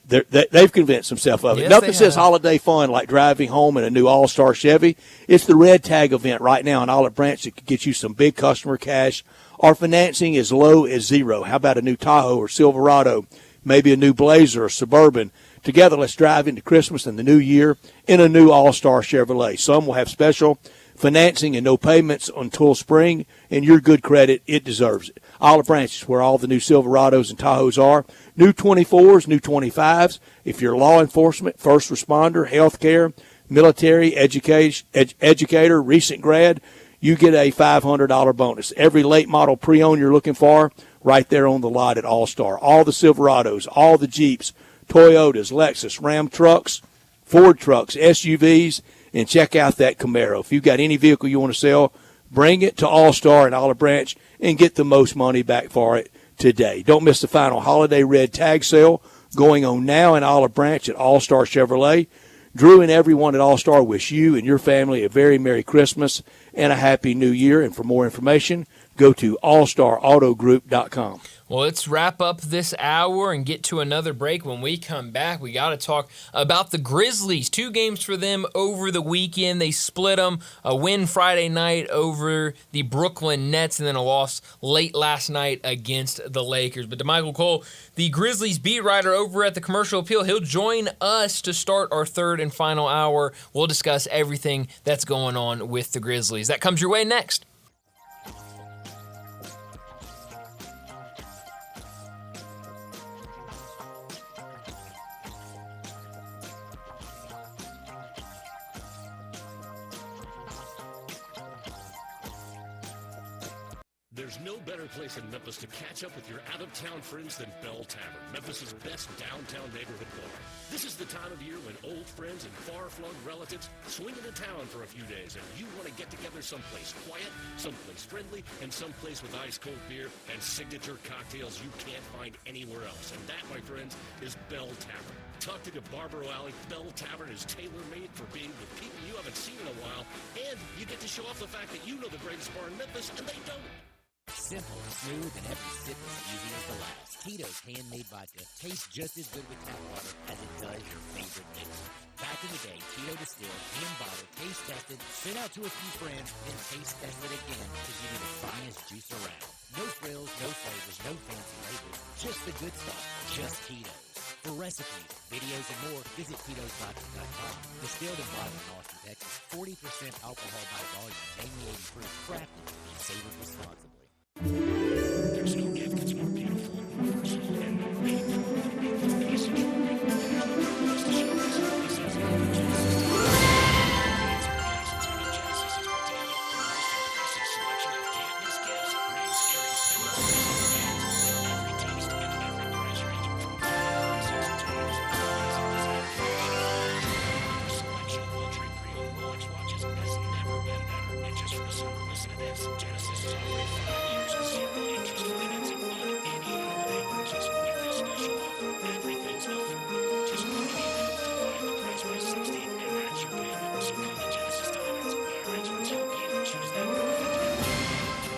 they've convinced themselves of it. Yes, Nothing says holiday fun like driving home in a new All-Star Chevy. It's the Red Tag event right now in Olive Branch that could get you some big customer cash or financing as low as zero. How about a new Tahoe or Silverado, maybe a new Blazer or Suburban? Together, let's drive into Christmas and the new year in a new All-Star Chevrolet. Some will have special financing and no payments until spring, and your good credit, it deserves it. Olive Branch is where all the new Silverados and Tahoes are. New 24s, new 25s. If you're law enforcement, first responder, healthcare, military, educator, recent grad, you get a $500 bonus. Every late model pre-owned you're looking for, right there on the lot at All-Star. All the Silverados, all the Jeeps, Toyotas, Lexus, Ram trucks, Ford trucks, SUVs, and check out that Camaro. If you've got any vehicle you want to sell, bring it to All-Star in Olive Branch and get the most money back for it today. Don't miss the final holiday red tag sale going on now in Olive Branch at All-Star Chevrolet. Drew and everyone at All-Star wish you and your family a very Merry Christmas and a Happy New Year. And for more information, go to allstarautogroup.com. Well, let's wrap up this hour and get to another break. When we come back, we got to talk about the Grizzlies. 2 games for them over the weekend. They split them. A win Friday night over the Brooklyn Nets and then a loss late last night against the Lakers. But DeMichael Cole, the Grizzlies beat writer over at the Commercial Appeal, he'll join us to start our third and final hour. We'll discuss everything that's going on with the Grizzlies. That comes your way next. There's no better place in Memphis to catch up with your out-of-town friends than Bell Tavern, Memphis's best downtown neighborhood bar. This is the time of year when old friends and far-flung relatives swing into town for a few days, and you want to get together someplace quiet, someplace friendly, and someplace with ice-cold beer and signature cocktails you can't find anywhere else. And that, my friends, is Bell Tavern. Tucked into Barbaro Alley, Bell Tavern is tailor-made for being with people you haven't seen in a while, and you get to show off the fact that you know the greatest bar in Memphis, and they don't. Simple, smooth, and every sip as easy as the last. Tito's handmade vodka tastes just as good with tap water as it does your favorite mix. Back in the day, Tito distilled, hand-bottled, taste-tested, sent out to a few friends, then taste-tested again to give you the finest juice around. No frills, no flavors, no fancy labels, just the good stuff, just Tito's. For recipes, videos, and more, visit Tito'sVodka.com. Distilled and bottled in Austin, Texas, 40% alcohol by volume, 80 proof, crafted and savored responsibly. There's no gift that's more beautiful, more personal, and more meaningful than the essential rest assurance. This is selection of can't-miss gifts, brings scary every taste and every price range from $6 to $2. Celebrate 5 years of zero interest financing on any home loan purchase with this special offer. Everything's affordable. Just call me now to find the price by 60 and match your payment. So come to Genesis Diamonds, our experts help you choose that perfect gift.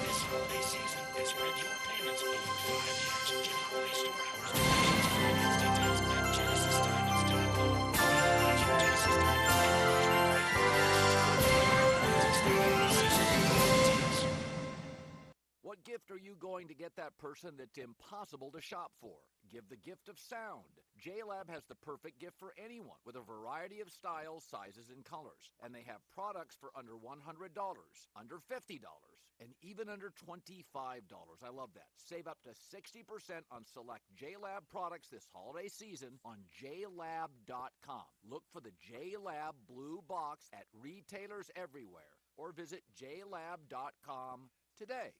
This holiday season, and spread your payments over 5 years. Get holiday store hours donations. Finance details at genesisdiamonds.com. That's your Genesis Diamonds anniversary credit card. What gift are you going to get that person that's impossible to shop for? Give the gift of sound. JLab has the perfect gift for anyone with a variety of styles, sizes, and colors. And they have products for under $100, under $50, and even under $25. I love that. Save up to 60% on select JLab products this holiday season on JLab.com. Look for the JLab blue box at retailers everywhere or visit JLab.com today.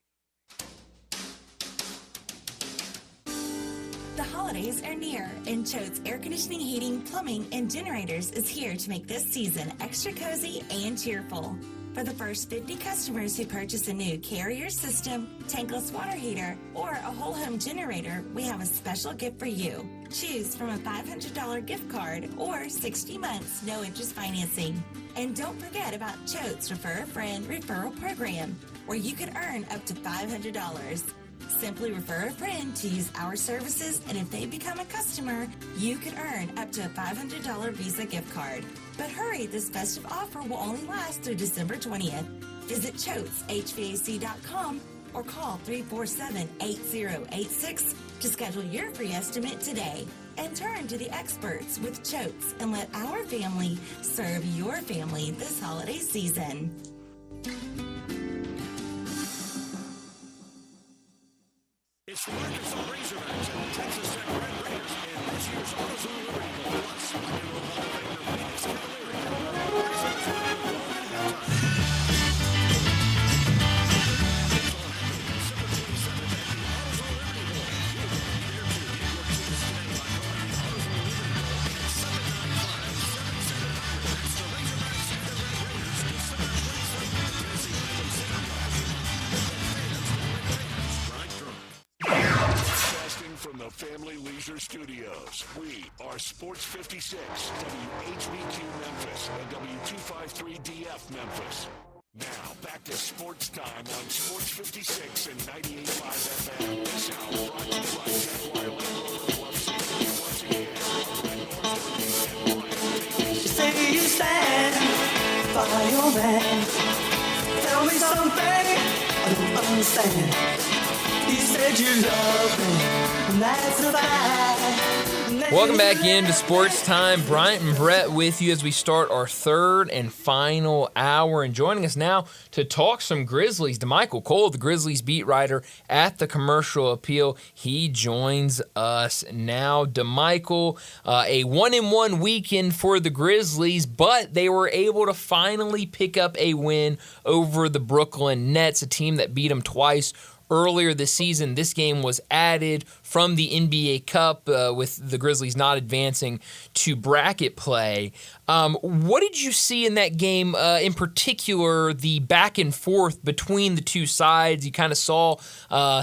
The holidays are near, and Choate's Air Conditioning, Heating, Plumbing, and Generators is here to make this season extra cozy and cheerful. For the first 50 customers who purchase a new Carrier system, tankless water heater, or a whole home generator, we have a special gift for you. Choose from a $500 gift card or 60 months no interest financing. And don't forget about Choate's Refer a Friend referral program, where you could earn up to $500. Simply refer a friend to use our services, and if they become a customer, you could earn up to a $500 Visa gift card. But hurry, this festive offer will only last through December 20th. Visit ChoatesHVAC.com or call 347-8086 to schedule your free estimate today. And turn to the experts with Choates and let our family serve your family this holiday season. It's the Arkansas Razorbacks and the Texas Tech Red Raiders in this year's AutoZone Liberty Bowl. Plus, Rock and Roll Hall of Famer Venus Cavalieri. Arizona State will go at halftime. It's all happening December 27th at the AutoZone Liberty Bowl. You'll want to be there too. Get your tickets today by calling the AutoZone Liberty Bowl at 795-7700. That's the Razorbacks and the Red Raiders, December 27th at Tennessee Highland Stadium. Broadcasting from the Family Leisure Studios, we are Sports 56, WHBQ Memphis, and W253DF Memphis. Now, back to Sports Time on Sports 56 and 98.5 FM. This hour brought to you by Jack Wiley, Rover Club Safety, once again, Red North and Brian. You say you stand by your man. Tell me something I don't understand. You said you love me, and that's a lie. Welcome back into Sports Time. Bryant and Brett with you as we start our third and final hour. And joining us now to talk some Grizzlies, DeMichael Cole, the Grizzlies beat writer at the Commercial Appeal. He joins us now. DeMichael, a 1-1 weekend for the Grizzlies, but they were able to finally pick up a win over the Brooklyn Nets, a team that beat them twice earlier this season. This game was added from the NBA Cup with the Grizzlies not advancing to bracket play. What did you see in that game, in particular, the back and forth between the two sides? You kind of saw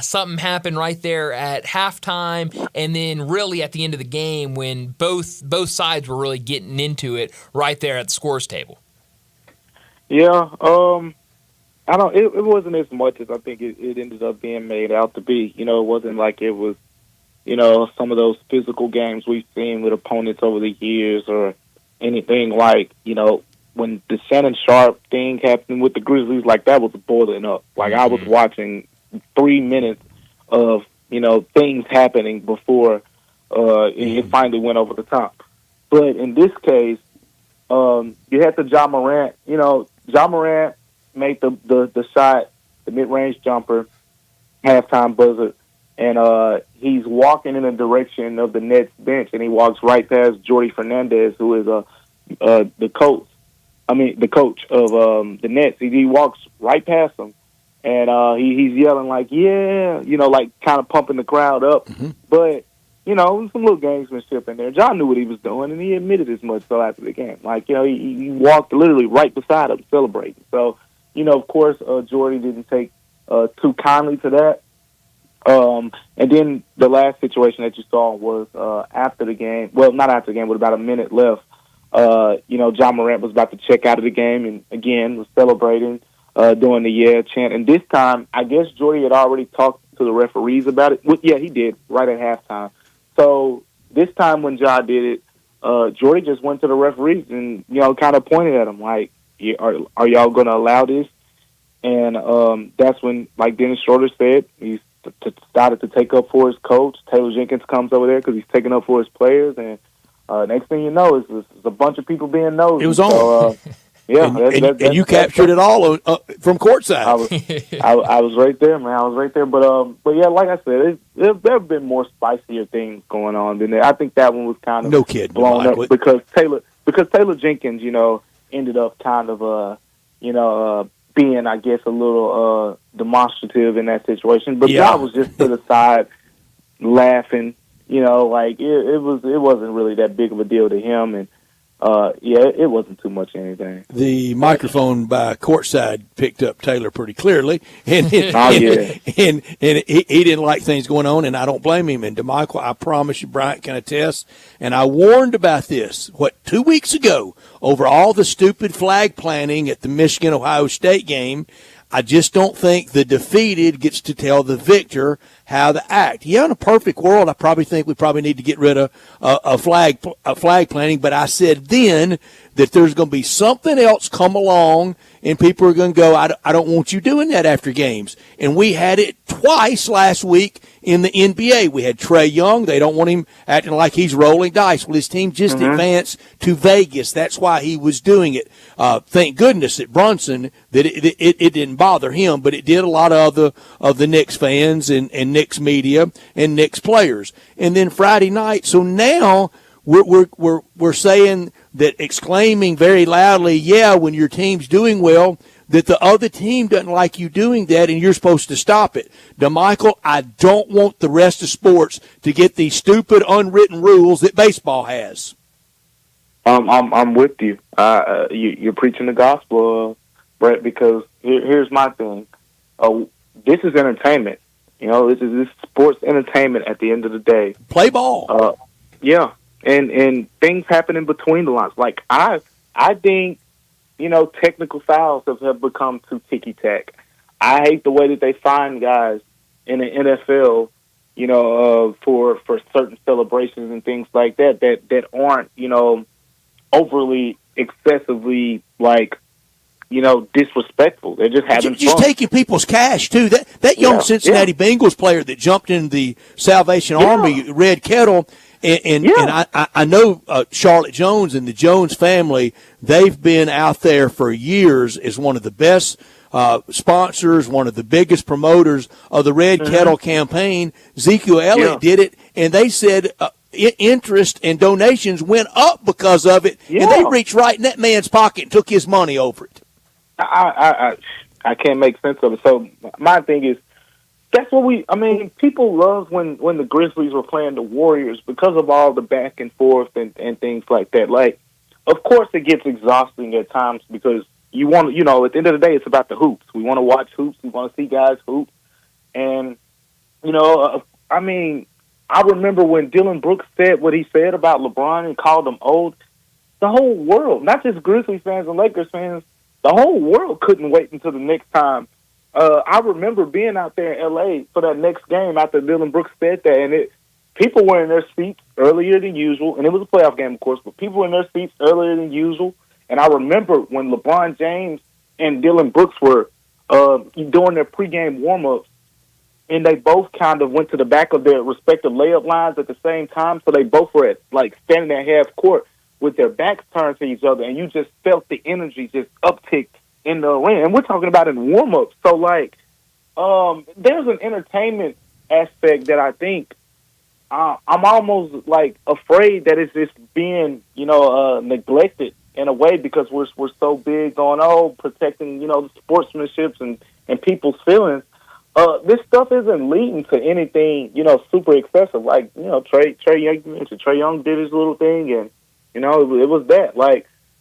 something happen right there at halftime, and then really at the end of the game when both sides were really getting into it right there at the scores table. Yeah, it wasn't as much as I think it ended up being made out to be. You know, it wasn't like it was, you know, some of those physical games we've seen with opponents over the years or anything like, you know, when the Shannon Sharp thing happened with the Grizzlies, like that was boiling up. Like I was watching 3 minutes of, you know, things happening before it finally went over the top. But in this case, you had the Ja Morant, you know, Ja Morant made the shot, the mid-range jumper, halftime buzzer, and he's walking in the direction of the Nets bench, and he walks right past Jordy Fernandez, who is the coach of the Nets. He walks right past him, and he's yelling like, yeah, you know, like kind of pumping the crowd up. Mm-hmm. But, you know, some little gamesmanship in there. John knew what he was doing, and he admitted as much so after the game. Like, you know, he walked literally right beside him celebrating. So, you know, of course, Jordy didn't take too kindly to that. And then the last situation that you saw was after the game. Well, not after the game, with about a minute left. John Morant was about to check out of the game and, again, was celebrating, doing the yeah chant. And this time, I guess Jordy had already talked to the referees about it. Well, yeah, he did, right at halftime. So this time when Ja did it, Jordy just went to the referees and, kind of pointed at him like, are y'all going to allow this? And that's when, like Dennis Schroeder said, he's decided to take up for his coach. Taylor Jenkins comes over there because he's taking up for his players. And next thing you know, is a bunch of people being nosy. It was on. So, yeah, and you captured it all from courtside. I was right there, man. I was right there. But yeah, like I said, there have been more spicier things going on than that. I think that one was kind of blown up because Taylor Jenkins, ended up kind of being, I guess, a little demonstrative in that situation. But I was just to the side laughing, like it wasn't really that big of a deal to him. And it wasn't too much anything. The microphone by courtside picked up Taylor pretty clearly, and and he didn't like things going on, and I don't blame him. And DeMichael, I promise you, Bryant can attest. And I warned about this 2 weeks ago over all the stupid flag planting at the Michigan-Ohio State game. I just don't think the defeated gets to tell the victor how to act. Yeah, in a perfect world, I probably think we probably need to get rid of a flag planting. But I said then that there's going to be something else come along, and people are going to go, I don't want you doing that after games. And we had it twice last week in the NBA. We had Trae Young. They don't want him acting like he's rolling dice. Well, his team just advanced to Vegas. That's why he was doing it. Thank goodness at Brunson that it didn't bother him, but it did a lot of the Knicks fans and Knicks media and Knicks players. And then Friday night, so now we're saying that, exclaiming very loudly, yeah, when your team's doing well, that the other team doesn't like you doing that, and you're supposed to stop it. DeMichael, I don't want the rest of sports to get these stupid unwritten rules that baseball has. I'm with you. You're preaching the gospel, Brett. Because here's my thing. This is entertainment. This is sports entertainment. At the end of the day, play ball. Yeah, and things happen in between the lines. Like I think. Technical fouls have become too ticky-tack. I hate the way that they find guys in the NFL, for certain celebrations and things like that aren't, overly, excessively, disrespectful. They're just having fun. Just taking people's cash, too. That young Cincinnati Bengals player that jumped in the Salvation Army Red Kettle, and I know Charlotte Jones and the Jones family, they've been out there for years as one of the best sponsors, one of the biggest promoters of the Red Kettle campaign. Ezekiel Elliott did it, and they said interest and donations went up because of it, and they reached right in that man's pocket and took his money over it. I can't make sense of it. So my thing is, that's what people loved when the Grizzlies were playing the Warriors because of all the back and forth and things like that. Like, of course it gets exhausting at times because you want, at the end of the day, it's about the hoops. We want to watch hoops. We want to see guys hoop. And, I remember when Dylan Brooks said what he said about LeBron and called him old. The whole world, not just Grizzlies fans and Lakers fans, the whole world couldn't wait until the next time. I remember being out there in L.A. for that next game after Dylan Brooks said that, and people were in their seats earlier than usual, and it was a playoff game, of course, but people were in their seats earlier than usual. And I remember when LeBron James and Dylan Brooks were doing their pregame warm-ups, and they both kind of went to the back of their respective layup lines at the same time, so they both were standing at half court with their backs turned to each other, and you just felt the energy just uptick in the arena. And we're talking about in warm-ups. So, there's an entertainment aspect that I think I'm almost, afraid that it's just being, neglected in a way because we're so big on, protecting, the sportsmanship and people's feelings. This stuff isn't leading to anything, super excessive. Trae Young did his little thing, and, it was that.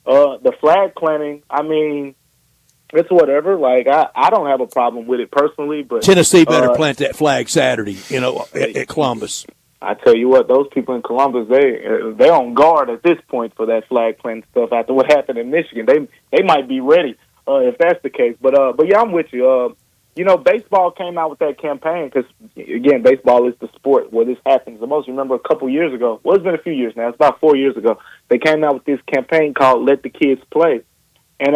The flag planting, it's whatever. Like I don't have a problem with it personally, but Tennessee better plant that flag Saturday, at Columbus. I tell you what, those people in Columbus, they're on guard at this point for that flag planting stuff. After what happened in Michigan, they might be ready if that's the case. But yeah, I'm with you. Baseball came out with that campaign because, again, baseball is the sport where this happens the most. Remember a couple years ago, well, it's been a few years now. It's about 4 years ago. They came out with this campaign called "Let the Kids Play," and it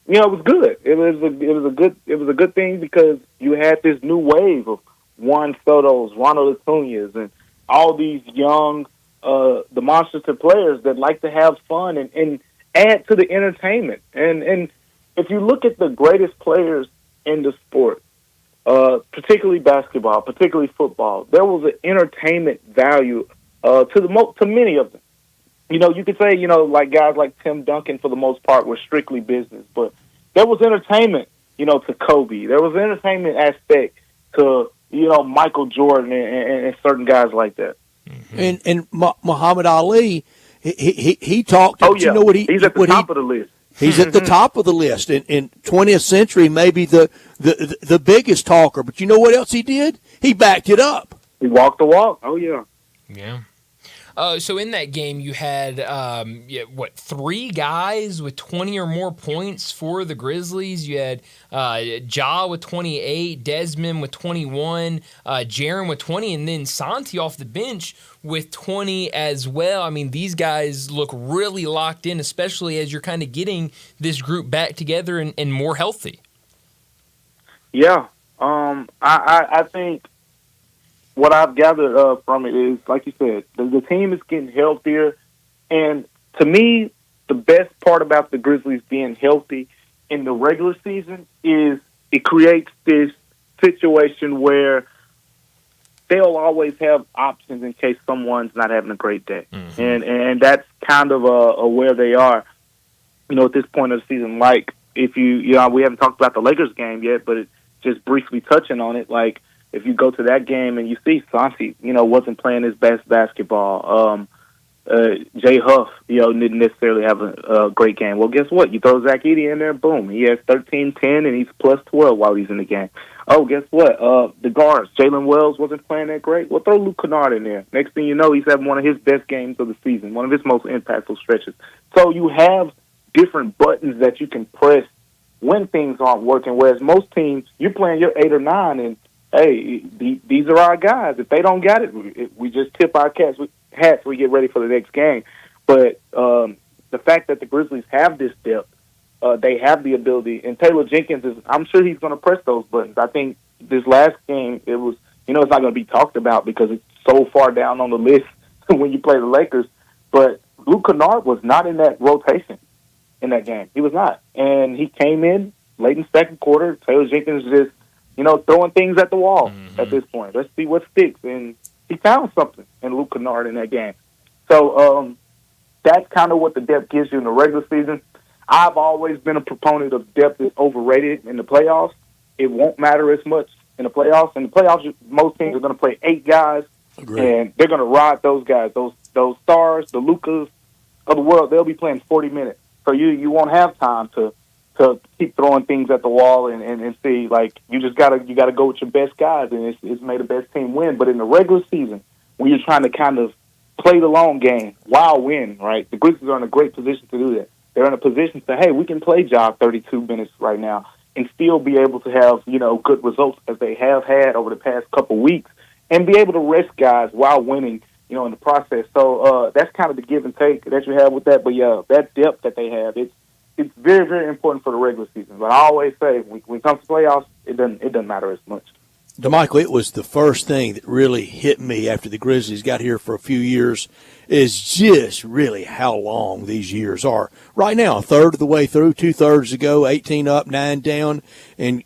was good. It was a good thing because you had this new wave of Juan Soto's, Ronald Acuña's, and all these young, demonstrative players that like to have fun and add to the entertainment. And if you look at the greatest players in the sport, particularly basketball, particularly football, there was an entertainment value to many of them. You could say, like guys like Tim Duncan for the most part were strictly business, but there was entertainment, to Kobe. There was an entertainment aspect to, Michael Jordan and certain guys like that. And Muhammad Ali, he talked. Oh yeah, he's at the top of the list. He's at the top of the list in 20th century, maybe the biggest talker. But you know what else he did? He backed it up. He walked the walk. Oh yeah. Yeah. So in that game, you had, 3 guys with 20 or more points for the Grizzlies. You had Ja with 28, Desmond with 21, Jaren with 20, and then Santi off the bench with 20 as well. I mean, these guys look really locked in, especially as you're kind of getting this group back together and more healthy. Yeah. I think what I've gathered from it is, like you said, the team is getting healthier. And to me, the best part about the Grizzlies being healthy in the regular season is it creates this situation where they'll always have options in case someone's not having a great day. Mm-hmm. And that's kind of where they are, at this point of the season. Like, if we haven't talked about the Lakers game yet, but just briefly touching on it, like, if you go to that game and you see Santi, wasn't playing his best basketball. Jay Huff, didn't necessarily have a great game. Well, guess what? You throw Zach Edey in there, boom. He has 13, 10, and he's plus 12 while he's in the game. Oh, guess what? The guards, Jalen Wells wasn't playing that great. Well, throw Luke Kennard in there. Next thing you know, he's having one of his best games of the season, one of his most impactful stretches. So you have different buttons that you can press when things aren't working, whereas most teams, you're playing your 8 or 9, and hey, these are our guys. If they don't got it, we just tip our hats. We get ready for the next game. But the fact that the Grizzlies have this depth, they have the ability, and Taylor Jenkins I'm sure he's going to press those buttons. I think this last game, it was, it's not going to be talked about because it's so far down on the list when you play the Lakers. But Luke Kennard was not in that rotation in that game. He was not. And he came in late in the second quarter. Taylor Jenkins just, throwing things at the wall at this point. Let's see what sticks. And he found something in Luke Kennard in that game. So that's kind of what the depth gives you in the regular season. I've always been a proponent of depth is overrated in the playoffs. It won't matter as much in the playoffs. In the playoffs, most teams are going to play 8 guys, and they're going to ride those guys, those stars, the Lukas of the world. They'll be playing 40 minutes. So you won't have time to keep throwing things at the wall and see, like, you gotta go with your best guys, and it's made the best team win. But in the regular season, when you're trying to kind of play the long game while win, right, the Grizzlies are in a great position to do that. They're in a position to say, hey, we can play job 32 minutes right now and still be able to have, good results as they have had over the past couple weeks and be able to rest guys while winning, in the process. So that's kind of the give and take that you have with that. But, yeah, that depth that they have, it's very, very important for the regular season. But I always say, when it comes to playoffs, it doesn't matter as much. DeMichael, it was the first thing that really hit me after the Grizzlies got here for a few years is just really how long these years are. Right now, a third of the way through, 2/3 ago, 18 up, 9 down, and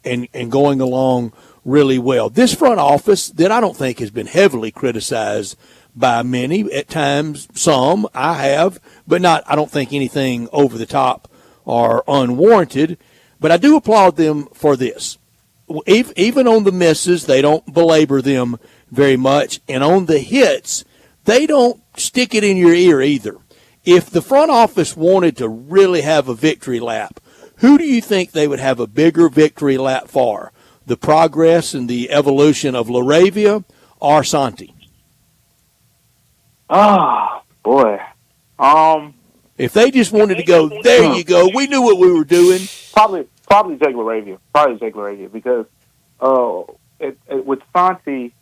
going along really well. This front office that I don't think has been heavily criticized by many, at times some I have, but I don't think anything over the top or unwarranted. But I do applaud them for this. Even on the misses, they don't belabor them very much. And on the hits, they don't stick it in your ear either. If the front office wanted to really have a victory lap, who do you think they would have a bigger victory lap for? The progress and the evolution of LaRavia or Santi? Ah, boy. If they just wanted to go, there you go, we knew what we were doing. Probably Jake LaRavia. Probably Jake LaRavia because with Santi,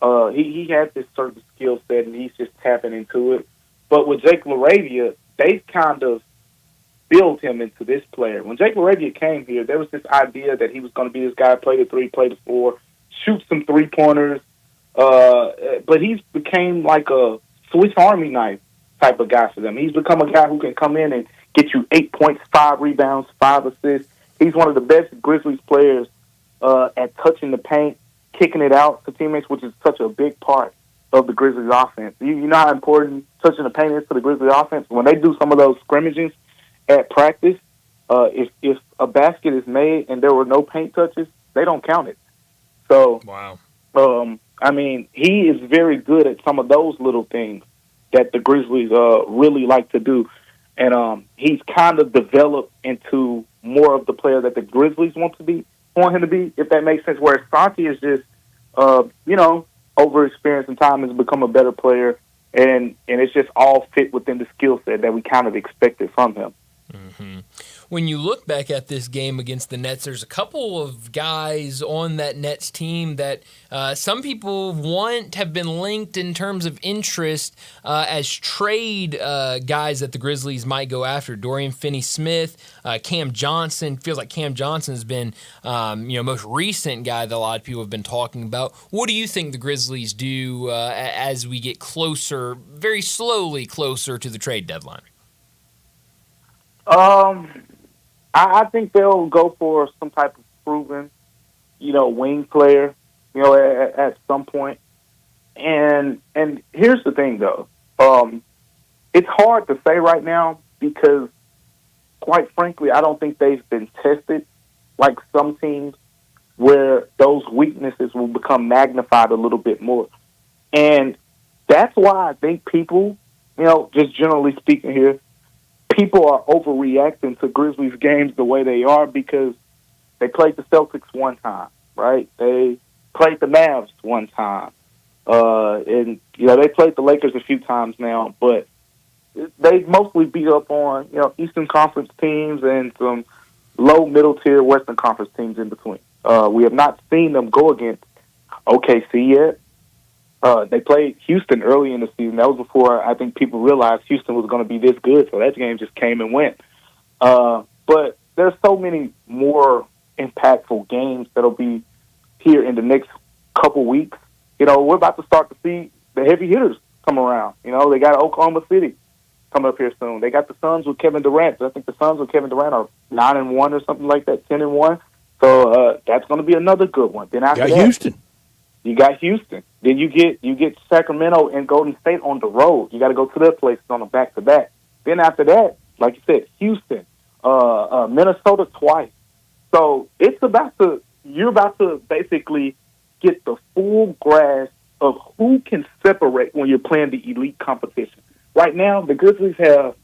he has this certain skill set and he's just tapping into it. But with Jake LaRavia, they kind of build him into this player. When Jake LaRavia came here, there was this idea that he was going to be this guy, play the 3, play the 4, shoot some 3-pointers. But he's became like a Swiss Army knife type of guy for them. He's become a guy who can come in and get you 8 points, 5 rebounds, 5 assists. He's one of the best Grizzlies players at touching the paint, kicking it out to teammates, which is such a big part of the Grizzlies offense. You know how important touching the paint is to the Grizzlies offense? When they do some of those scrimmages at practice, if a basket is made and there were no paint touches, they don't count it. So, wow. I mean, he is very good at some of those little things that the Grizzlies really like to do. And he's kind of developed into more of the player that the Grizzlies want him to be, if that makes sense. Whereas Santi is just, over experience and time has become a better player, and it's just all fit within the skill set that we kind of expected from him. Mm-hmm. When you look back at this game against the Nets, there's a couple of guys on that Nets team that some people have been linked in terms of interest as trade guys that the Grizzlies might go after. Dorian Finney-Smith, Cam Johnson. Feels like Cam Johnson has been most recent guy that a lot of people have been talking about. What do you think the Grizzlies do as we get closer, very slowly closer to the trade deadline? I think they'll go for some type of proven, wing player, at some point. And here's the thing, though. It's hard to say right now because, quite frankly, I don't think they've been tested like some teams where those weaknesses will become magnified a little bit more. And that's why I think people, just generally speaking here, people are overreacting to Grizzlies games the way they are because they played the Celtics one time, right? They played the Mavs one time. And they played the Lakers a few times now, but they mostly beat up on, Eastern Conference teams and some low middle tier Western Conference teams in between. We have not seen them go against OKC yet. They played Houston early in the season. That was before I think people realized Houston was going to be this good, so that game just came and went. But there's so many more impactful games that'll be here in the next couple weeks. We're about to start to see the heavy hitters come around. They got Oklahoma City coming up here soon. They got the Suns with Kevin Durant. I think the Suns with Kevin Durant are 9-1 or something like that, 10-1. So that's going to be another good one. Then after Houston. You got Houston. Then you get Sacramento and Golden State on the road. You got to go to their places on a back-to-back. Then after that, like you said, Houston, Minnesota twice. So you're about to basically get the full grasp of who can separate when you're playing the elite competition. Right now, the Grizzlies have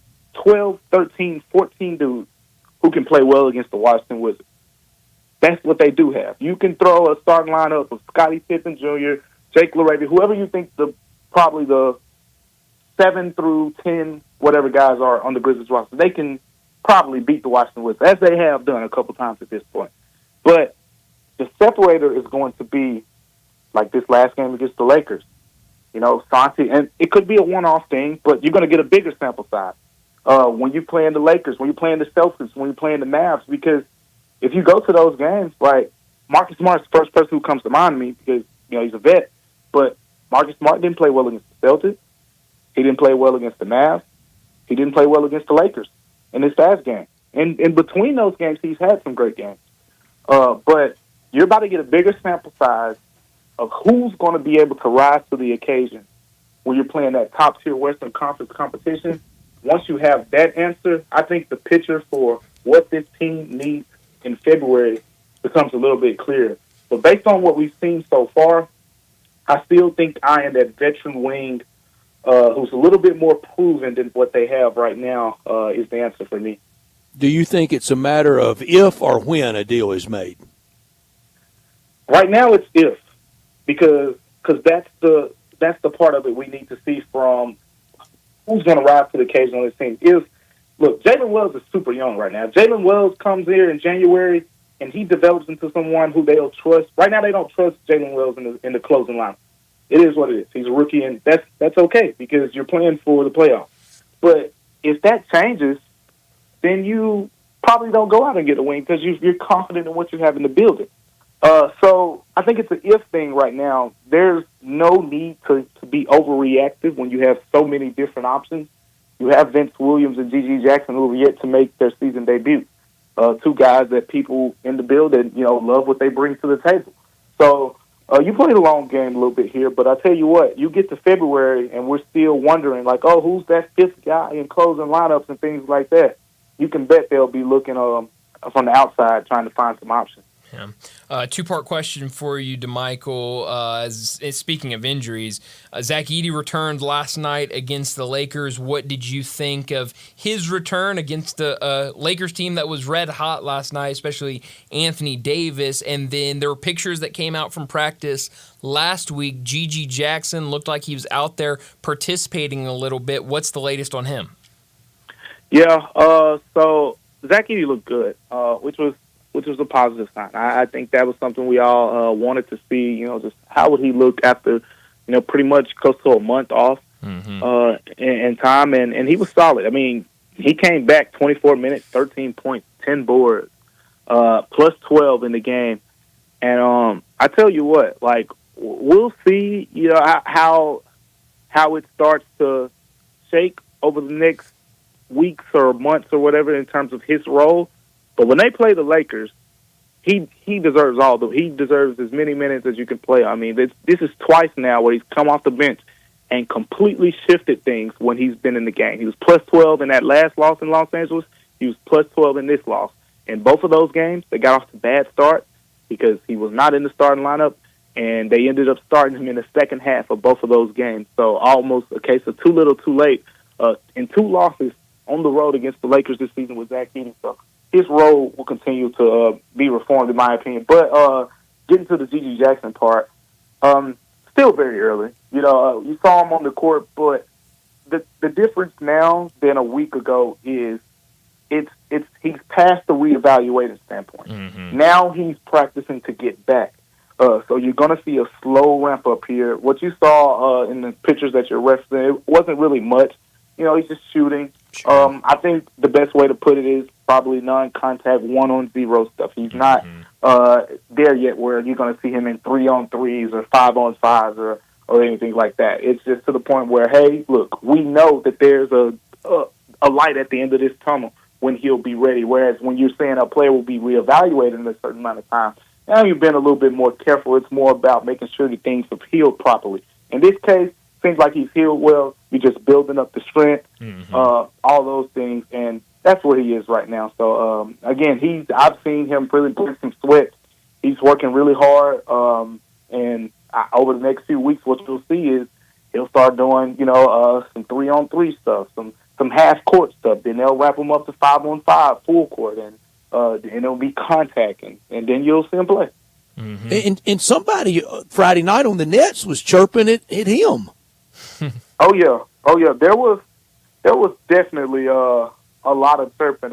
12, 13, 14 dudes who can play well against the Washington Wizards. That's what they do have. You can throw a starting lineup of Scottie Pippen Jr., Jake LaRavia, whoever you think probably the 7 through 10 whatever guys are on the Grizzlies roster. They can probably beat the Washington Wizards, as they have done a couple times at this point. But the separator is going to be like this last game against the Lakers. Santi, and it could be a one-off thing, but you're going to get a bigger sample size when you're playing the Lakers, when you're playing the Celtics, when you're playing the Mavs, because if you go to those games, like Marcus Smart's the first person who comes to mind to me because, he's a vet, but Marcus Smart didn't play well against the Celtics. He didn't play well against the Mavs. He didn't play well against the Lakers in this last game. And in between those games, he's had some great games. But you're about to get a bigger sample size of who's going to be able to rise to the occasion when you're playing that top-tier Western Conference competition. Once you have that answer, I think the picture for what this team needs in February becomes a little bit clearer. But based on what we've seen so far, I still think eyeing that veteran wing who's a little bit more proven than what they have right now is the answer for me. do you think it's a matter of if or when a deal is made? Right now, it's if, because that's the part of it we need to see from who's going to rise to the occasion on this team. Look, Jalen Wells is super young right now. If Jalen Wells comes here in January and he develops into someone who they'll trust. Right now, they don't trust Jalen Wells in the closing lineup. It is what it is. He's a rookie, and that's okay because you're playing for the playoffs. But if that changes, then you probably don't go out and get a win because you're confident in what you have in the building. So I think it's an if thing right now. There's no need to be overreactive when you have so many different options. You have Vince Williams and G.G. Jackson who have yet to make their season debut. Two guys that people in the building, love what they bring to the table. So you play the long game a little bit here, but I tell you what, you get to February and we're still wondering, like, oh, who's that fifth guy in closing lineups and things like that. You can bet they'll be looking from the outside trying to find some options. Yeah. Two-part question for you, DeMichael. Speaking of injuries, Zach Edey returned last night against the Lakers. What did you think of his return against the Lakers team that was red hot last night, especially Anthony Davis? And then there were pictures that came out from practice last week. G.G. Jackson looked like he was out there participating a little bit. What's the latest on him? Yeah, so Zach Edey looked good, which was a positive sign. I think that was something we all wanted to see. Just how would he look after, pretty much close to a month off in time, and he was solid. I mean, he came back 24 minutes, 13 points, 10 boards, plus 12 in the game. And I tell you what, like we'll see, how it starts to shake over the next weeks or months or whatever in terms of his role. But when they play the Lakers, he deserves he deserves as many minutes as you can play. I mean, this is twice now where he's come off the bench and completely shifted things when he's been in the game. He was plus 12 in that last loss in Los Angeles. He was plus 12 in this loss. In both of those games, they got off to bad start because he was not in the starting lineup, and they ended up starting him in the second half of both of those games. So almost a case of too little, too late. In two losses on the road against the Lakers this season with Zach Edey. So his role will continue to be reformed, in my opinion. But getting to the G.G. Jackson part, still very early. You saw him on the court, but the difference now than a week ago is he's past the reevaluating standpoint. Mm-hmm. Now he's practicing to get back. So you're going to see a slow ramp up here. What you saw in the pictures that you're referencing, it wasn't really much. He's just shooting. Sure. I think the best way to put it is probably non-contact 1-on-0 stuff. He's not there yet where you're going to see him in 3-on-3s or 5-on-5s or anything like that. It's just to the point where, hey, look, we know that there's a light at the end of this tunnel when he'll be ready. Whereas when you're saying a player will be reevaluated in a certain amount of time, now you've been a little bit more careful. It's more about making sure that things have healed properly. In this case, seems like he's healed well. You're just building up the strength, all those things, and that's where he is right now. So again, I've seen him really break some sweat. He's working really hard, and over the next few weeks, what you'll see is he'll start doing some 3-on-3 stuff, some half court stuff. Then they'll wrap him up to 5-on-5 full court, and it'll be contact, and then you'll see him play. Mm-hmm. And somebody Friday night on the Nets was chirping at him. Oh yeah. There was definitely a lot of chirping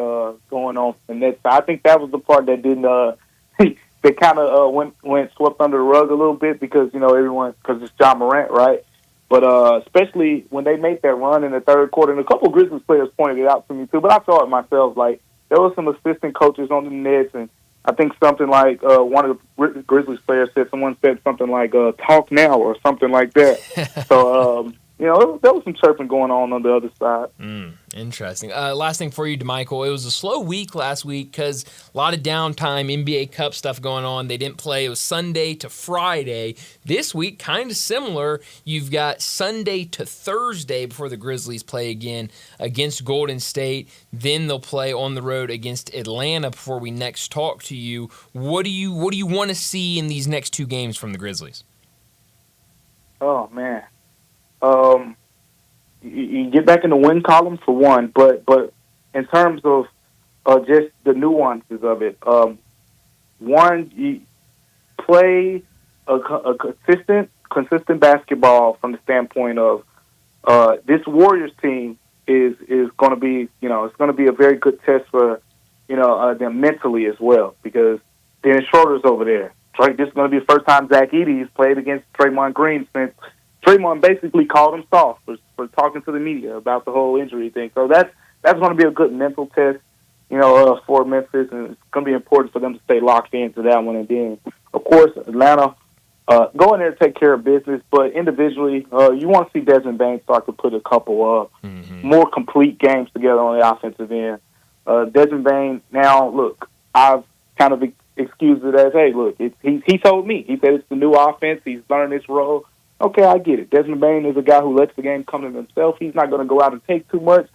going on from that side. I think that was the part that didn't that kind of went swept under the rug a little bit because because it's John Morant, right? But especially when they made that run in the third quarter, and a couple of Grizzlies players pointed it out to me too. But I saw it myself. Like there was some assistant coaches on the Nets, and I think something like one of the Grizzlies players someone said something like "talk now" or something like that. So there was some chirping going on the other side. Interesting. Last thing for you, DeMichael. It was a slow week last week because a lot of downtime, NBA Cup stuff going on. They didn't play. It was Sunday to Friday. This week, kind of similar. You've got Sunday to Thursday before the Grizzlies play again against Golden State. Then they'll play on the road against Atlanta before we next talk to you. What do you want to see in these next two games from the Grizzlies? Oh, man. You get back in the win column for one, but in terms of just the nuances of it. One, you play a consistent basketball from the standpoint of this Warriors team is going to be, it's going to be a very good test for, them mentally as well, because Dennis Schroeder's over there. This is going to be the first time Zach Edey's played against Draymond Green since Draymond basically called him soft for talking to the media about the whole injury thing. So that's going to be a good mental test, for Memphis, and it's going to be important for them to stay locked into that one. And then, of course, Atlanta, go in there to take care of business, but individually, you want to see Desmond Bain start to put a couple more complete games together on the offensive end. Desmond Bain, now, look, I've kind of excused it as, hey, look, he told me. He said it's the new offense. He's learning this role. Okay, I get it. Desmond Bain is a guy who lets the game come to himself. He's not going to go out and take too much.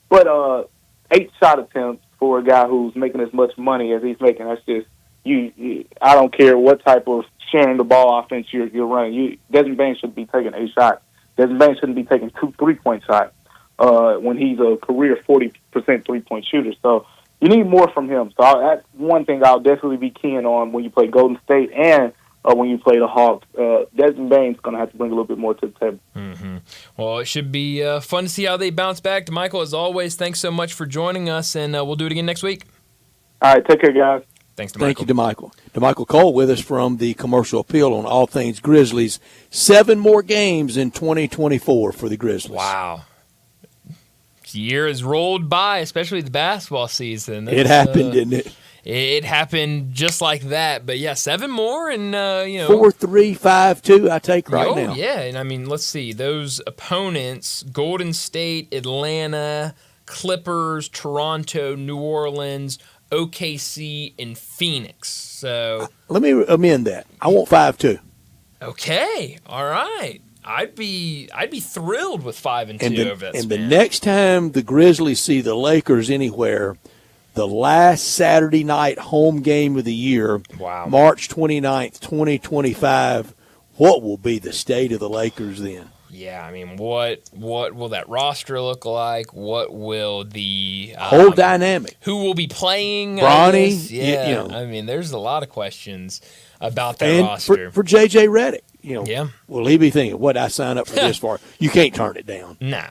But 8 shot attempts for a guy who's making as much money as he's making, that's just, I don't care what type of sharing the ball offense you're running. Desmond Bain should be taking 8 shots. Desmond Bain shouldn't be taking 2 3-point shots when he's a career 40% 3-point shooter. So you need more from him. So that's one thing I'll definitely be keying on when you play Golden State and when you play the Hawks. Desmond Bain's going to have to bring a little bit more to the table. Mm-hmm. Well, it should be fun to see how they bounce back. DeMichael, as always, thanks so much for joining us, and we'll do it again next week. All right, take care, guys. Thanks, DeMichael. Thank you, DeMichael. DeMichael Cole with us from the Commercial Appeal on all things Grizzlies. 7 more games in 2024 for the Grizzlies. Wow. The year has rolled by, especially the basketball season. It happened, didn't it? It happened just like that. But, yeah, 7 more and, 4-3, 5-2, I take right now. Yeah, and, I mean, let's see. Those opponents, Golden State, Atlanta, Clippers, Toronto, New Orleans, OKC, and Phoenix. So let me amend that. I want 5-2. Okay, all right. I'd be thrilled with 5-2 over that. And the next time the Grizzlies see the Lakers anywhere, the last Saturday night home game of the year, March 29th, 2025, what will be the state of the Lakers then? Yeah, I mean, what will that roster look like? What will the whole dynamic? Who will be playing? Bronny? Yeah, I mean, there's a lot of questions about that roster. For J.J. Redick, yeah. Will he be thinking, what I signed up for this for? You can't turn it down. No.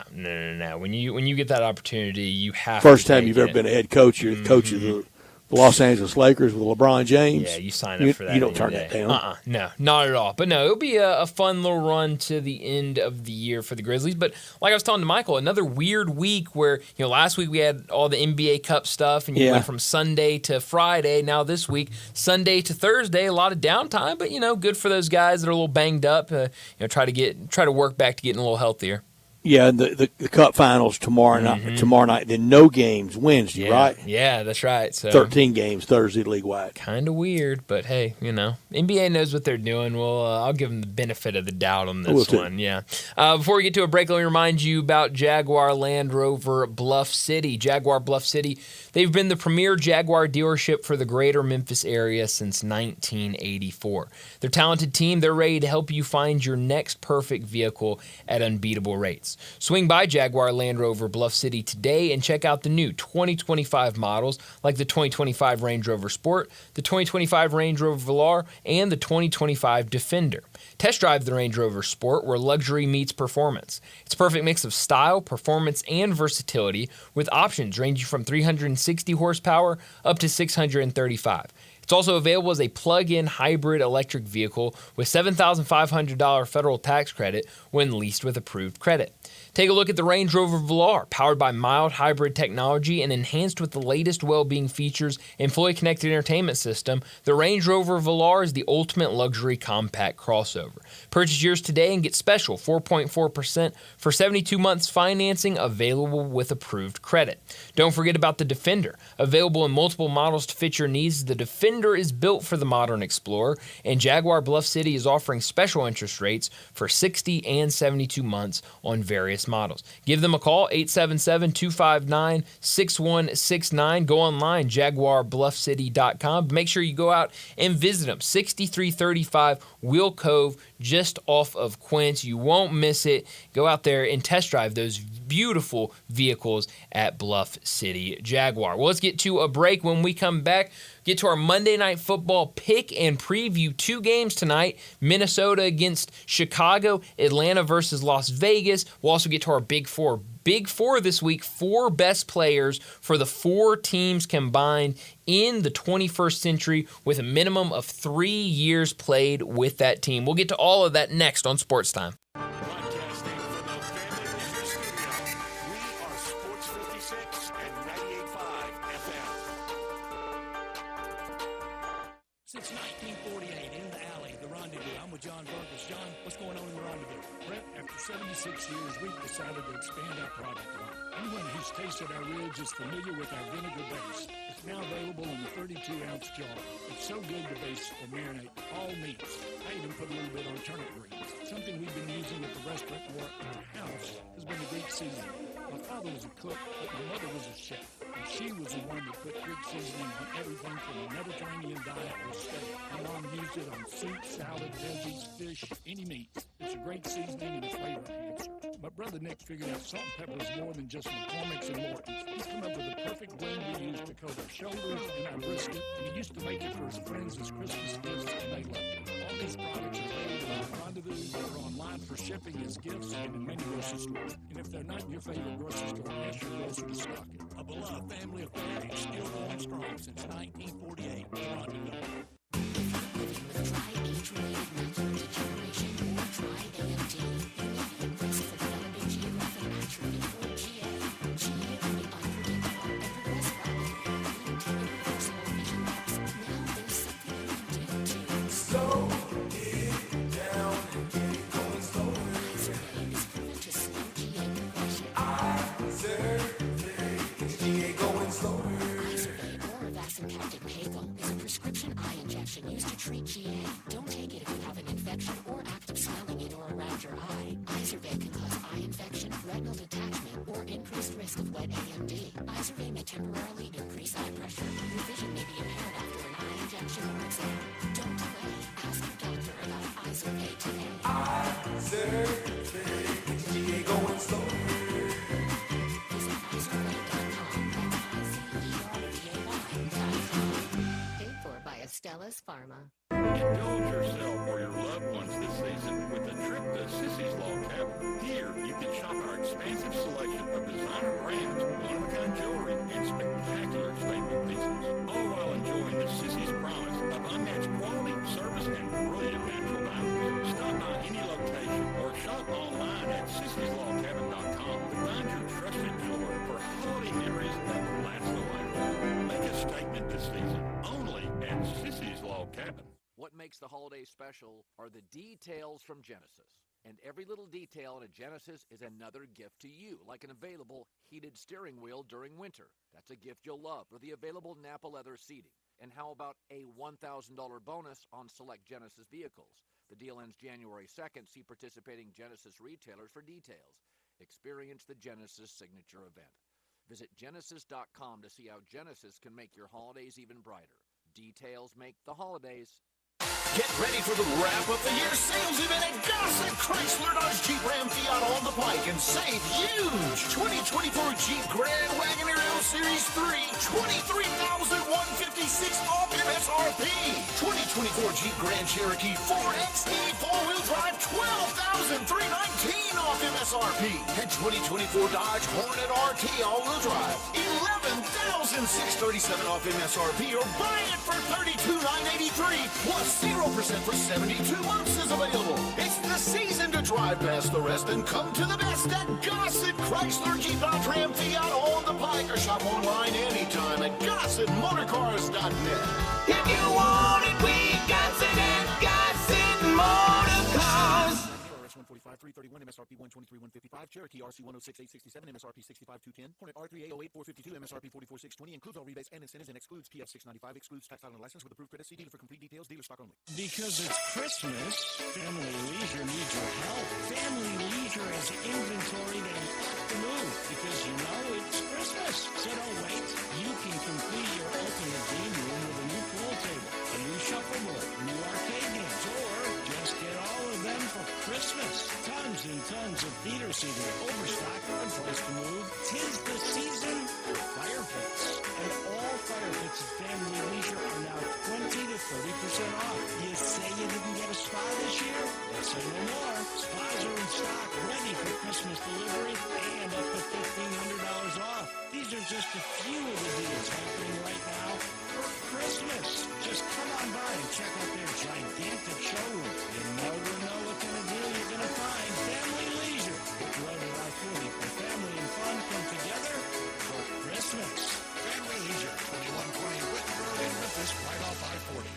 When you get that opportunity, you have First to time you've ever been a head coach, you're the coach of the Los Angeles Lakers with LeBron James. Yeah, you sign up for that. You don't turn that down. No, not at all. But no, it'll be a fun little run to the end of the year for the Grizzlies. But like I was telling Michael, another weird week where, last week we had all the NBA Cup stuff and you went from Sunday to Friday. Now this week, Sunday to Thursday, a lot of downtime, but good for those guys that are a little banged up. Try to work back to getting a little healthier. Yeah, the Cup Finals tomorrow night. Then no games Wednesday, right? Yeah, that's right. So 13 games Thursday league-wide. Kind of weird, but hey, NBA knows what they're doing. Well, I'll give them the benefit of the doubt on this one. Yeah. Before we get to a break, let me remind you about Jaguar Land Rover Bluff City. Jaguar Bluff City, they've been the premier Jaguar dealership for the greater Memphis area since 1984. Their talented team, they're ready to help you find your next perfect vehicle at unbeatable rates. Swing by Jaguar Land Rover Bluff City today and check out the new 2025 models like the 2025 Range Rover Sport, the 2025 Range Rover Velar, and the 2025 Defender. Test drive the Range Rover Sport where luxury meets performance. It's a perfect mix of style, performance, and versatility with options ranging from 360 horsepower up to 635. It's also available as a plug-in hybrid electric vehicle with $7,500 federal tax credit when leased with approved credit. Take a look at the Range Rover Velar, powered by mild hybrid technology and enhanced with the latest well-being features and fully connected entertainment system. The Range Rover Velar is the ultimate luxury compact crossover. Purchase yours today and get special 4.4% for 72 months financing available with approved credit. Don't forget about the Defender. Available in multiple models to fit your needs, the Defender is built for the modern explorer, and Jaguar Bluff City is offering special interest rates for 60 and 72 months on various models. Give them a call, 877-259-6169. Go online, jaguarbluffcity.com. Make sure you go out and visit them, 6335 Wheel Cove, just off of Quince. You won't miss it. Go out there and test drive those beautiful vehicles at Bluff City Jaguar. Well, let's get to a break. When we come back, get to our Monday Night Football pick and preview 2 games tonight. Minnesota against Chicago, Atlanta versus Las Vegas. We'll also get to our Big Four. Big Four this week, 4 best players for the 4 teams combined in the 21st century with a minimum of 3 years played with that team. We'll get to all of that next on Sports Time. Broadcasting from the Family Leisure Studio, we are Sports 56 and 98.5 FM. Since 1948, in the alley, the Rendezvous. I'm with John Burgess. John, what's going on in the Rendezvous? Brett, after 76 years, we've decided to expand our product line. Anyone who's tasted our ribs is familiar with our vinegar base. It's now available in the 32-ounce jar. It's so good to base or marinate all meats. I even put a little bit on turnip greens. Something we've been using at the restaurant or at our house has been the Greek seasoning. My father was a cook, but my mother was a chef. And she was the one that put Greek seasoning on everything from a Mediterranean diet or steak. My mom used it on soup, salad, veggies, fish, any meat. It's a great seasoning and a flavor enhancer. My brother Nick figured out salt and pepper is more than just McCormick's and Morton's. He's come up with the perfect blend we use to coat our shoulders and our brisket, and he used to make it for his friends as Christmas gifts, and they loved it. All these products are available at Rendezvous. They're online for shipping as gifts and in many grocery stores. And if they're not in your favorite grocery store, ask your grocer to stock it. A beloved family affair is still going strong since 1948. Rendezvous. Used to treat GA. Don't take it if you have an infection or active swelling in or around your eye. Izervay can cause eye infection, retinal detachment, or increased risk of wet AMD. Izervay may temporarily increase eye pressure. Your vision may be impaired after an eye injection or exam. Don't delay. Ask your doctor about Izervay today. Izervay, GA going slower. Visit Izervay.com. That's IZERVAY.com. Paid for by Astellas Pharma. Indulge yourself or your loved ones this season with a trip to Sissy's Log Cabin. Here, you can shop our expansive selection of designer brands, one-of-a-kind jewelry, and spectacular statement pieces, all while enjoying the Sissy's promise of unmatched quality, service, and brilliant natural diamonds. Stop by any location or shop online at sissyslogcabin.com to find your trusted jeweler for holiday memories that will last a lifetime. Make a statement this season only at Sissy's Log Cabin. What makes the holiday special are the details from Genesis. And every little detail in a Genesis is another gift to you, like an available heated steering wheel during winter. That's a gift you'll love, or the available Napa leather seating. And how about a $1,000 bonus on select Genesis vehicles? The deal ends January 2nd. See participating Genesis retailers for details. Experience the Genesis signature event. Visit Genesis.com to see how Genesis can make your holidays even brighter. Details make the holidays. Get ready for the wrap-up the year sales event at Gossett Chrysler Dodge Jeep Ram Fiat on the Pike and save huge 2024 Jeep Grand Wagoneer L Series 3, $23,156 off MSRP. 2024 Jeep Grand Cherokee 4XE 4-wheel drive, $12,319 off MSRP. And 2024 Dodge Hornet RT all-wheel drive, $11,637 off MSRP, or buy it for $32,983 plus 0% for 72 months is available. It's the season to drive past the rest and come to the best at Gossett Chrysler Jeep Dodge Ram Fiat on the Pike, or shop online anytime at GossettMotorCars.net. If you want it, we got it at Gossett Motorcars. 145,331, MSRP 123,155, Cherokee RC 106,867, MSRP 65,210, Hornet R3 808,452, MSRP 44,620, includes all rebates and incentives and excludes PF 695, excludes tax title and license with approved credit. See dealer for complete details, dealer stock only. Because it's Christmas, Family Leisure needs your help. Family Leisure has inventory that you have to move because you know it's Christmas. So don't wait. You can complete your ultimate game room with a new pool table, a new shuffleboard, new arcade games, or just get all of them for Christmas. Tons and tons of theater season, overstocked, one place to move. 'Tis the season for fire pits. And all fire pits at Family Leisure are now 20 to 30% off. You say you didn't get a spa this year? Let's say no more. Spas are in stock, ready for Christmas delivery, and up to $1,500 off. These are just a few of the deals happening right now for Christmas. Just come on by and check out their gigantic showroom. You never know what kind of deal you're going to find. Family Leisure. Road at I-40 where family and fun come together for Christmas. Family Leisure, 2120 Whitten Road in Memphis, right off I-40.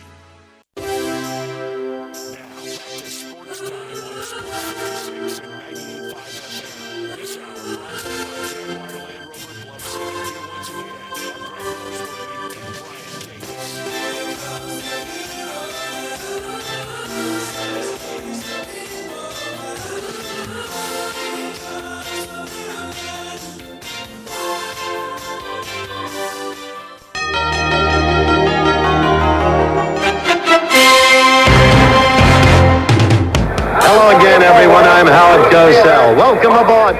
Now, back to Sports Time on Sports 56 and 98.5 FM. This hour brought to you by Jaguar Land Rover Bluff City. Here once again are Greg Roseworthy and Brian Davis. Hello again, everyone. I'm Howard Cosell. Welcome aboard.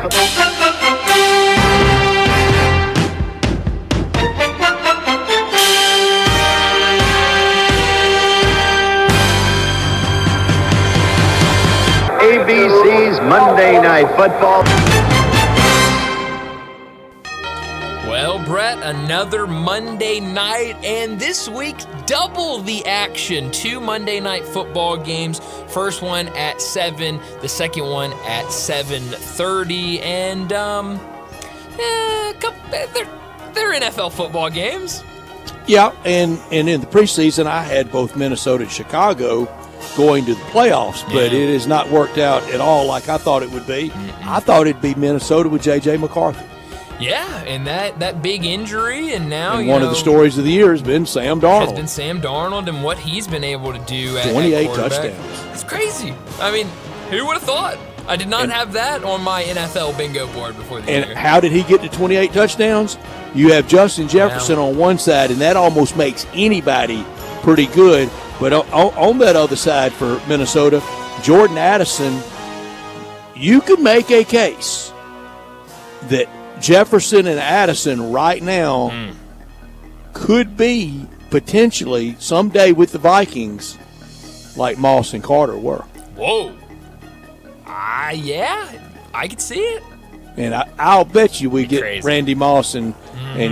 ABC's Monday Night Football. Well, Brett, another Monday night, and this week, double the action. 2 Monday Night Football games. First one at 7, the second one at 7:30, and they're NFL football games. Yeah, and in the preseason, I had both Minnesota and Chicago going to the playoffs, but it has not worked out at all like I thought it would be. I thought it'd be Minnesota with J.J. McCarthy. Yeah, and that big injury, and now And one of the stories of the year has been Sam Darnold. Has been Sam Darnold and what he's been able to do at 28 quarterback. touchdowns. It's crazy. I mean, who would have thought? I did not have that on my NFL bingo board before the year. And how did he get to 28 touchdowns? You have Justin Jefferson on one side, and that almost makes anybody pretty good. But on that other side for Minnesota, Jordan Addison, you could make a case that Jefferson and Addison right now could be potentially someday with the Vikings like Moss and Carter were. Whoa. Yeah, I could see it. And I'll bet you we get crazy. Randy Moss and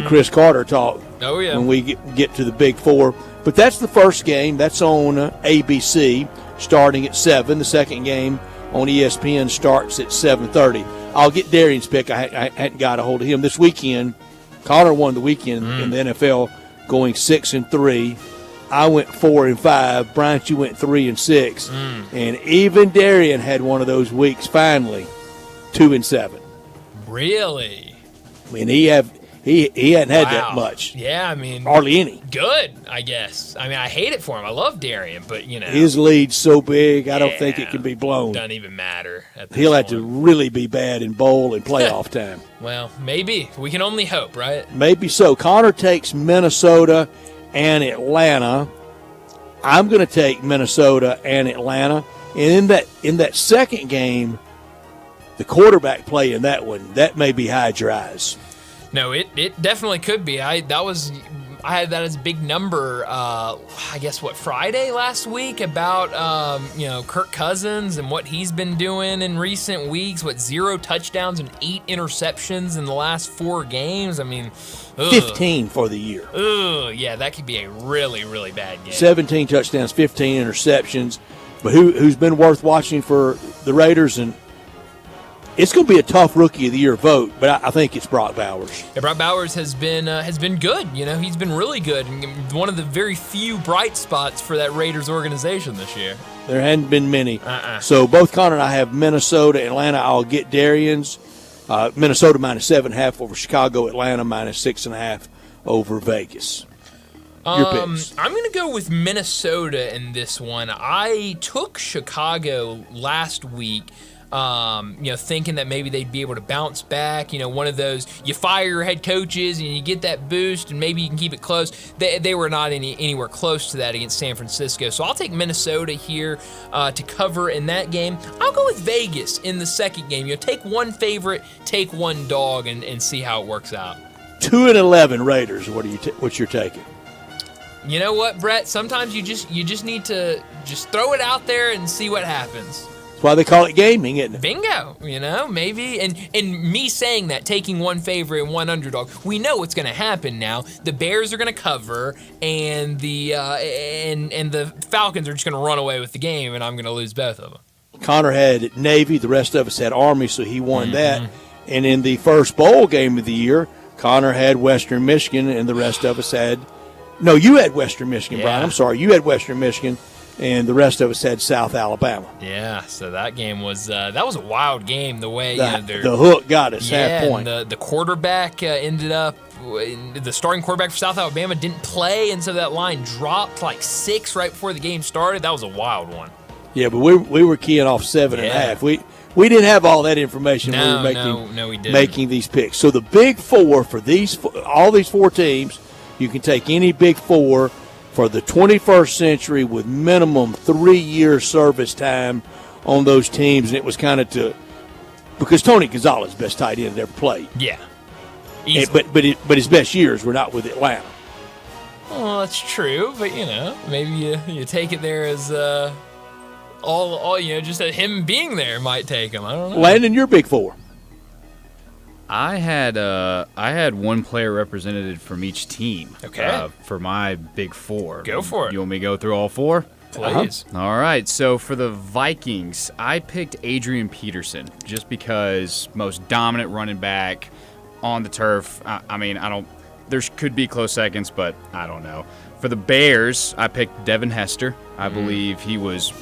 Chris Carter talk when we get to the Big Four. But that's the first game. That's on ABC starting at 7. The second game on ESPN starts at 7:30. I'll get Darian's pick. I hadn't got a hold of him this weekend. Connor won the weekend in the NFL, going 6-3. I went 4-5. Bryant, you went 3-6, and even Darian had one of those weeks. Finally, 2-7. Really? I mean, he hadn't had that much. Yeah, I mean, hardly any. Good, I guess. I mean, I hate it for him. I love Darian, but his lead's so big, I don't think it can be blown. Doesn't even matter. He'll have to really be bad in bowl and playoff time. Well, maybe. We can only hope, right? Maybe so. Connor takes Minnesota and Atlanta. I'm going to take Minnesota and Atlanta. And in that second game, the quarterback play in that one, that may be hide your eyes. No, it definitely could be. I had that as a big number. I guess Friday last week about Kirk Cousins and what he's been doing in recent weeks. 0 touchdowns and 8 interceptions in the last 4 games. I mean, 15 for the year. Yeah, that could be a really, really bad game. 17 touchdowns, 15 interceptions. But who's been worth watching for the Raiders? And it's going to be a tough Rookie of the Year vote, but I think it's Brock Bowers. Yeah, Brock Bowers has been good. He's been really good. And one of the very few bright spots for that Raiders organization this year. There hadn't been many. So both Connor and I have Minnesota, Atlanta. I'll get Darian's. Minnesota -7.5 over Chicago. Atlanta -6.5 over Vegas. Your picks. I'm going to go with Minnesota in this one. I took Chicago last week. thinking that maybe they'd be able to bounce back. One of those, you fire your head coaches and you get that boost and maybe you can keep it close. They were not anywhere close to that against San Francisco. So I'll take Minnesota here to cover in that game. I'll go with Vegas in the second game. Take one favorite, take one dog, and see how it works out. 2-11 Raiders. What you're taking? You know what, Brett? Sometimes you just need to just throw it out there and see what happens. That's why they call it gaming, isn't it? Bingo. Maybe. And me saying that, taking one favorite and one underdog, we know what's going to happen now. The Bears are going to cover, and the Falcons are just going to run away with the game, and I'm going to lose both of them. Connor had Navy. The rest of us had Army, so he won that. And in the first bowl game of the year, Connor had Western Michigan, and the rest of us had – no, you had Western Michigan, Brian. I'm sorry. You had Western Michigan, and the rest of us had South Alabama. Yeah, so that game was that was a wild game. The way the hook got us half point. And the quarterback ended up the starting quarterback for South Alabama didn't play, and so that line dropped like 6 right before the game started. That was a wild one. Yeah, but we were keying off 7.5. We didn't have all that information when we were we didn't. making these picks. So the big four for all these 4 teams. You can take any big 4 for the 21st century with minimum 3-year service time on those teams. And it was kind of because Tony Gonzalez, best tight end that ever played. Yeah. But his best years were not with Atlanta. Well, that's true. But, maybe you take it there as all just that him being there might take him. I don't know. Landon, your big 4. I had one player represented from each team. Okay. For my big 4. Go for it. You want me to go through all 4? Please. All right. So for the Vikings, I picked Adrian Peterson just because most dominant running back on the turf. There could be close seconds, but I don't know. For the Bears, I picked Devin Hester. I believe he was,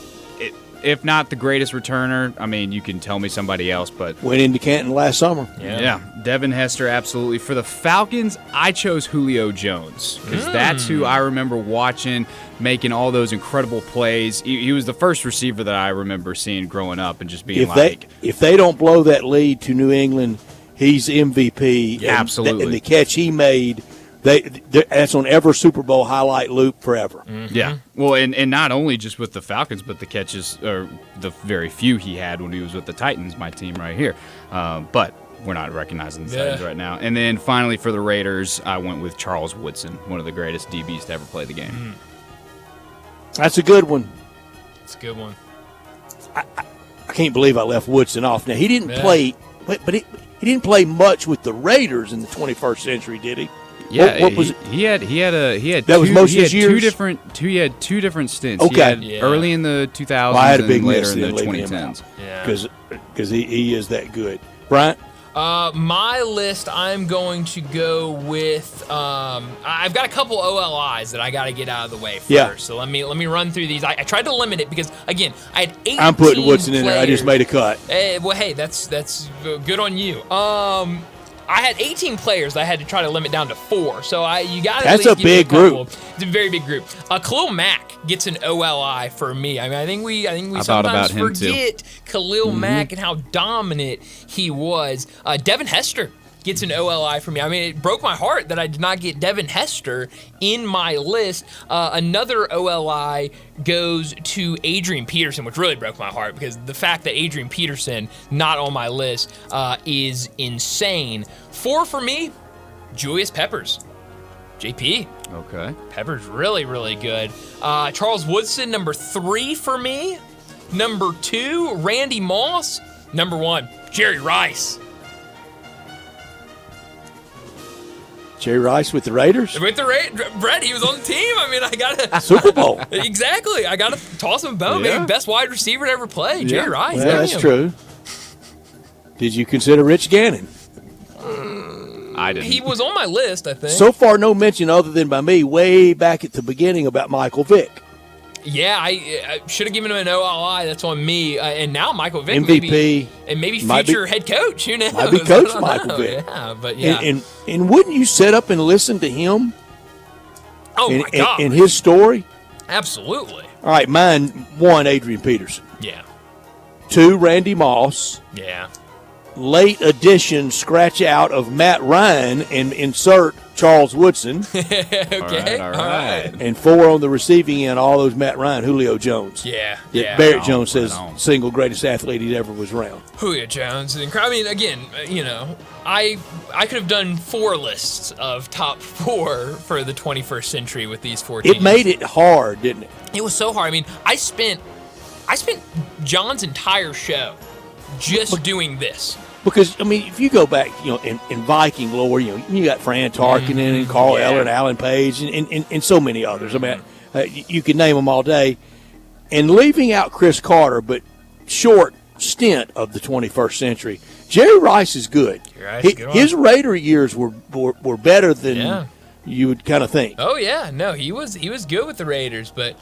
if not the greatest returner, you can tell me somebody else, but went into Canton last summer. Yeah, Devin Hester, absolutely. For the Falcons, I chose Julio Jones because that's who I remember watching, making all those incredible plays. He was the first receiver that I remember seeing growing up and just being if they don't blow that lead to New England, he's MVP. Yeah, absolutely. And the catch he made, that's on every Super Bowl highlight loop forever. Mm-hmm. Yeah. Well, and not only just with the Falcons, but the catches, or the very few he had when he was with the Titans, my team right here. But we're not recognizing the Titans right now. And then finally for the Raiders, I went with Charles Woodson, one of the greatest DBs to ever play the game. That's a good one. It's a good one. I can't believe I left Woodson off. Now, he didn't play, but he didn't play much with the Raiders in the 21st century, did he? Yeah, what was it? He had that was most of his years? He had 2 different stints. Okay. He had early in the 2000s I had a big and later miss in the leaving him 2010s. out. Because he is that good. Bryant? My list, I'm going to go with I've got a couple OLIs that I got to get out of the way first. Yeah. So let me run through these. I tried to limit it because, again, I had 18 I'm putting Woodson in players. there. I just made a cut. Well, hey, that's good on you. I had 18 players that I had to try to limit down to 4. So you got to. That's a big group. It's a very big group. Khalil Mack gets an OLI for me. I think we sometimes forget Khalil Mack and how dominant he was. Devin Hester gets an OLI for me. It broke my heart that I did not get Devin Hester in my list. Another OLI goes to Adrian Peterson, which really broke my heart because the fact that Adrian Peterson not on my list is insane. 4 for me, Julius Peppers. JP. Okay. Peppers really, really good. Charles Woodson, number 3 for me. Number 2, Randy Moss. Number 1, Jerry Rice. Jerry Rice with the Raiders? With the Brett, he was on the team. I got to Super Bowl. Exactly. I got to toss him a bone. Yeah. Maybe best wide receiver to ever play. Jerry Rice. Well, that's true. Did you consider Rich Gannon? I didn't. He was on my list, I think. So far, no mention other than by me way back at the beginning about Michael Vick. Yeah, I should have given him an OLI. That's on me. And now Michael Vick, MVP, maybe future head coach. Who knows? Might be Coach Michael Vick. Yeah, but yeah. And wouldn't you sit up and listen to him? Oh my God! And his story. Absolutely. All right, mine 1, Adrian Peterson. Yeah. 2 Randy Moss. Yeah. Late addition scratch out of Matt Ryan and insert Charles Woodson. Okay. All right. And 4 on the receiving end, all those Matt Ryan, Julio Jones. Yeah. Barrett Jones says single greatest athlete he ever was around. Julio Jones. I mean, again, I could have done 4 lists of top 4 for the 21st century with these 4 teams. It made it hard, didn't it? It was so hard. I mean, I spent John's entire show just doing this. Because, I mean, if you go back, in Viking lore, you got Fran Tarkinen and Carl Eller and Alan Page and so many others. I mean, you could name them all day. And leaving out Chris Carter, but short stint of the 21st century, Jerry Rice is good. His Raider years were better than you would kind of think. Oh yeah, no, he was good with the Raiders, but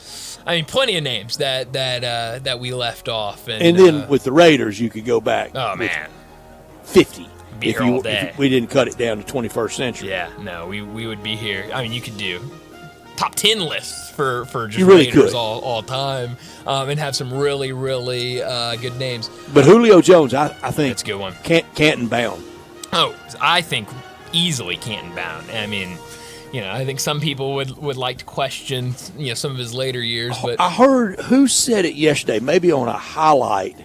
I mean, plenty of names that we left off. And then with the Raiders, you could go back. Oh man, 50. Be here all day. If we didn't cut it down to 21st century. Yeah, no, we would be here. I mean, you could do top 10 lists for just really Raiders could. all time, and have some really good names. But Julio Jones, I think that's a good one. Canton bound. Oh, I think easily Canton bound. I mean, I think some people would like to question some of his later years, but I heard who said it yesterday, maybe on a highlight.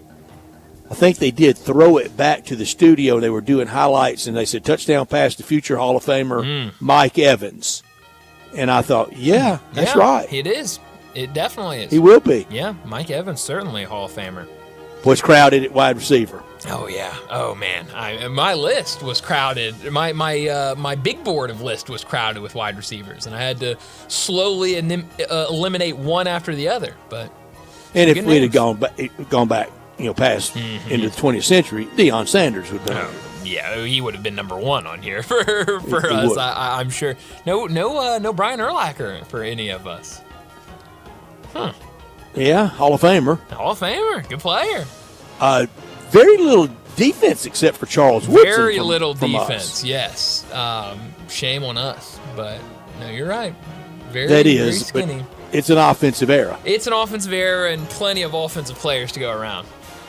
I think they did throw it back to the studio. They were doing highlights, and they said touchdown pass to future Hall of Famer Mike Evans. And I thought, yeah, that's right. It is. It definitely is. He will be. Yeah, Mike Evans, certainly a Hall of Famer. Was crowded at wide receiver. Oh, yeah. Oh, man. My list was crowded. My big board of list was crowded with wide receivers, and I had to slowly eliminate one after the other. But and if we'd have gone back, past into the 20th century, Deion Sanders would have been. Yeah, he would have been number 1 on here for us. I'm sure. No Brian Urlacher for any of us. Huh. Yeah, Hall of Famer. Hall of Famer, good player. Very little defense except for Charles Woodson. Very little from defense. us. Yes. Shame on us, but no, you're right. Very skinny. But it's an offensive era. It's an offensive era and plenty of offensive players to go around.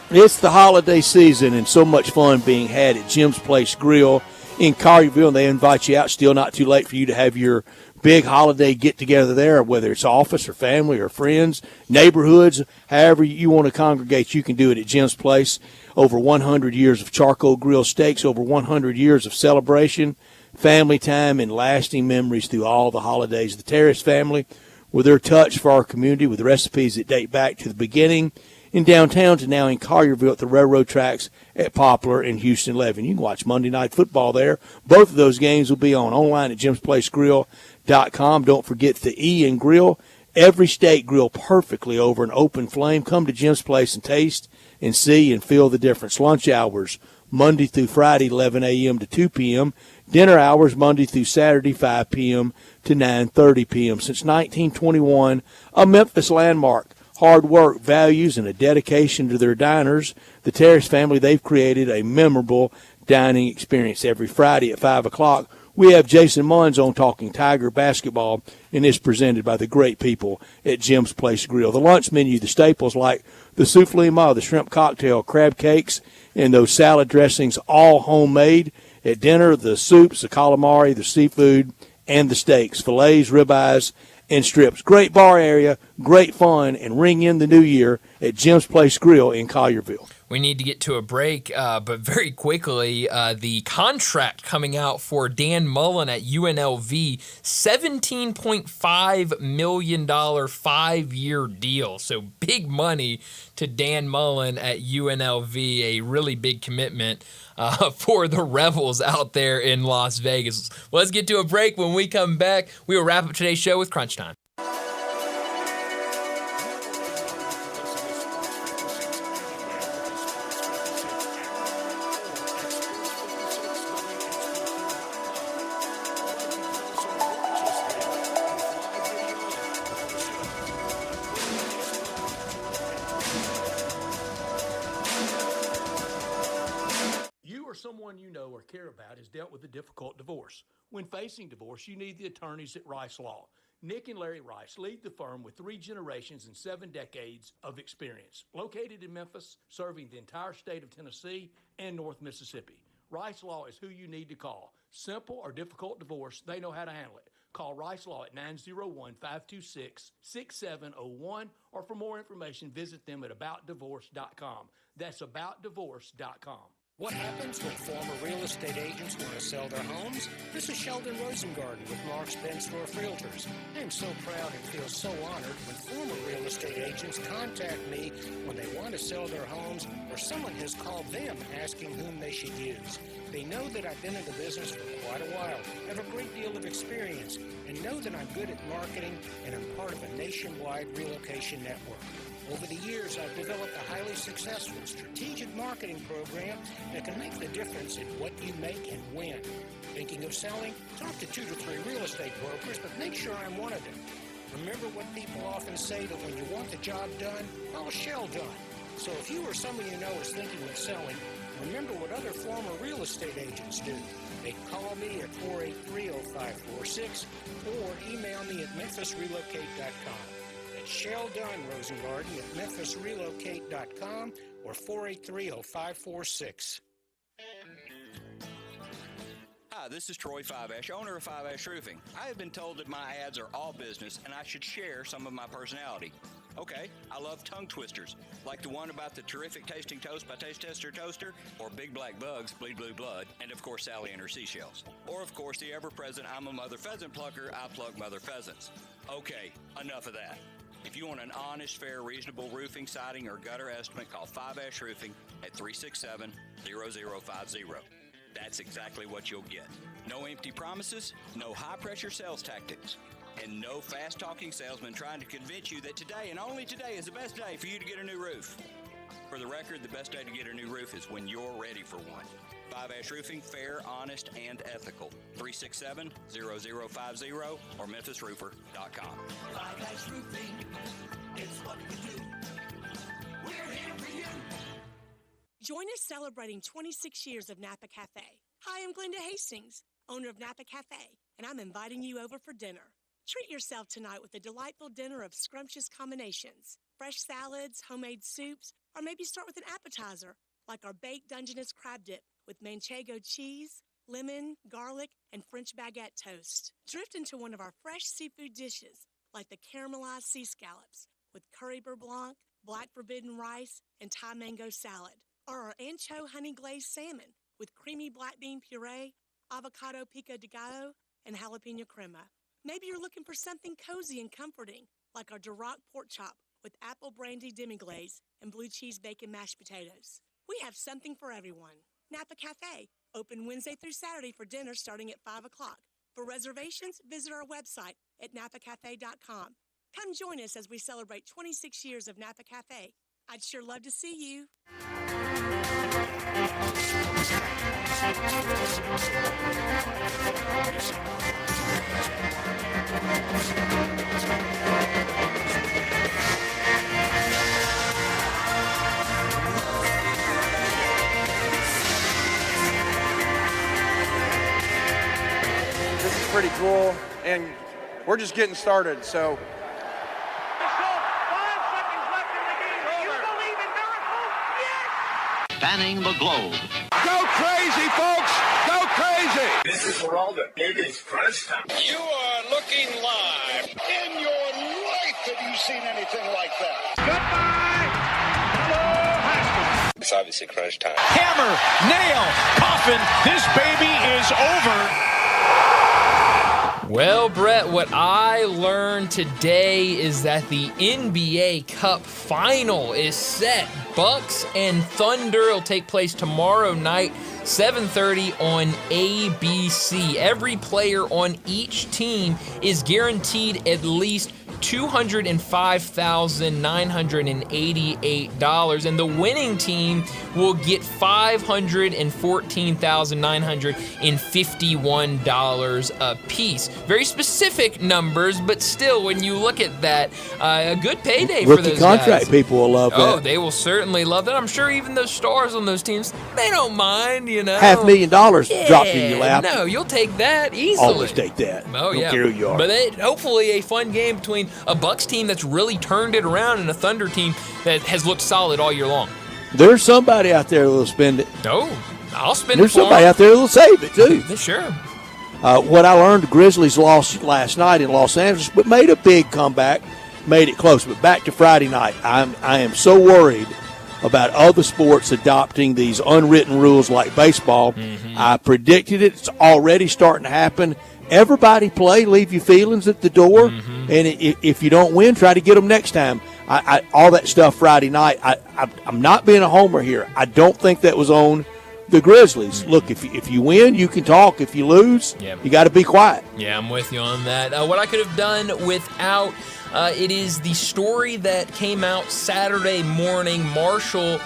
It's the holiday season and so much fun being had at Jim's Place Grill in Collierville, and they invite you out. Still not too late for you to have your big holiday get-together there, whether it's office or family or friends, neighborhoods, however you want to congregate, you can do it at Jim's Place. Over 100 years of charcoal grill steaks, over 100 years of celebration, family time, and lasting memories through all the holidays. The Terrace family, with their touch for our community, with recipes that date back to the beginning in downtown to now in Collierville at the railroad tracks at Poplar and Houston 11. You can watch Monday Night Football there. Both of those games will be online at jimsplacegrill.com. Don't forget the E in grill. Every steak grilled perfectly over an open flame. Come to Jim's Place and taste and see and feel the difference. Lunch hours, Monday through Friday, 11 a.m. to 2 p.m. Dinner hours, Monday through Saturday, 5 p.m. to 9:30 p.m. Since 1921, a Memphis landmark. Hard work, values, and a dedication to their diners, the Terrace family, they've created a memorable dining experience. Every Friday at 5 o'clock, we have Jason Munns on Talking Tiger Basketball, and it's presented by the great people at Jim's Place Grill. The lunch menu, the staples like the souffle ma, the shrimp cocktail, crab cakes, and those salad dressings, all homemade. At dinner, the soups, the calamari, the seafood, and the steaks, fillets, ribeyes, and strips. Great bar area, great fun, and ring in the new year at Jim's Place Grill in Collierville. We need to get to a break, but very quickly, the contract coming out for Dan Mullen at UNLV, $17.5 million 5-year deal. So big money to Dan Mullen at UNLV, a really big commitment for the Rebels out there in Las Vegas. Let's get to a break. When we come back, we will wrap up today's show with Crunch Time. Someone you know or care about has dealt with a difficult divorce. When facing divorce, you need the attorneys at Rice Law. Nick and Larry Rice lead the firm with 3 generations and 7 decades of experience. Located in Memphis, serving the entire state of Tennessee and North Mississippi. Rice Law is who you need to call. Simple or difficult divorce, they know how to handle it. Call Rice Law at 901-526-6701, or for more information, visit them at aboutdivorce.com. That's aboutdivorce.com. What happens when former real estate agents want to sell their homes? This is Sheldon Rosengarten with Mark's Bensdorf Realtors. I am so proud and feel so honored when former real estate agents contact me when they want to sell their homes or someone has called them asking whom they should use. They know that I've been in the business for quite a while, have a great deal of experience, and know that I'm good at marketing and I'm part of a nationwide relocation network. Over the years, I've developed a highly successful strategic marketing program that can make the difference in what you make and when. Thinking of selling? Talk to 2 to 3 real estate brokers, but make sure I'm one of them. Remember what people often say, that when you want the job done, call Shell Done. So if you or somebody you know is thinking of selling, remember what other former real estate agents do. They can call me at 483-0546 or email me at memphisrelocate.com. Shell Dunn Rosengarten at memphisrelocate.com or 483-0546. Hi, this is Troy Five-Ash, owner of Five-Ash Roofing. I have been told that my ads are all business and I should share some of my personality. Okay, I love tongue twisters, like the one about the terrific tasting toast by Taste Tester Toaster, or Big Black Bugs, Bleed Blue Blood, and of course Sally and her seashells. Or of course the ever-present I'm a Mother Pheasant Plucker, I plug Mother Pheasants. Okay, enough of that. If you want an honest, fair, reasonable roofing, siding, or gutter estimate, call Five-Ash Roofing at 367-0050. That's exactly what you'll get. No empty promises, no high-pressure sales tactics, and no fast-talking salesman trying to convince you that today and only today is the best day for you to get a new roof. For the record, the best day to get a new roof is when you're ready for one. Five-Ash Roofing, fair, honest, and ethical. 367-0050 or memphisroofer.com. Five-Ash Roofing, it's what we do. We're here for you. Join us celebrating 26 years of Napa Cafe. Hi, I'm Glenda Hastings, owner of Napa Cafe, and I'm inviting you over for dinner. Treat yourself tonight with a delightful dinner of scrumptious combinations, fresh salads, homemade soups, or maybe start with an appetizer, like our baked Dungeness crab dip with manchego cheese, lemon, garlic, and French baguette toast. Drift into one of our fresh seafood dishes, like the caramelized sea scallops with curry beurre blanc, black forbidden rice, and Thai mango salad, or our ancho honey glazed salmon with creamy black bean puree, avocado pico de gallo, and jalapeno crema. Maybe you're looking for something cozy and comforting, like our Duroc pork chop with apple brandy demi-glaze and blue cheese bacon mashed potatoes. We have something for everyone. Napa Cafe, open Wednesday through Saturday for dinner starting at 5 o'clock. For reservations, visit our website at napacafe.com. Come join us as we celebrate 26 years of Napa Cafe. I'd sure love to see you. This is pretty cool, and we're just getting started, so. Spanning the globe. Go crazy, folks! Go crazy! This is for all the babies crunch time. You are looking live. In your life have you seen anything like that? Goodbye! Hello, Haskins. It's obviously crunch time. Hammer, nail, coffin. This baby is over. Well, Brett, what I learned today is that the NBA Cup final is set. Bucks and Thunder will take place tomorrow night, 7:30 on ABC. Every player on each team is guaranteed at least $205,988, and the winning team will get $514,951 apiece. Very specific numbers, but still, when you look at that, a good payday for those Rookie contract guys. people will love that. Oh, they will certainly love that. I'm sure even those stars on those teams, they don't mind, $500,000 dropped in your lap. No, you'll take that easily. Always take that. Oh, Don't yeah. care who you are. But hopefully a fun game between a Bucks team that's really turned it around and a Thunder team that has looked solid all year long. There's somebody out there that'll spend it. Oh, I'll spend There's it for somebody them. out there that'll save it, too. Sure. What I learned, the Grizzlies lost last night in Los Angeles, but made a big comeback, made it close. But back to Friday night, I am so worried about other sports adopting these unwritten rules like baseball. I predicted it. It's already starting to happen. Everybody play, leave your feelings at the door, and if you don't win, try to get them next time. All that stuff Friday night, I'm not being a homer here. I don't think that was on the Grizzlies. Look, if you win, you can talk. If you lose, you got to be quiet. Yeah, I'm with you on that. What I could have done without, it is the story that came out Saturday morning. Marshall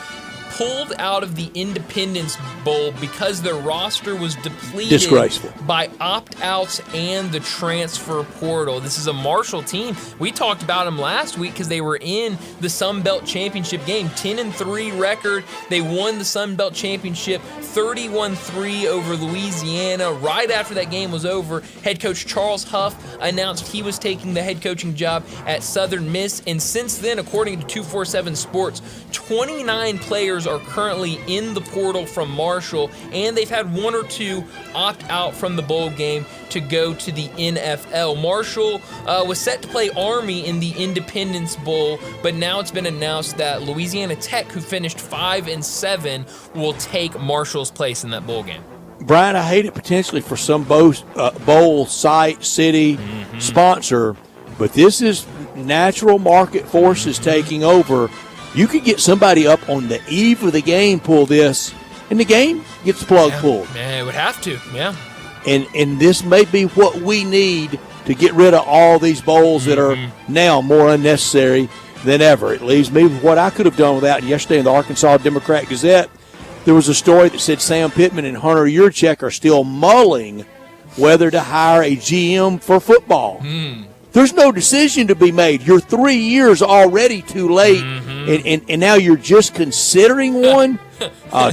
pulled out of the Independence Bowl because their roster was depleted Disgraceful. by opt-outs and the transfer portal. This is a Marshall team. We talked about them last week because they were in the Sun Belt Championship game. 10-3 record. They won the Sun Belt Championship 31-3 over Louisiana. Right after that game was over, head coach Charles Huff announced he was taking the head coaching job at Southern Miss. And since then, according to 247 Sports, 29 players are currently in the portal from Marshall, and they've had one or two opt out from the bowl game to go to the NFL. Marshall was set to play Army in the Independence Bowl, but now it's been announced that Louisiana Tech, who finished 5-7, will take Marshall's place in that bowl game. Brian, I hate it potentially for some bowl site, city, sponsor, but this is natural market forces taking over. You could get somebody up on the eve of the game, pull this, and the game gets the plug pulled. Man, it would have to, yeah. And this may be what we need to get rid of all these bowls that are now more unnecessary than ever. It leaves me with what I could have done without. And yesterday in the Arkansas Democrat-Gazette, there was a story that said Sam Pittman and Hunter Yurchek are still mulling whether to hire a GM for football. There's no decision to be made. You're 3 years already too late, and now you're just considering one.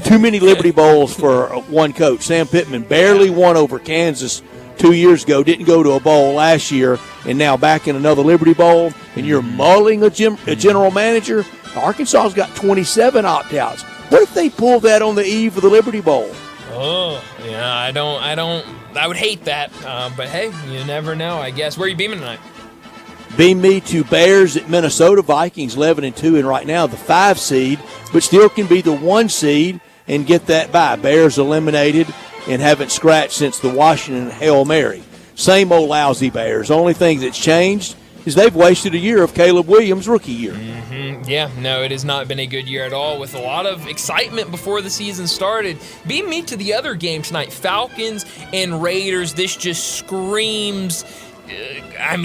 Too many Liberty Bowls for one coach. Sam Pittman barely won over Kansas 2 years ago, didn't go to a bowl last year, and now back in another Liberty Bowl, and you're mulling a general manager. Arkansas's got 27 opt-outs. What if they pull that on the eve of the Liberty Bowl? Oh, yeah, I would hate that, but hey, you never know, I guess. Where are you beaming tonight? Beam me to Bears at Minnesota. Vikings 11-2 and right now the 5 seed, but still can be the 1 seed and get that bye. Bears eliminated and haven't scratched since the Washington Hail Mary. Same old lousy Bears. Only thing that's changed is they've wasted a year of Caleb Williams' rookie year. Yeah, no, it has not been a good year at all, with a lot of excitement before the season started. Beam me to the other game tonight, Falcons and Raiders. This just screams, I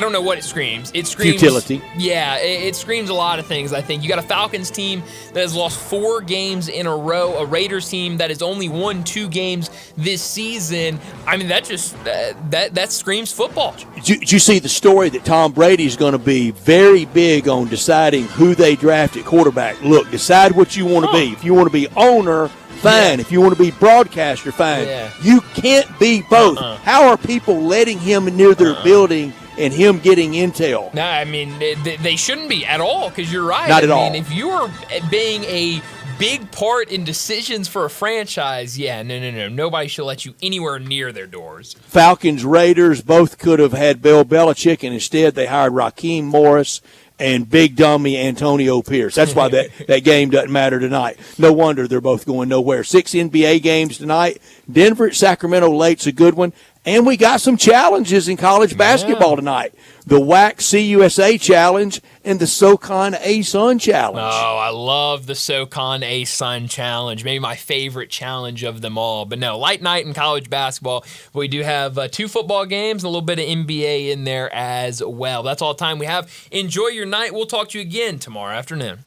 don't know what it screams. It screams futility. Yeah, it screams a lot of things, I think. You got a Falcons team that has lost 4 games in a row, a Raiders team that has only won 2 games this season. I mean, that just that screams football. Did you see the story that Tom Brady is going to be very big on deciding who they draft at quarterback? Look, decide what you want to be. If you want to be owner, fine. Yeah. If you want to be broadcaster, fine. Yeah. You can't be both. How are people letting him near their building and him getting intel? No, I mean, they shouldn't be at all, because you're right. Not at all. I mean, if you are being a big part in decisions for a franchise, no. Nobody should let you anywhere near their doors. Falcons, Raiders, both could have had Bill Belichick, and instead they hired Raheem Morris and big dummy Antonio Pierce. That's why that game doesn't matter tonight. No wonder they're both going nowhere. 6 NBA games tonight. Denver at Sacramento late's a good one. And we got some challenges in college basketball tonight. The WAC CUSA Challenge and the SoCon A-Sun Challenge. Oh, I love the SoCon A-Sun Challenge. Maybe my favorite challenge of them all. But no, light night in college basketball. We do have 2 football games and a little bit of NBA in there as well. That's all the time we have. Enjoy your night. We'll talk to you again tomorrow afternoon.